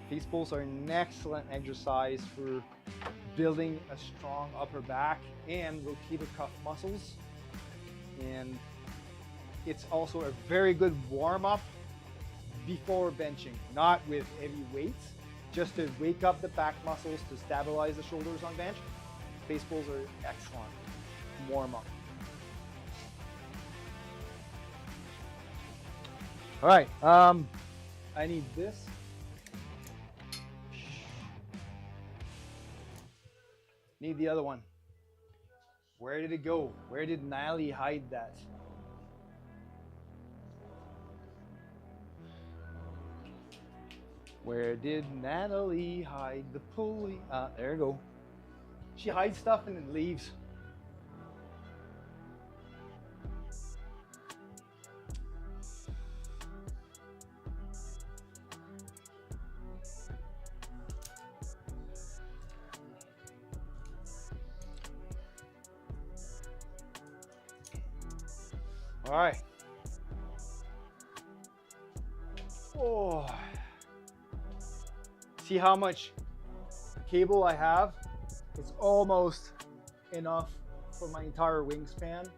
These pulls are an excellent exercise for building a strong upper back and rotator cuff muscles. And it's also a very good warm-up before benching, not with heavy weights, just to wake up the back muscles to stabilize the shoulders on bench. Face pulls are excellent warm-up. All right, I need this. Need the other one. Where did it go? Where did Natalie hide that? Where did Natalie hide the pulley? There you go. She hides stuff and then leaves. All right. Oh. See how much cable I have? It's almost enough for my entire wingspan.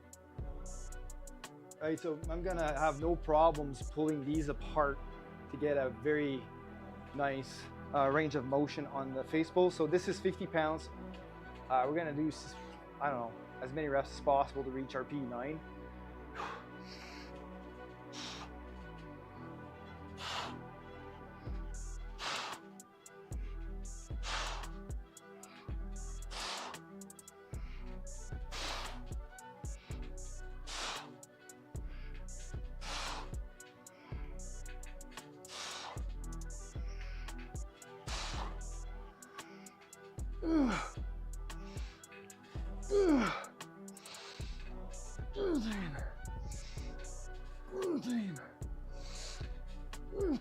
Right, so I'm gonna have no problems pulling these apart to get a very nice range of motion on the face pull. So this is 50 pounds. We're gonna do, I don't know, as many reps as possible to reach our P9.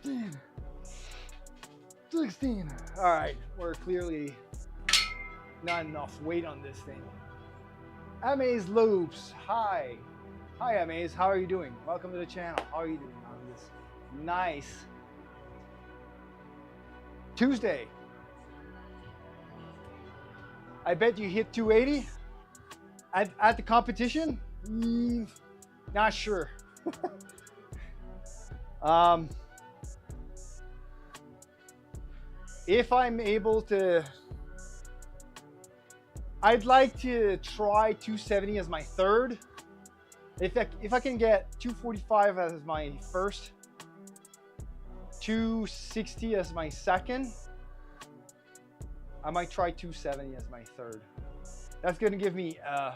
15, 16. All right, we're clearly not enough weight on this thing. Amaze Loops, hi. Hi Amaze, how are you doing? Welcome to the channel. How are you doing on this nice Tuesday? I bet you hit 280 at the competition? Not sure. If I'm able to, I'd like to try 270 as my third. If I can get 245 as my first, 260 as my second, I might try 270 as my third. That's going to give me a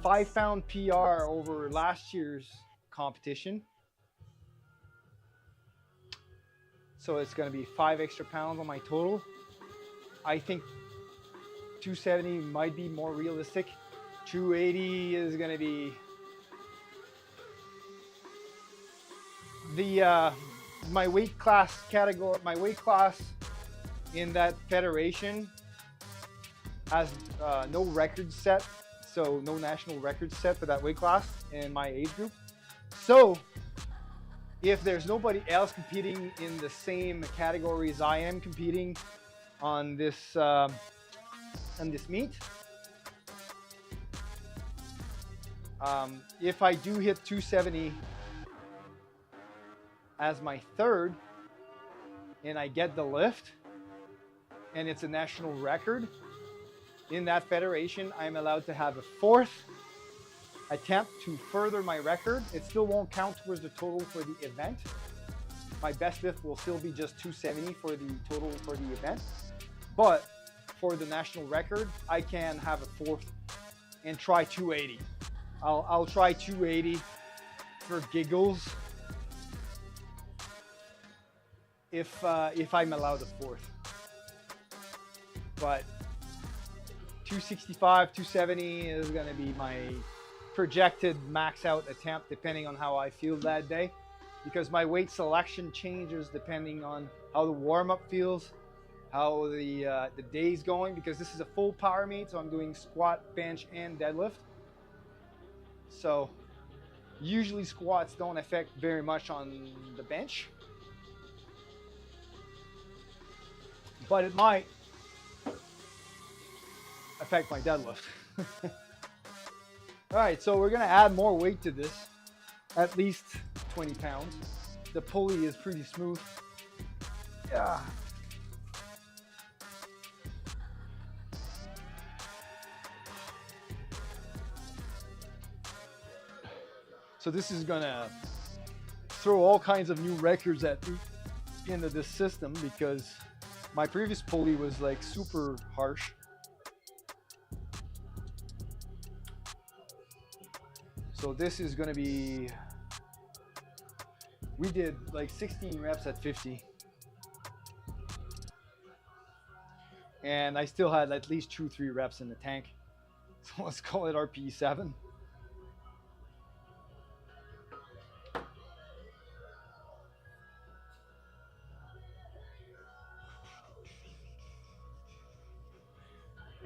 5-pound PR over last year's competition. So it's going to be 5 extra pounds on my total. I think 270 might be more realistic. 280 is going to be the my weight class category. My weight class in that federation has no record set, so no national record set for that weight class in my age group. So if there's nobody else competing in the same categories I am competing on this meet, if I do hit 270 as my third and I get the lift and it's a national record in that federation, I'm allowed to have a 4th attempt to further my record. It still won't count towards the total for the event. My best lift will still be just 270 for the total for the event. But for the national record, I can have a 4th and try 280. I'll try 280 for giggles if I'm allowed a 4th. But 265, 270 is going to be my projected max out attempt depending on how I feel that day, because my weight selection changes depending on how the warm-up feels, how the day's going, because this is a full power meet, so I'm doing squat, bench, and deadlift. So usually squats don't affect very much on the bench, but it might affect my deadlift. All right, so we're gonna add more weight to this, at least 20 pounds. The pulley is pretty smooth. Yeah. So this is gonna throw all kinds of new records at me into this system, because my previous pulley was like super harsh. So this is going to be, we did like 16 reps at 50. And I still had at least 2-3 reps in the tank. So let's call it RPE 7.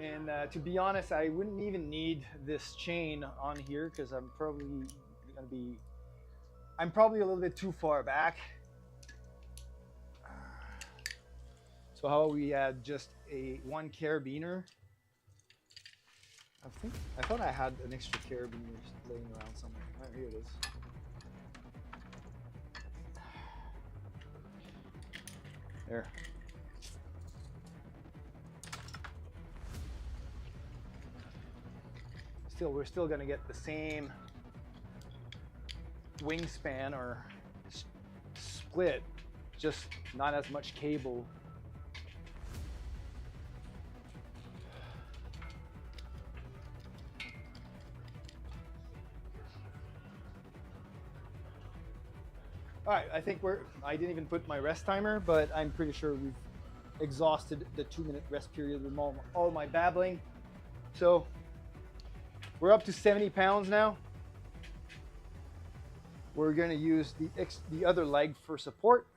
And to be honest, I wouldn't even need this chain on here, because I'm probably a little bit too far back. So how about we add just one carabiner? I thought I had an extra carabiner laying around somewhere. Oh, here it is. There. We're still going to get the same wingspan or split, just not as much cable. All right, I think I didn't even put my rest timer, but I'm pretty sure we've exhausted the 2-minute rest period with all my babbling. So we're up to 70 pounds now. We're going to use the other leg for support.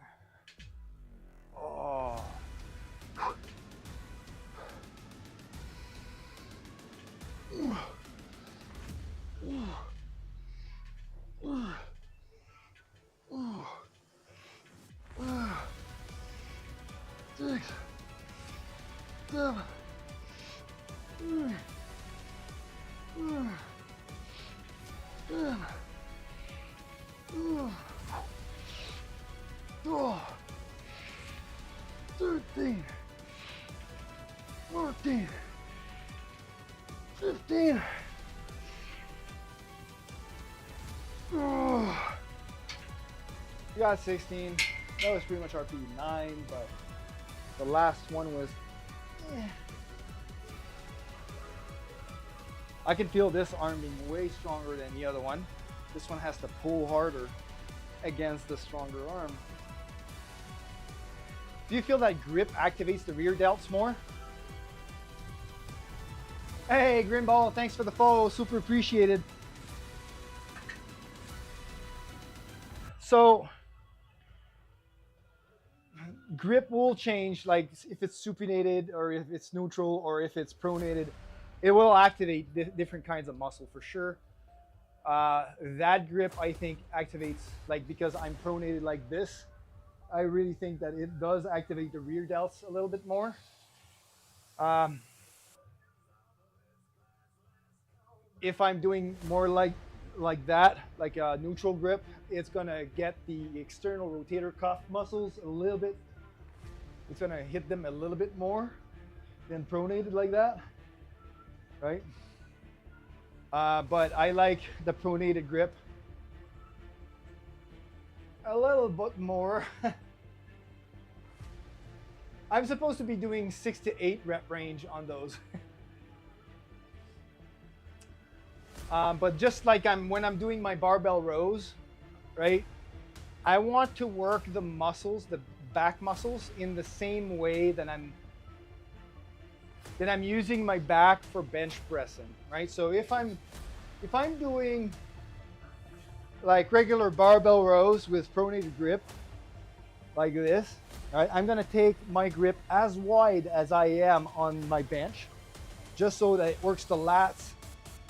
Six, 7, 13, 14, 15. We got 16. That was pretty much RP 9, but the last one was. I can feel this arm being way stronger than the other one. This one has to pull harder against the stronger arm. Do you feel that grip activates the rear delts more? Hey, Grinball, thanks for the follow. Super appreciated. So, grip will change, like if it's supinated or if it's neutral or if it's pronated. It will activate different kinds of muscle for sure. That grip, I think, activates, like because I'm pronated like this, I really think that it does activate the rear delts a little bit more. If I'm doing more like that, like a neutral grip, it's gonna get the external rotator cuff muscles a little bit. It's gonna hit them a little bit more than pronated like that, right? But I like the pronated grip a little bit more. I'm supposed to be doing 6 to 8 rep range on those. But just like when I'm doing my barbell rows, right? I want to work the muscles, the back muscles, in the same way that I'm using my back for bench pressing, right? So if I'm doing like regular barbell rows with pronated grip, like this, right? I'm gonna take my grip as wide as I am on my bench, just so that it works the lats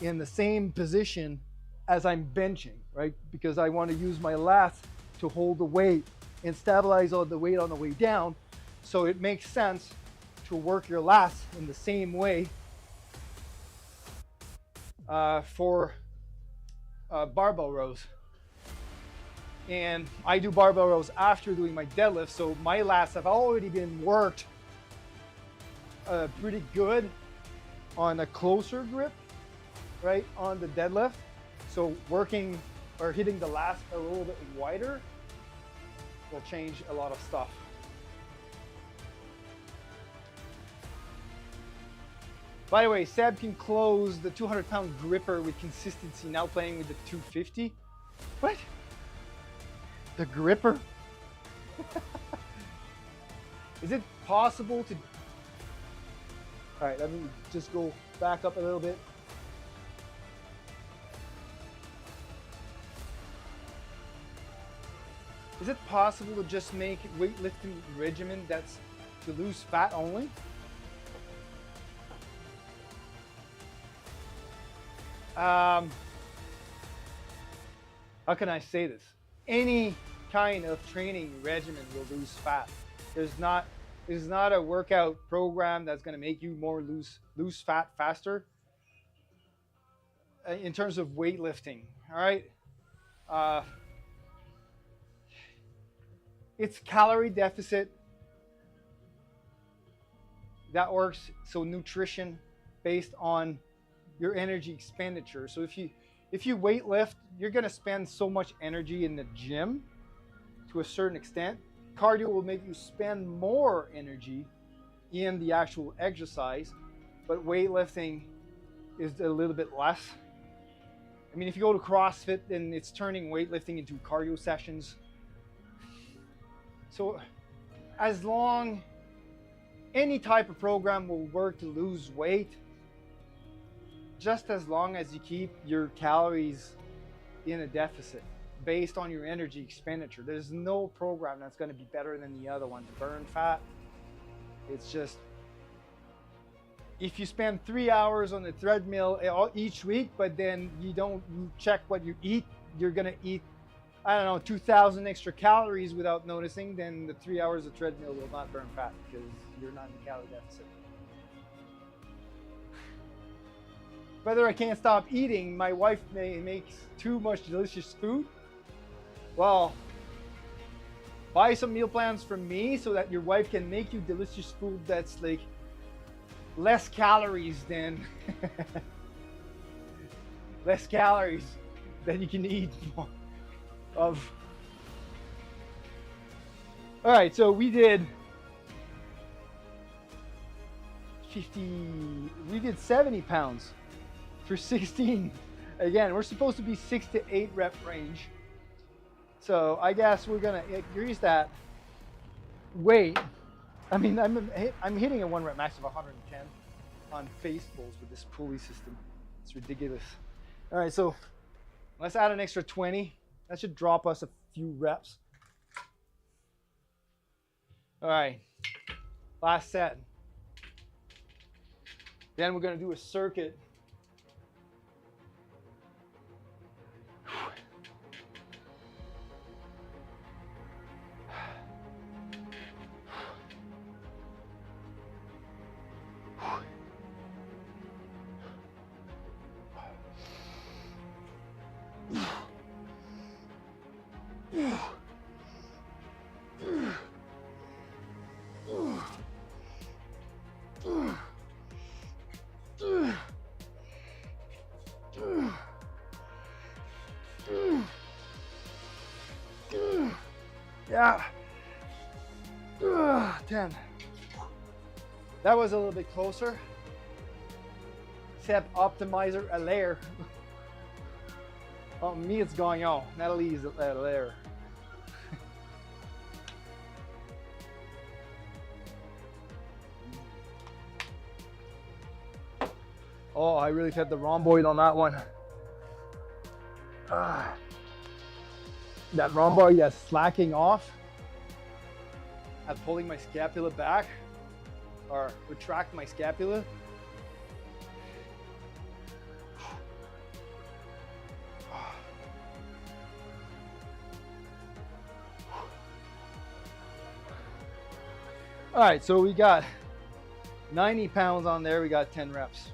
in the same position as I'm benching, right? Because I want to use my lats to hold the weight and stabilize all the weight on the way down. So it makes sense to work your lats in the same way for barbell rows. And I do barbell rows after doing my deadlift, so my lats have already been worked pretty good on a closer grip, right, on the deadlift. So working or hitting the lats a little bit wider will change a lot of stuff. By the way, Seb can close the 200-pound gripper with consistency, now playing with the 250. What? The gripper? Is it possible to... All right, let me just go back up a little bit. Is it possible to just make a weightlifting regimen that's to lose fat only? How can I say this? Any kind of training regimen will lose fat. There's not a workout program that's going to make you lose fat faster in terms of weightlifting. All right. It's calorie deficit that works. So nutrition based on your energy expenditure. So if you weightlift, you're going to spend so much energy in the gym to a certain extent. Cardio will make you spend more energy in the actual exercise, but weightlifting is a little bit less. I mean, if you go to CrossFit, then it's turning weightlifting into cardio sessions. So as long any type of program will work to lose weight, just as long as you keep your calories in a deficit based on your energy expenditure. There's no program that's going to be better than the other one to burn fat. It's just, if you spend 3 hours on the treadmill each week, but then you don't check what you eat you're gonna eat, I don't know, 2,000 extra calories without noticing, then the 3 hours of treadmill will not burn fat because you're not in the calorie deficit. Whether I can't stop eating, my wife makes too much delicious food. Well, buy some meal plans from me so that your wife can make you delicious food that's like less calories than less calories than you can eat of. All right, so we did 70 pounds for 16. Again, we're supposed to be 6 to 8 rep range. So I guess we're gonna increase that weight. I mean, I'm hitting a 1 rep max of 110 on face pulls with this pulley system. It's ridiculous. All right, so let's add an extra 20. That should drop us a few reps. All right, last set. Then we're gonna do a circuit. Yeah. 10. That was a little bit closer. Step optimizer a layer. Oh, me it's going on. Natalie is a layer. Oh, I really fed the rhomboid on that one. That rhomboid that's slacking off. I'm pulling my scapula back or retract my scapula. All right, so we got 90 pounds on there. We got 10 reps.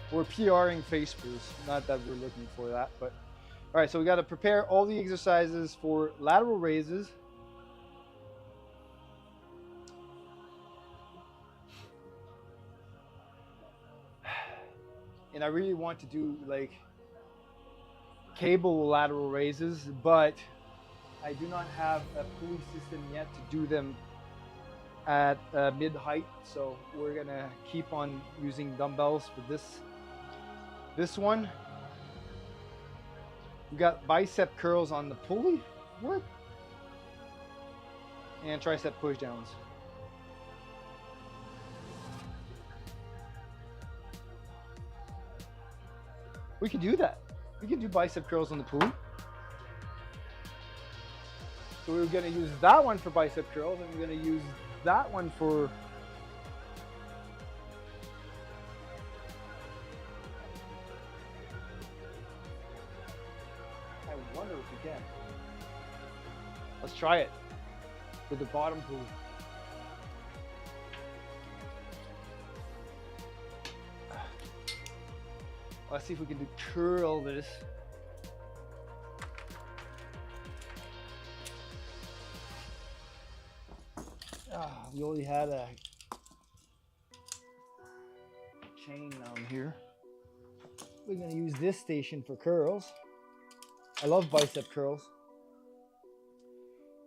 We're PRing face pulls, not that we're looking for that, but all right, so we got to prepare all the exercises for lateral raises. And I really want to do like cable lateral raises, but I do not have a pulley system yet to do them at mid height. So we're gonna keep on using dumbbells for this one. We got bicep curls on the pulley work and tricep push downs. We could do that. We could do bicep curls on the pulley. So we're gonna use that one for bicep curls and we're gonna use that one for I wonder if we can. Let's try it with the bottom pulley. Let's see if we can do curl this. We already had a chain down here. We're gonna use this station for curls. I love bicep curls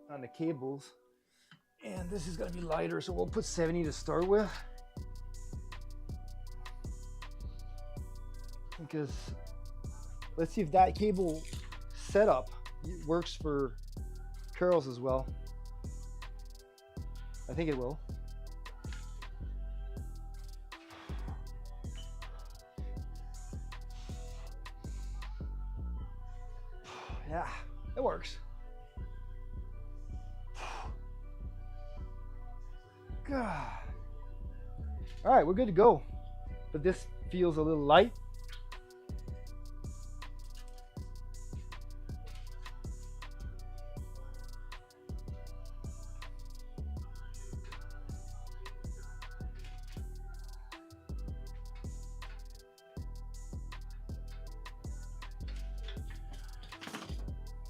on the cables. And this is gonna be lighter, so we'll put 70 to start with. Because let's see if that cable setup works for curls as well. I think it will. Yeah, it works. God. All right, we're good to go. But this feels a little light.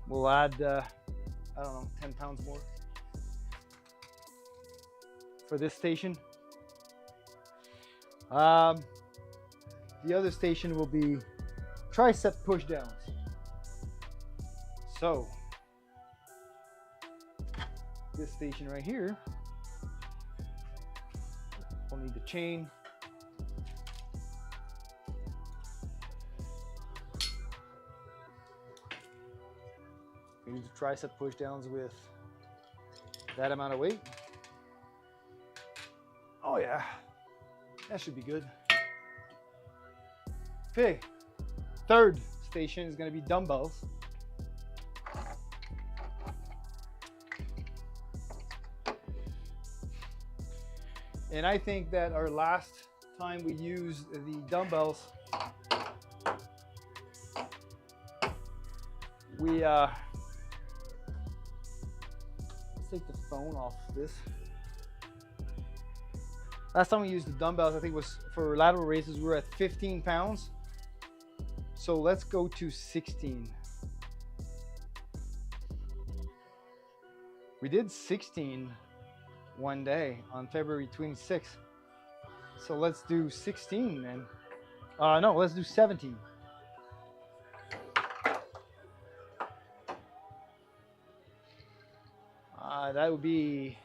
We'll add, I don't know, 10 pounds more for this station. The other station will be tricep push downs. So this station right here, we'll need the chain. We use the tricep push downs with that amount of weight. Oh yeah, that should be good. Okay, third station is going to be dumbbells. And I think that our last time we used the dumbbells, we let's take the phone off this. Last time we used the dumbbells, I think was for lateral raises, we were at 15 pounds. So let's go to 16. We did 16 one day on February 26th. So let's do 16 then. No, let's do 17. That would be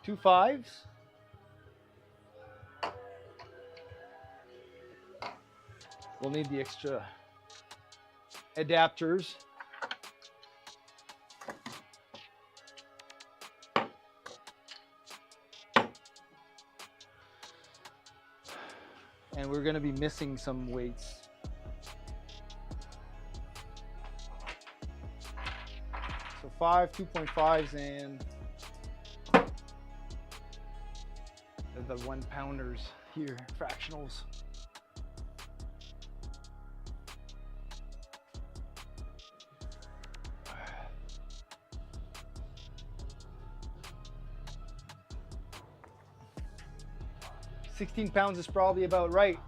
2 5s. We'll need the extra adapters. And we're going to be missing some weights. So 5 2.5s and the 1 pounders here, fractionals. £16 is probably about right.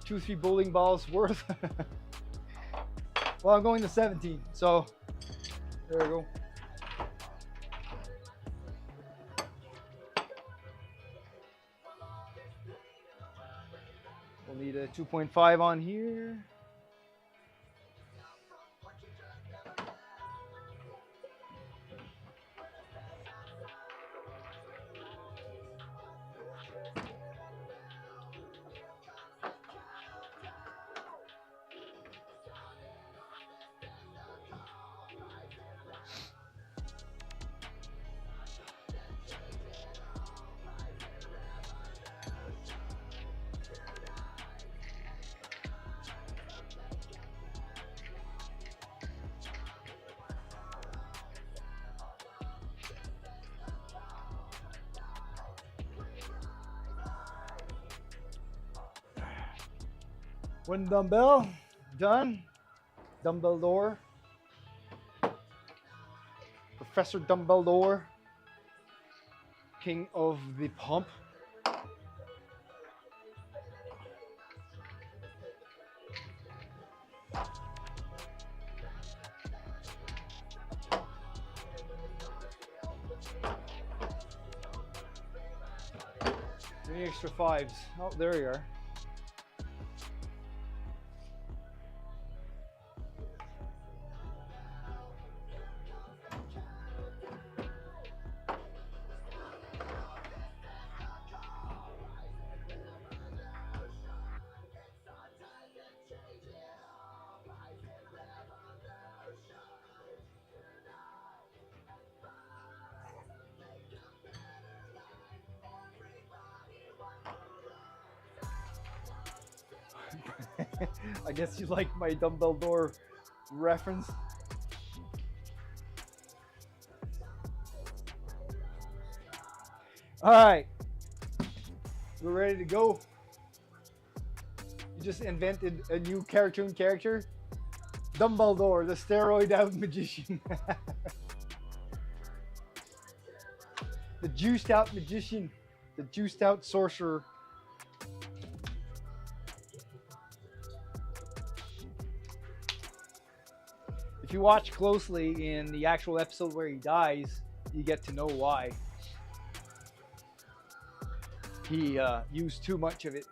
2-3 bowling balls worth. Well, I'm going to 17, so there we go. We'll need a 2.5 on here. One dumbbell, done. Dumbledore. Professor Dumbledore. King of the pump. Three extra 5s. Oh, there you are. I guess you like my Dumbledore reference. All right, We're ready to go. You just invented a new cartoon character. Dumbledore, the steroid out magician. The juiced out magician. The juiced out sorcerer. If you watch closely in the actual episode where he dies, you get to know why. He used too much of it.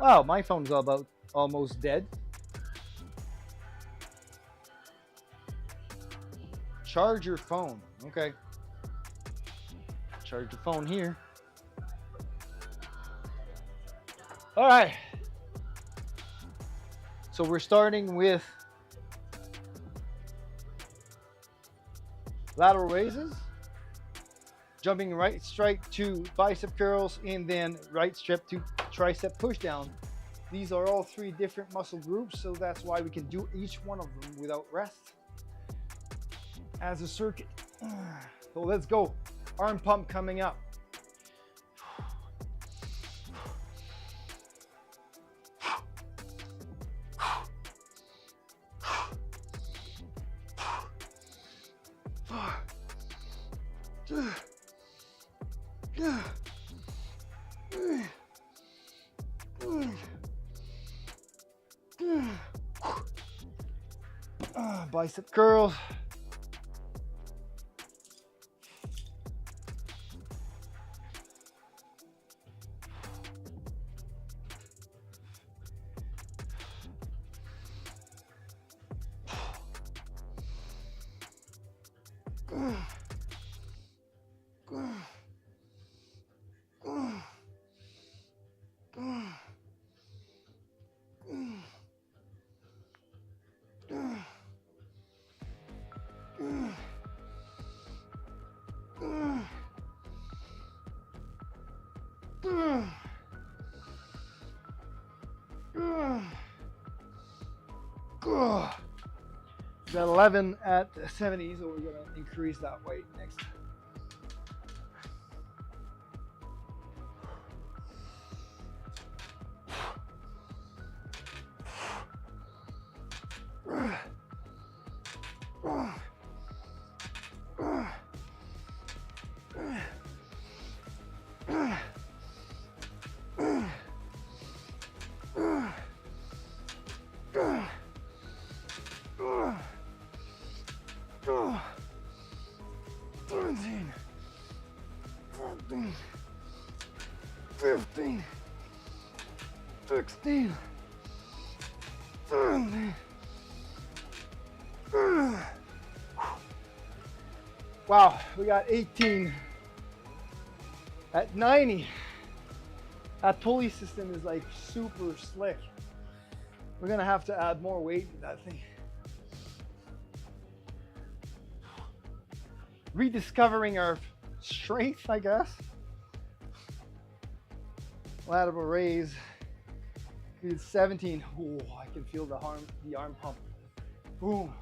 Wow, my phone's about almost dead. Charge your phone. Okay. Charge the phone here. All right. So we're starting with lateral raises, jumping right strike to bicep curls, and then right strip to tricep push down. These are all three different muscle groups, so that's why we can do each one of them without rest as a circuit. So let's go. Arm pump coming up. Bicep curls. Got 11 at 70, so we're gonna increase that weight next. Wow, we got 18 at 90. That pulley system is like super slick. We're gonna have to add more weight to that thing. Rediscovering our strength, I guess. Lateral raise. We did 17. Oh, I can feel the arm pump. Boom.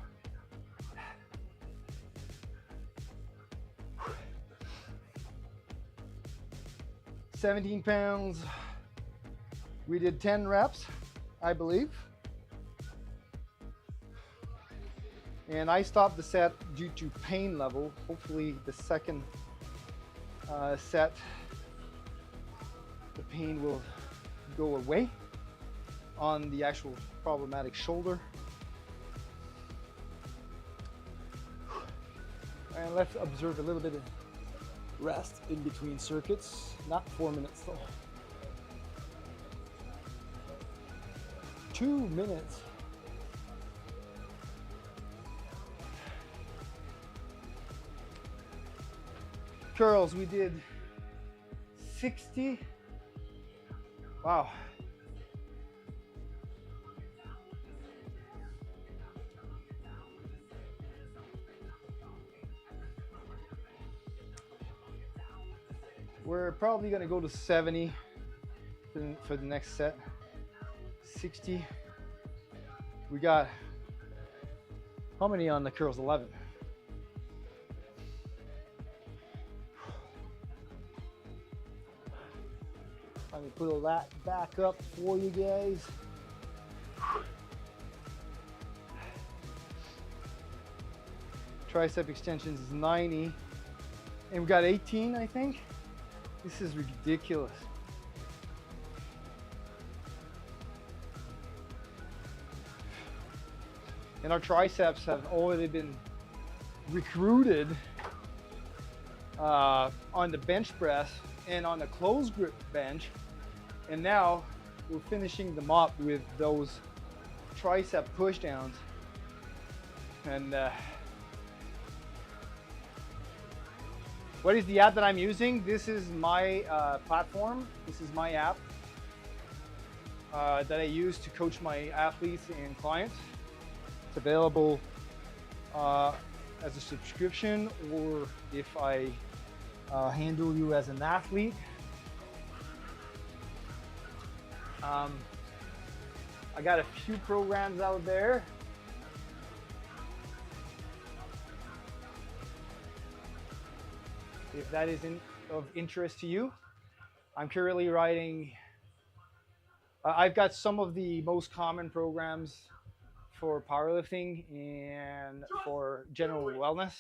$17 pounds. We did 10 reps, I believe. And I stopped the set due to pain level. Hopefully the second set, the pain will go away on the actual problematic shoulder. And let's observe a little bit of rest in between circuits. Not 4 minutes though. 2 minutes. Curls, we did 60. Wow. We're probably gonna go to 70 for the next set. 60. We got how many on the curls? 11. Let me put that back up for you guys. Tricep extensions is 90. And we got 18, I think. This is ridiculous. And our triceps have already been recruited on the bench press and on the closed grip bench. And now we're finishing them up with those tricep push downs. And what is the app that I'm using? This is my platform. This is my app that I use to coach my athletes and clients. It's available as a subscription, or if I handle you as an athlete. I got a few programs out there. If that is of interest to you, I'm currently writing. I've got some of the most common programs for powerlifting and for general wellness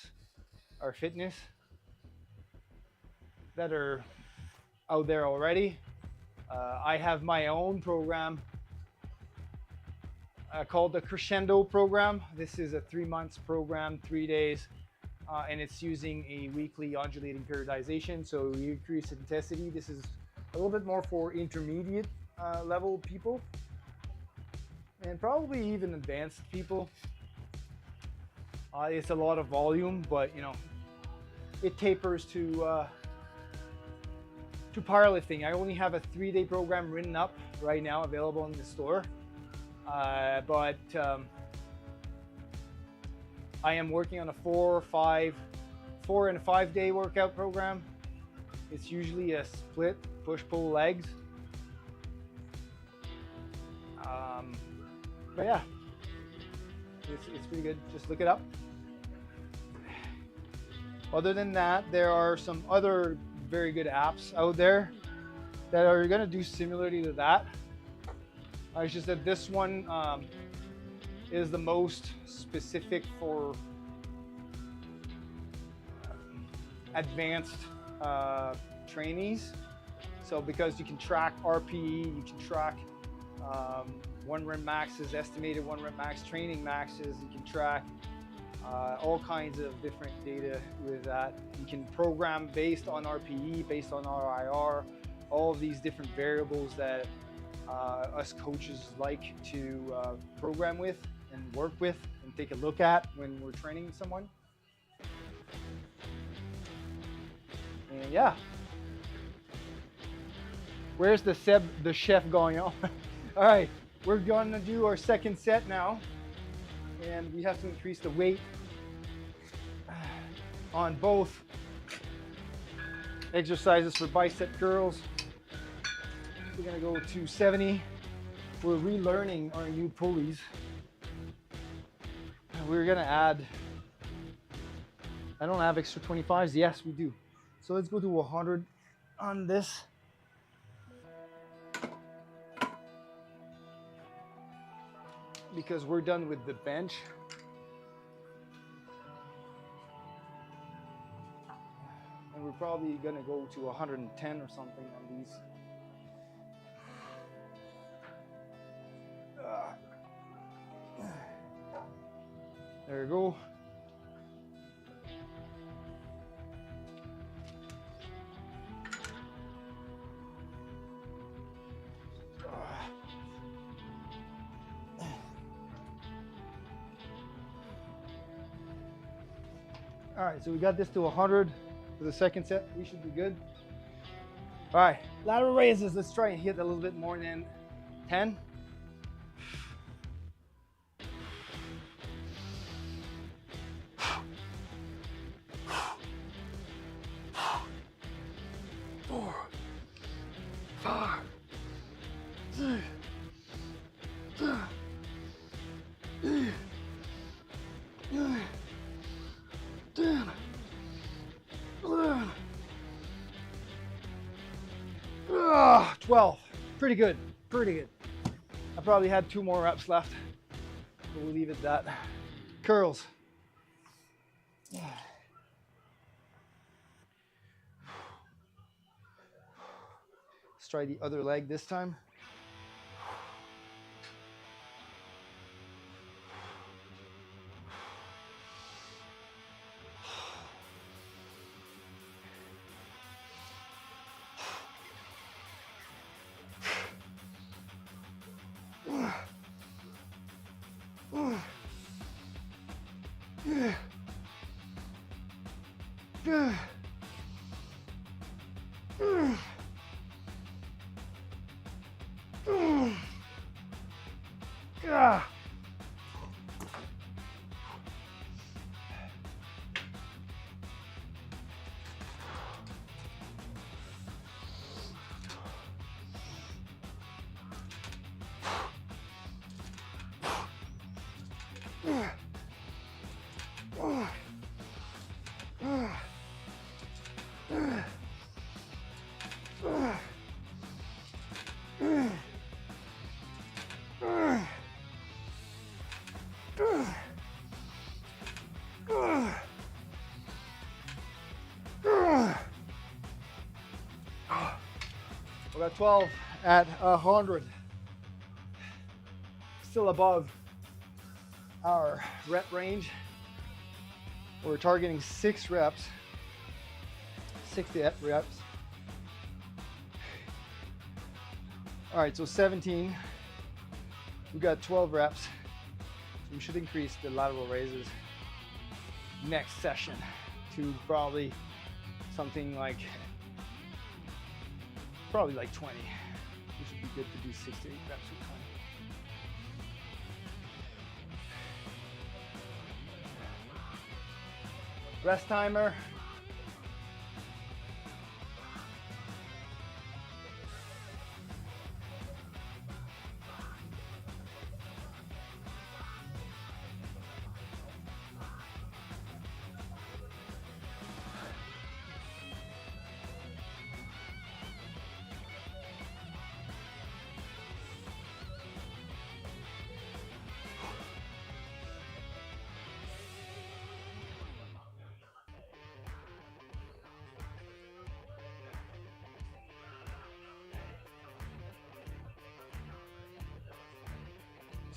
or fitness that are out there already. I have my own program called the Crescendo program. This is a 3-month program, 3 days, and it's using a weekly undulating periodization. So you increase intensity. This is a little bit more for intermediate level people, and probably even advanced people. It's a lot of volume, but you know, it tapers to powerlifting. I only have a 3-day program written up right now, available in the store. But I am working on a 4 and 5 day workout program. It's usually a split push-pull legs. But yeah, it's pretty good. Just look it up. Other than that, there are some other very good apps out there that are going to do similarly to that. It's just that this one is the most specific for advanced trainees. So because you can track RPE, you can track 1 rep maxes, estimated 1 rep max, training maxes, you can track all kinds of different data with that. You can program based on RPE, based on RIR, all of these different variables that us coaches like to program with and work with and take a look at when we're training someone. And yeah, where's the chef going on? All right, we're gonna do our second set now, and we have to increase the weight on both exercises for bicep curls. We're gonna go to 70. We're relearning our new pulleys. We're gonna add, I don't have extra 25s. Yes, we do. So let's go to 100 on this. Because we're done with the bench. And we're probably gonna go to 110 or something on these. There we go. All right, so we got this to 100 for the second set. We should be good. All right, lateral raises. Let's try and hit a little bit more than 10. Ah, 12. Pretty good. Pretty good. I probably had 2 more reps left. So we'll leave it at that. Curls. Let's try the other leg this time. We got 12 at 100. Still above our rep range. We're targeting 6 reps, 6 to 8 reps. All right, so 17. We got 12 reps. We should increase the lateral raises next session to probably something like, probably like 20. We should be good to do 6 to 8 reps with 20. Rest timer.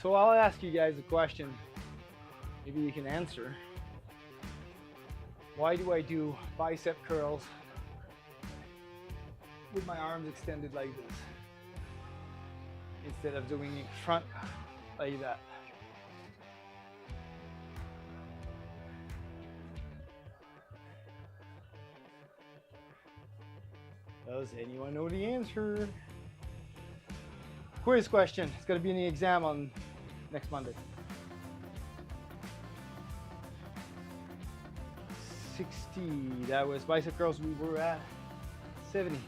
So I'll ask you guys a question, maybe you can answer. Why do I do bicep curls with my arms extended like this instead of doing it front like that? Does anyone know the answer? Quiz question. It's going to be in the exam on next Monday. 60. That was bicep curls. We were at 70.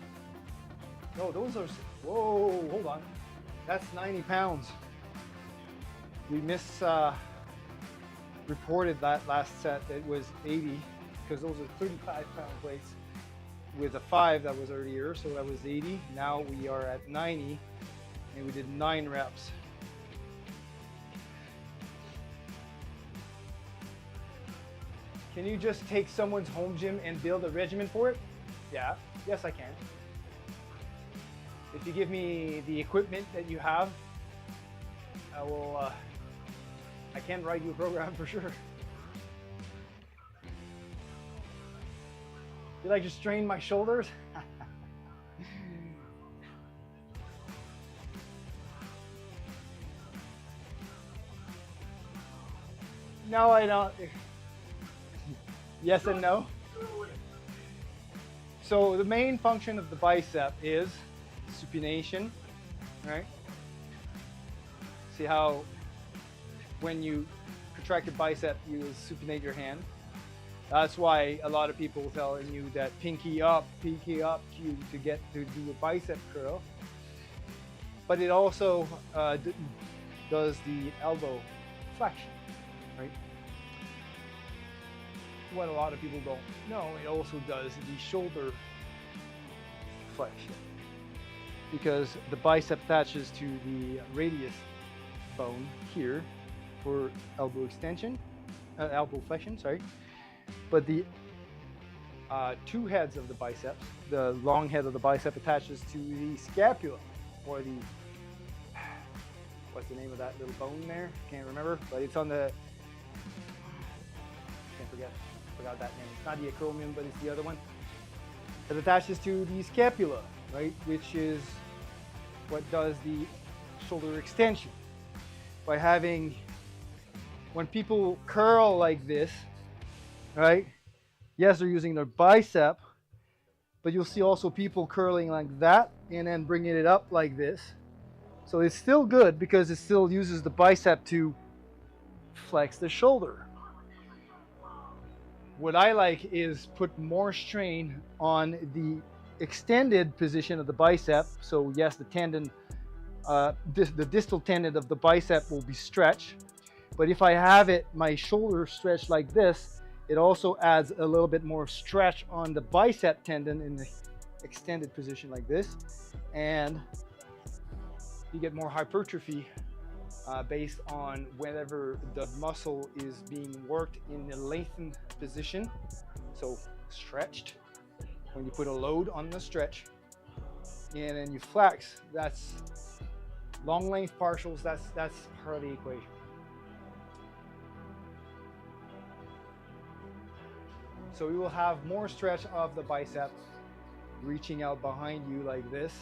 No, those are. Whoa, hold on. That's 90 pounds. We reported that last set. It was 80 because those are 35-pound weights with a 5 that was earlier. So that was 80. Now we are at 90. And we did 9 reps. Can you just take someone's home gym and build a regimen for it? Yeah, yes I can. If you give me the equipment that you have, I can write you a program for sure. You like to strain my shoulders? No, I don't. Yes and no. So the main function of the bicep is supination, right? See how when you contract your bicep, you supinate your hand. That's why a lot of people telling you that pinky up cue to get to do a bicep curl. But it also does the elbow flexion, right? What a lot of people don't know, it also does the shoulder flexion. because the bicep attaches to the radius bone here for elbow extension, elbow flexion, sorry. But the two heads of the biceps, the long head of the bicep attaches to the scapula, or the, what's the name of that little bone there? Can't remember, but it's on the, forgot that name. It's not the acromion, but it's the other one. It attaches to the scapula, right? Which is what does the shoulder extension. By having, when people curl like this, right? Yes, they're using their bicep, but you'll see also people curling like that and then bringing it up like this. So it's still good because it still uses the bicep to flex the shoulder. What I like is put more strain on the extended position of the bicep. So yes, the tendon, the distal tendon of the bicep will be stretched. But if I have it, my shoulder stretched like this, it also adds a little bit more stretch on the bicep tendon in the extended position like this. And you get more hypertrophy based on whenever the muscle is being worked in the lengthened position. So stretched, when you put a load on the stretch, and then you flex, that's long length partials, that's part of the equation. So we will have more stretch of the bicep, reaching out behind you like this,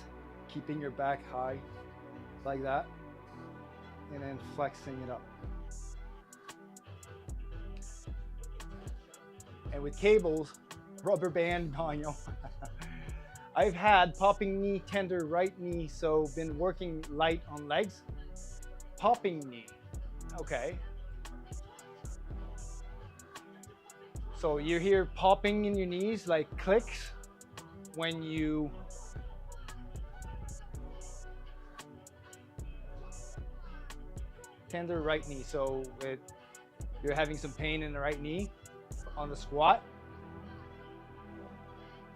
keeping your back high like that, and then flexing it up. And with cables, rubber band, oh, you know, I've had popping knee, tender right knee, so been working light on legs. Popping knee, okay. So you hear popping in your knees like clicks when you tender right knee. So you're having some pain in the right knee on the squat.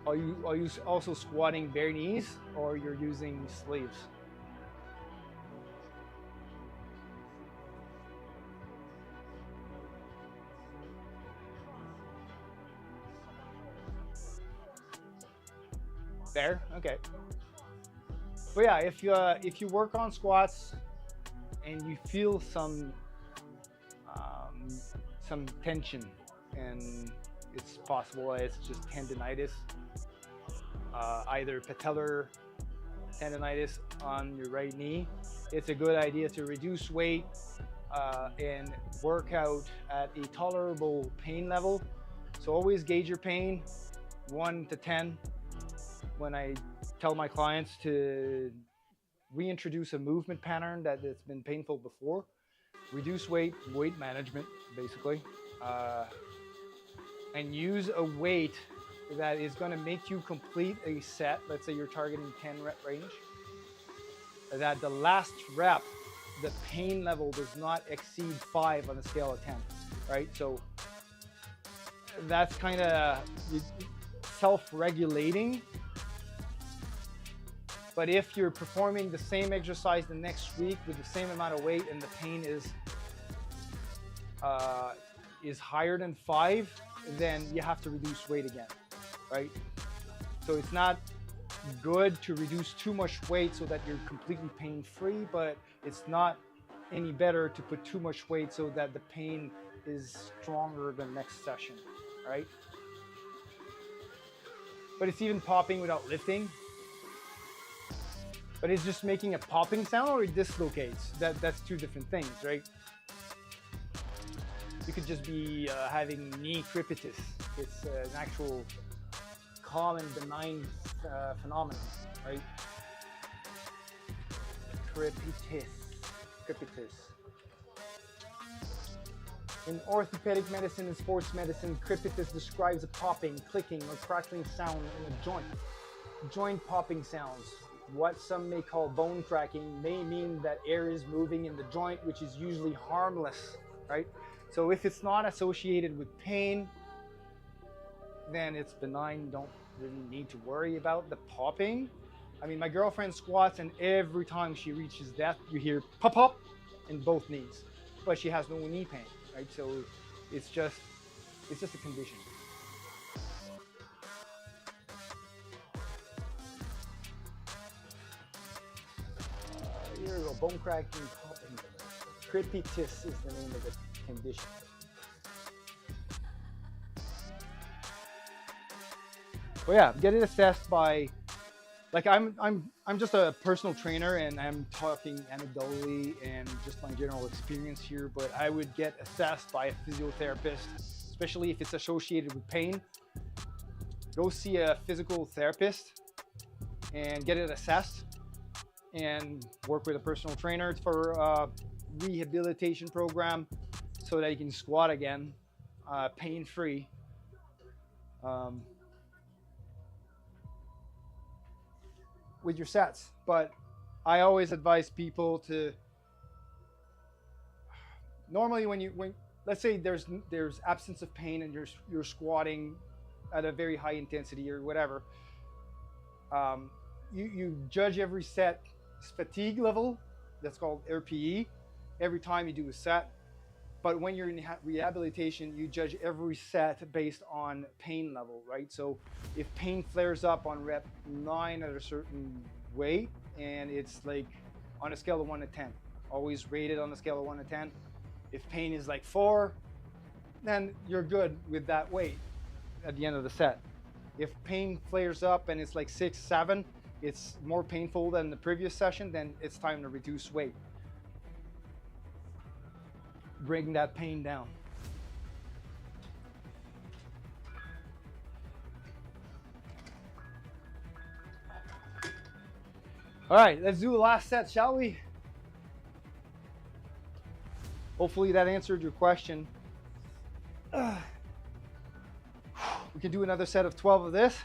Are you also squatting bare knees, or you're using sleeves? There, okay. But yeah, if you work on squats and you feel some tension, and it's possible it's just tendinitis, either patellar tendinitis on your right knee, it's a good idea to reduce weight and work out at a tolerable pain level. So always gauge your pain, 1 to 10. When I tell my clients to reintroduce a movement pattern that has been painful before, reduce weight management basically, and use a weight that is going to make you complete a set. Let's say you're targeting 10 rep range, that the last rep, the pain level does not exceed 5 on a scale of 10, right? So that's kind of self-regulating. But if you're performing the same exercise the next week with the same amount of weight and the pain is higher than 5, then you have to reduce weight again, right? So it's not good to reduce too much weight so that you're completely pain-free, but it's not any better to put too much weight so that the pain is stronger the next session, right? But it's even popping without lifting. But it's just making a popping sound, or it dislocates. That's two different things, right? You could just be having knee crepitus. It's an actual common benign phenomenon, right? Crepitus. In orthopedic medicine and sports medicine, crepitus describes a popping, clicking, or crackling sound in a joint. Joint popping sounds, what some may call bone cracking, may mean that air is moving in the joint, which is usually harmless, right? So if it's not associated with pain, then it's benign. You don't really need to worry about the popping. I mean, my girlfriend squats, and every time she reaches death, you hear pop pop in both knees, but she has no knee pain, right? So it's just a condition. Here we go, bone cracking. Crepitus is the name of the condition. Well, yeah, get it assessed by, like, I'm just a personal trainer, and I'm talking anecdotally and just my general experience here, but I would get assessed by a physiotherapist, especially if it's associated with pain. Go see a physical therapist and get it assessed, and work with a personal trainer for a rehabilitation program so that you can squat again, pain-free. With your sets. But I always advise people to, normally when let's say there's absence of pain and you're squatting at a very high intensity or whatever, you judge every set fatigue level, that's called RPE, every time you do a set. But when you're in rehabilitation, you judge every set based on pain level, right? So if pain flares up on rep 9 at a certain weight, and it's like on a scale of 1 to 10, always rated on a scale of 1 to 10. If pain is like 4, then you're good with that weight at the end of the set. If pain flares up and it's like 6, 7, it's more painful than the previous session, then it's time to reduce weight. Bring that pain down. All right, let's do the last set, shall we? Hopefully that answered your question. We can do another set of 12 of this.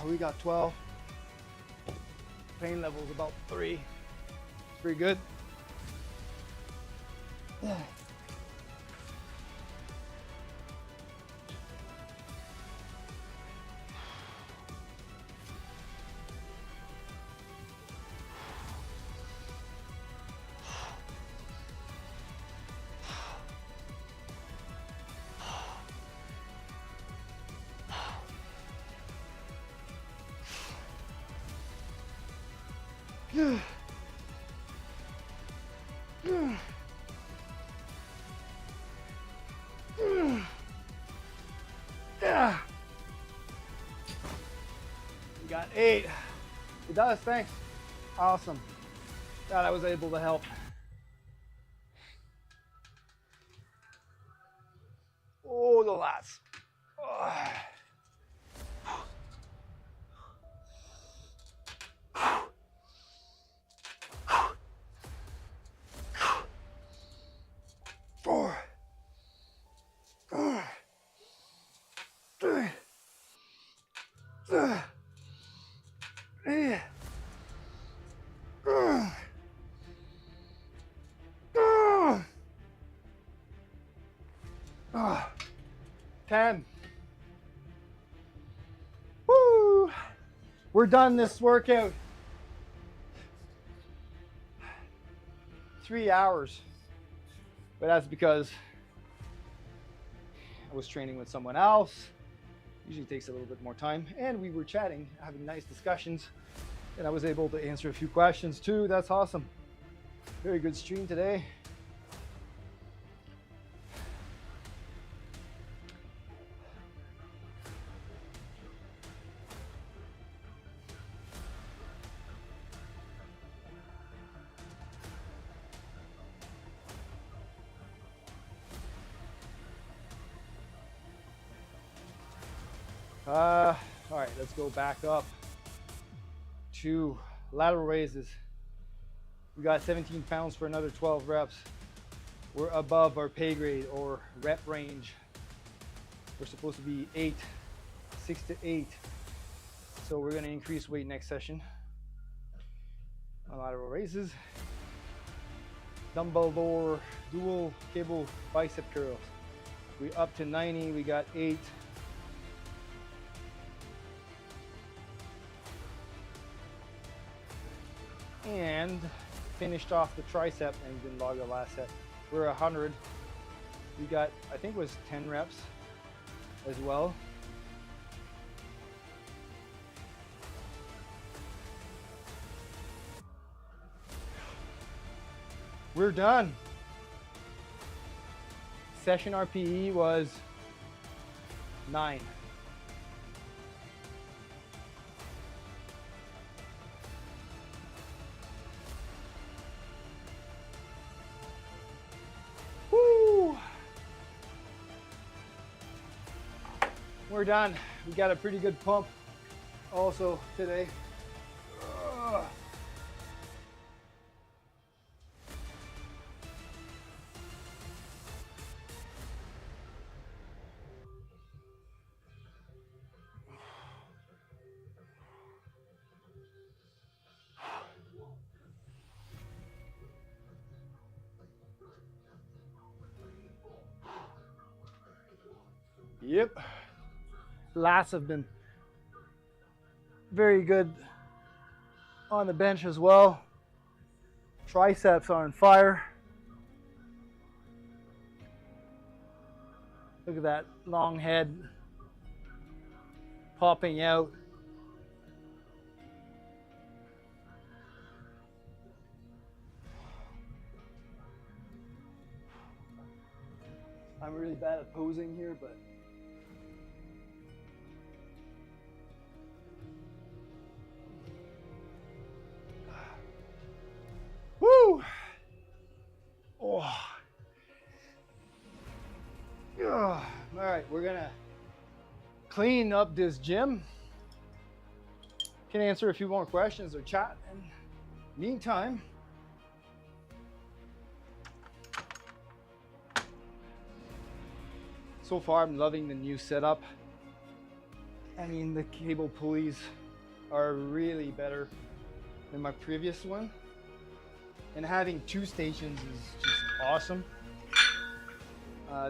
We got 12. Pain level is about 3. It's pretty good. We got 8. It does, thanks. Awesome. Glad I was able to help. Oh, the lats. Oh. Ten. Woo! We're done this workout. 3 hours. But that's because I was training with someone else. Usually takes a little bit more time. And we were chatting, having nice discussions. And I was able to answer a few questions too. That's awesome. Very good stream today. All right, let's go back up to lateral raises. We got 17 pounds for another 12 reps. We're above our pay grade or rep range. We're supposed to be 6 to 8. So we're gonna increase weight next session. My lateral raises. Dumbbell lower dual cable bicep curls. We up to 90, we got 8. And finished off the tricep and didn't log the last set. We're 100. We got, I think it was 10 reps as well. We're done. Session RPE was 9. Woo! We're done. We got a pretty good pump also today. Ugh. Yep. Lats have been very good on the bench as well. Triceps are on fire. Look at that long head popping out. I'm really bad at posing here, but woo! Oh. All right, we're gonna clean up this gym. Can answer a few more questions or chat. And meantime, so far I'm loving the new setup. I mean, the cable pulleys are really better than my previous one. And having 2 stations is just awesome.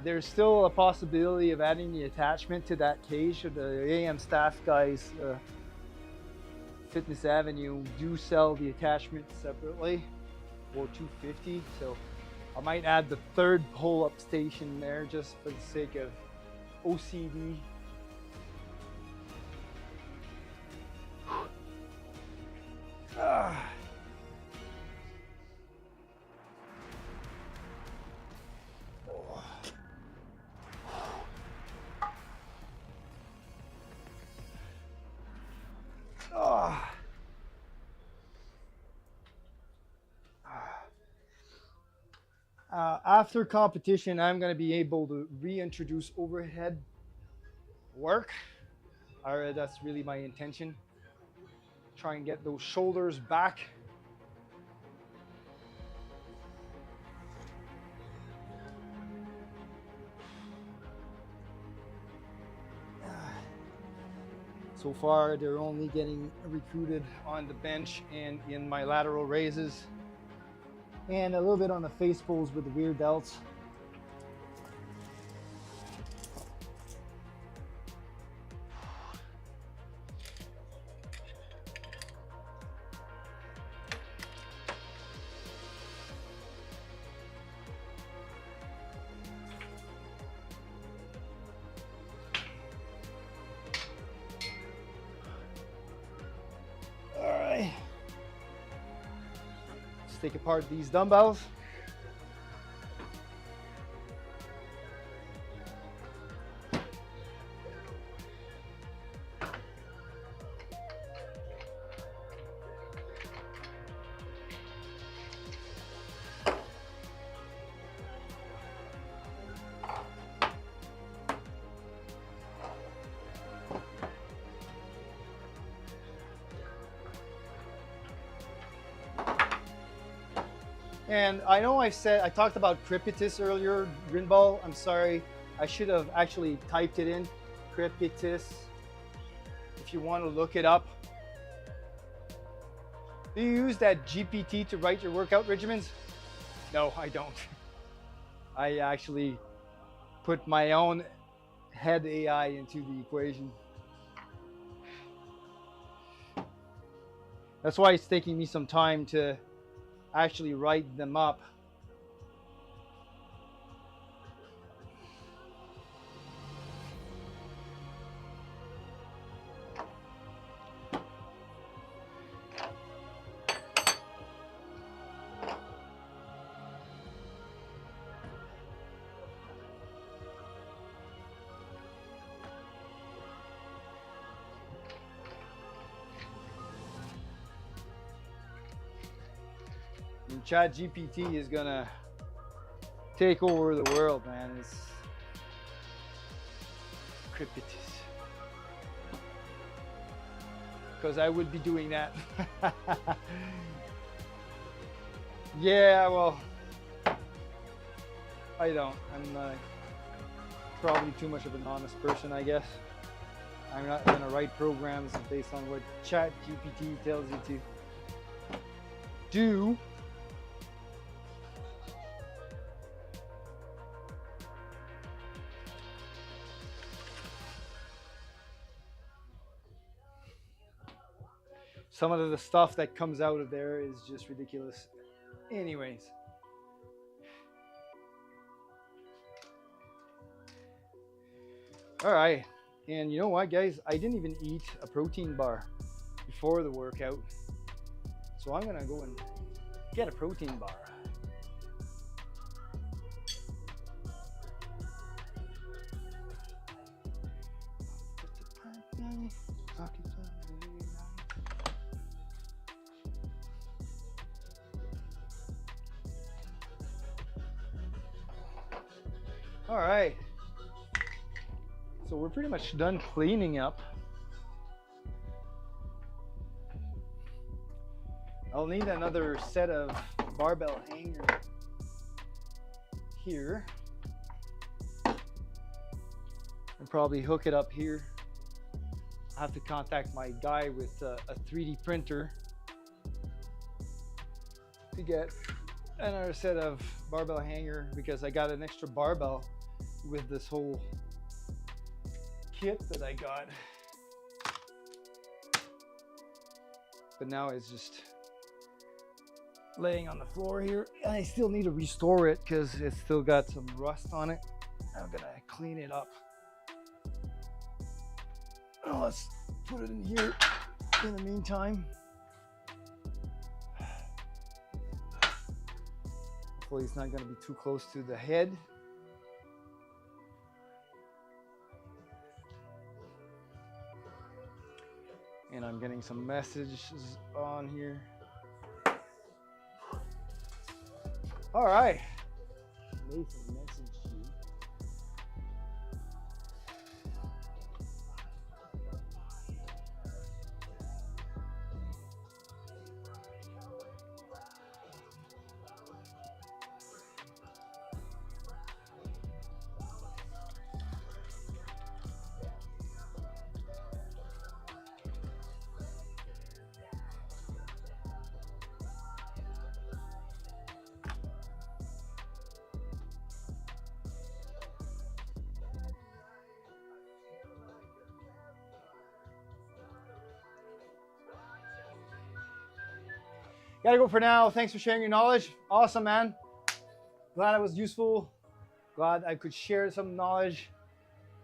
There's still a possibility of adding the attachment to that cage. The AM staff guys, Fitness Avenue, do sell the attachment separately for $250. So I might add the 3rd pull-up station there just for the sake of OCD. After competition, I'm going to be able to reintroduce overhead work. That's really my intention. Try and get those shoulders back. So far, they're only getting recruited on the bench and in my lateral raises, and a little bit on the face pulls with the rear delts. Take apart these dumbbells. And I know I talked about crepitus earlier, Grinball. I'm sorry. I should have actually typed it in. Crepitus. If you want to look it up. Do you use that GPT to write your workout regimens? No, I don't. I actually put my own head AI into the equation. That's why it's taking me some time to actually write them up. And ChatGPT is gonna take over the world, man. It's crepitus. Because I would be doing that. Yeah, well, I don't. I'm probably too much of an honest person, I guess. I'm not gonna write programs based on what ChatGPT tells you to do. Some of the stuff that comes out of there is just ridiculous. Anyways. All right. And you know what, guys? I didn't even eat a protein bar before the workout. So I'm going to go and get a protein bar. All right, so we're pretty much done cleaning up. I'll need another set of barbell hanger here and probably hook it up here. I have to contact my guy with a 3D printer to get another set of barbell hanger because I got an extra barbell with this whole kit that I got, but now it's just laying on the floor here. I still need to restore it because it's still got some rust on it. I'm gonna clean it up. Oh, let's put it in here in the meantime. Hopefully it's not gonna be too close to the head. And I'm getting some messages on here. All right. Nathan messaged you. Gotta go for now. Thanks for sharing your knowledge. Awesome, man. Glad it was useful. Glad I could share some knowledge.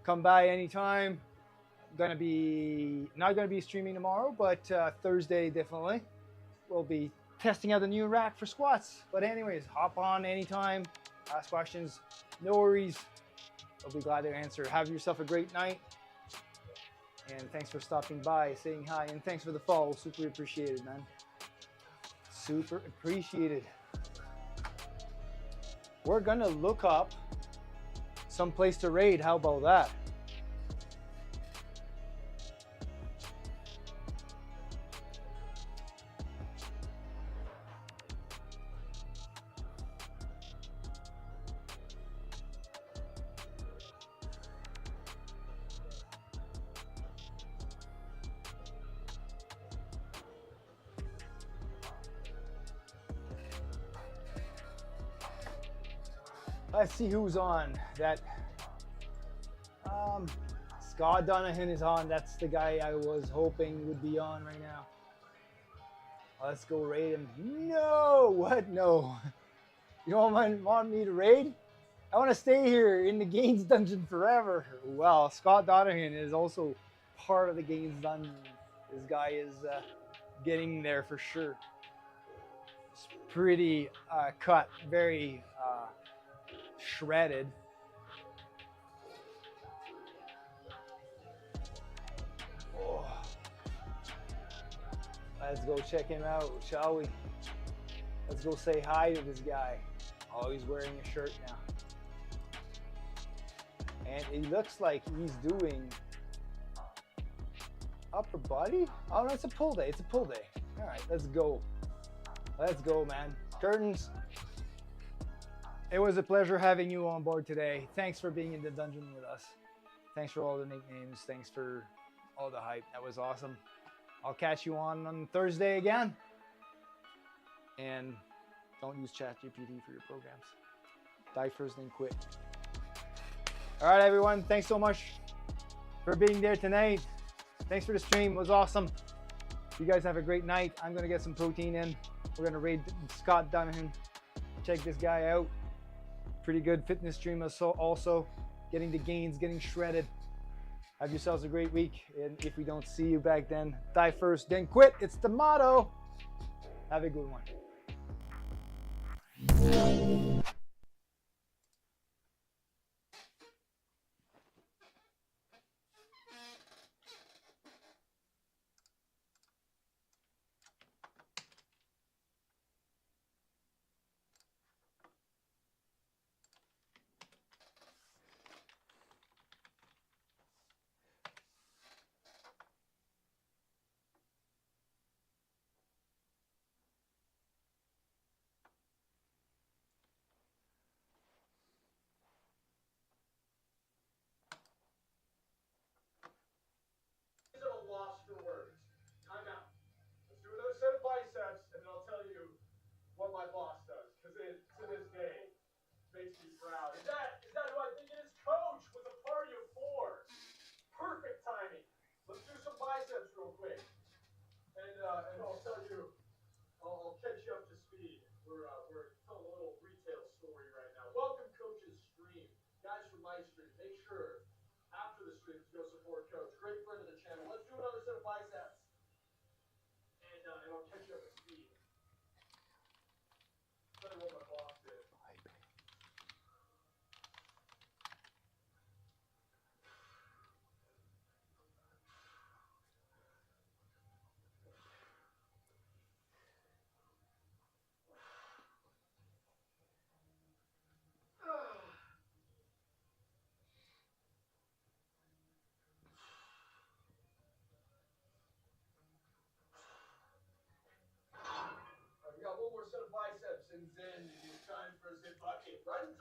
Come by anytime. Not gonna be streaming tomorrow, but Thursday definitely. We'll be testing out the new rack for squats. But anyways, hop on anytime. Ask questions. No worries. I'll be glad to answer. Have yourself a great night. And thanks for stopping by, saying hi, and thanks for the follow. Super appreciated, man. Super appreciated. We're gonna look up some place to raid. How about that? Let's see who's on. That Scott Donahan is on. That's the guy I was hoping would be on right now. Let's go raid him. No, what? No. You don't want me to raid? I want to stay here in the Gaines dungeon forever. Well, Scott Donahan is also part of the Gaines dungeon. This guy is getting there for sure. It's pretty cut, very shredded. Oh. Let's go check him out, shall we? Let's go say hi to this guy. Oh, he's wearing a shirt now. And it looks like he's doing upper body? Oh, no, it's a pull day. It's a pull day. All right, let's go. Let's go, man. Curtains. It was a pleasure having you on board today. Thanks for being in the dungeon with us. Thanks for all the nicknames. Thanks for all the hype. That was awesome. I'll catch you on Thursday again. And don't use ChatGPT for your programs. Die first, then quit. All right, everyone. Thanks so much for being there tonight. Thanks for the stream. It was awesome. You guys have a great night. I'm going to get some protein in. We're going to raid Scott Donahan. Check this guy out. Pretty good fitness stream also. Getting the gains, getting shredded. Have yourselves a great week. And if we don't see you back then, die first, then quit. It's the motto. Have a good one. Lost for words. Time out. Let's do another set of biceps, and then I'll tell you what my boss does, because it, to this day, makes me proud. Is that who I think it is? Coach with a party of 4. Perfect timing. Let's do some biceps real quick, and I'll tell you, I'll catch you up to speed. We're telling a little retail story right now. Welcome, Coach's stream, guys from my stream. Make sure after the stream to go support Coach. Great friend of the channel. Let's do another set of biceps. And I'll catch you up to speed. Tell you what my boss did. We got one more set of biceps, and then it's time for a zip bucket run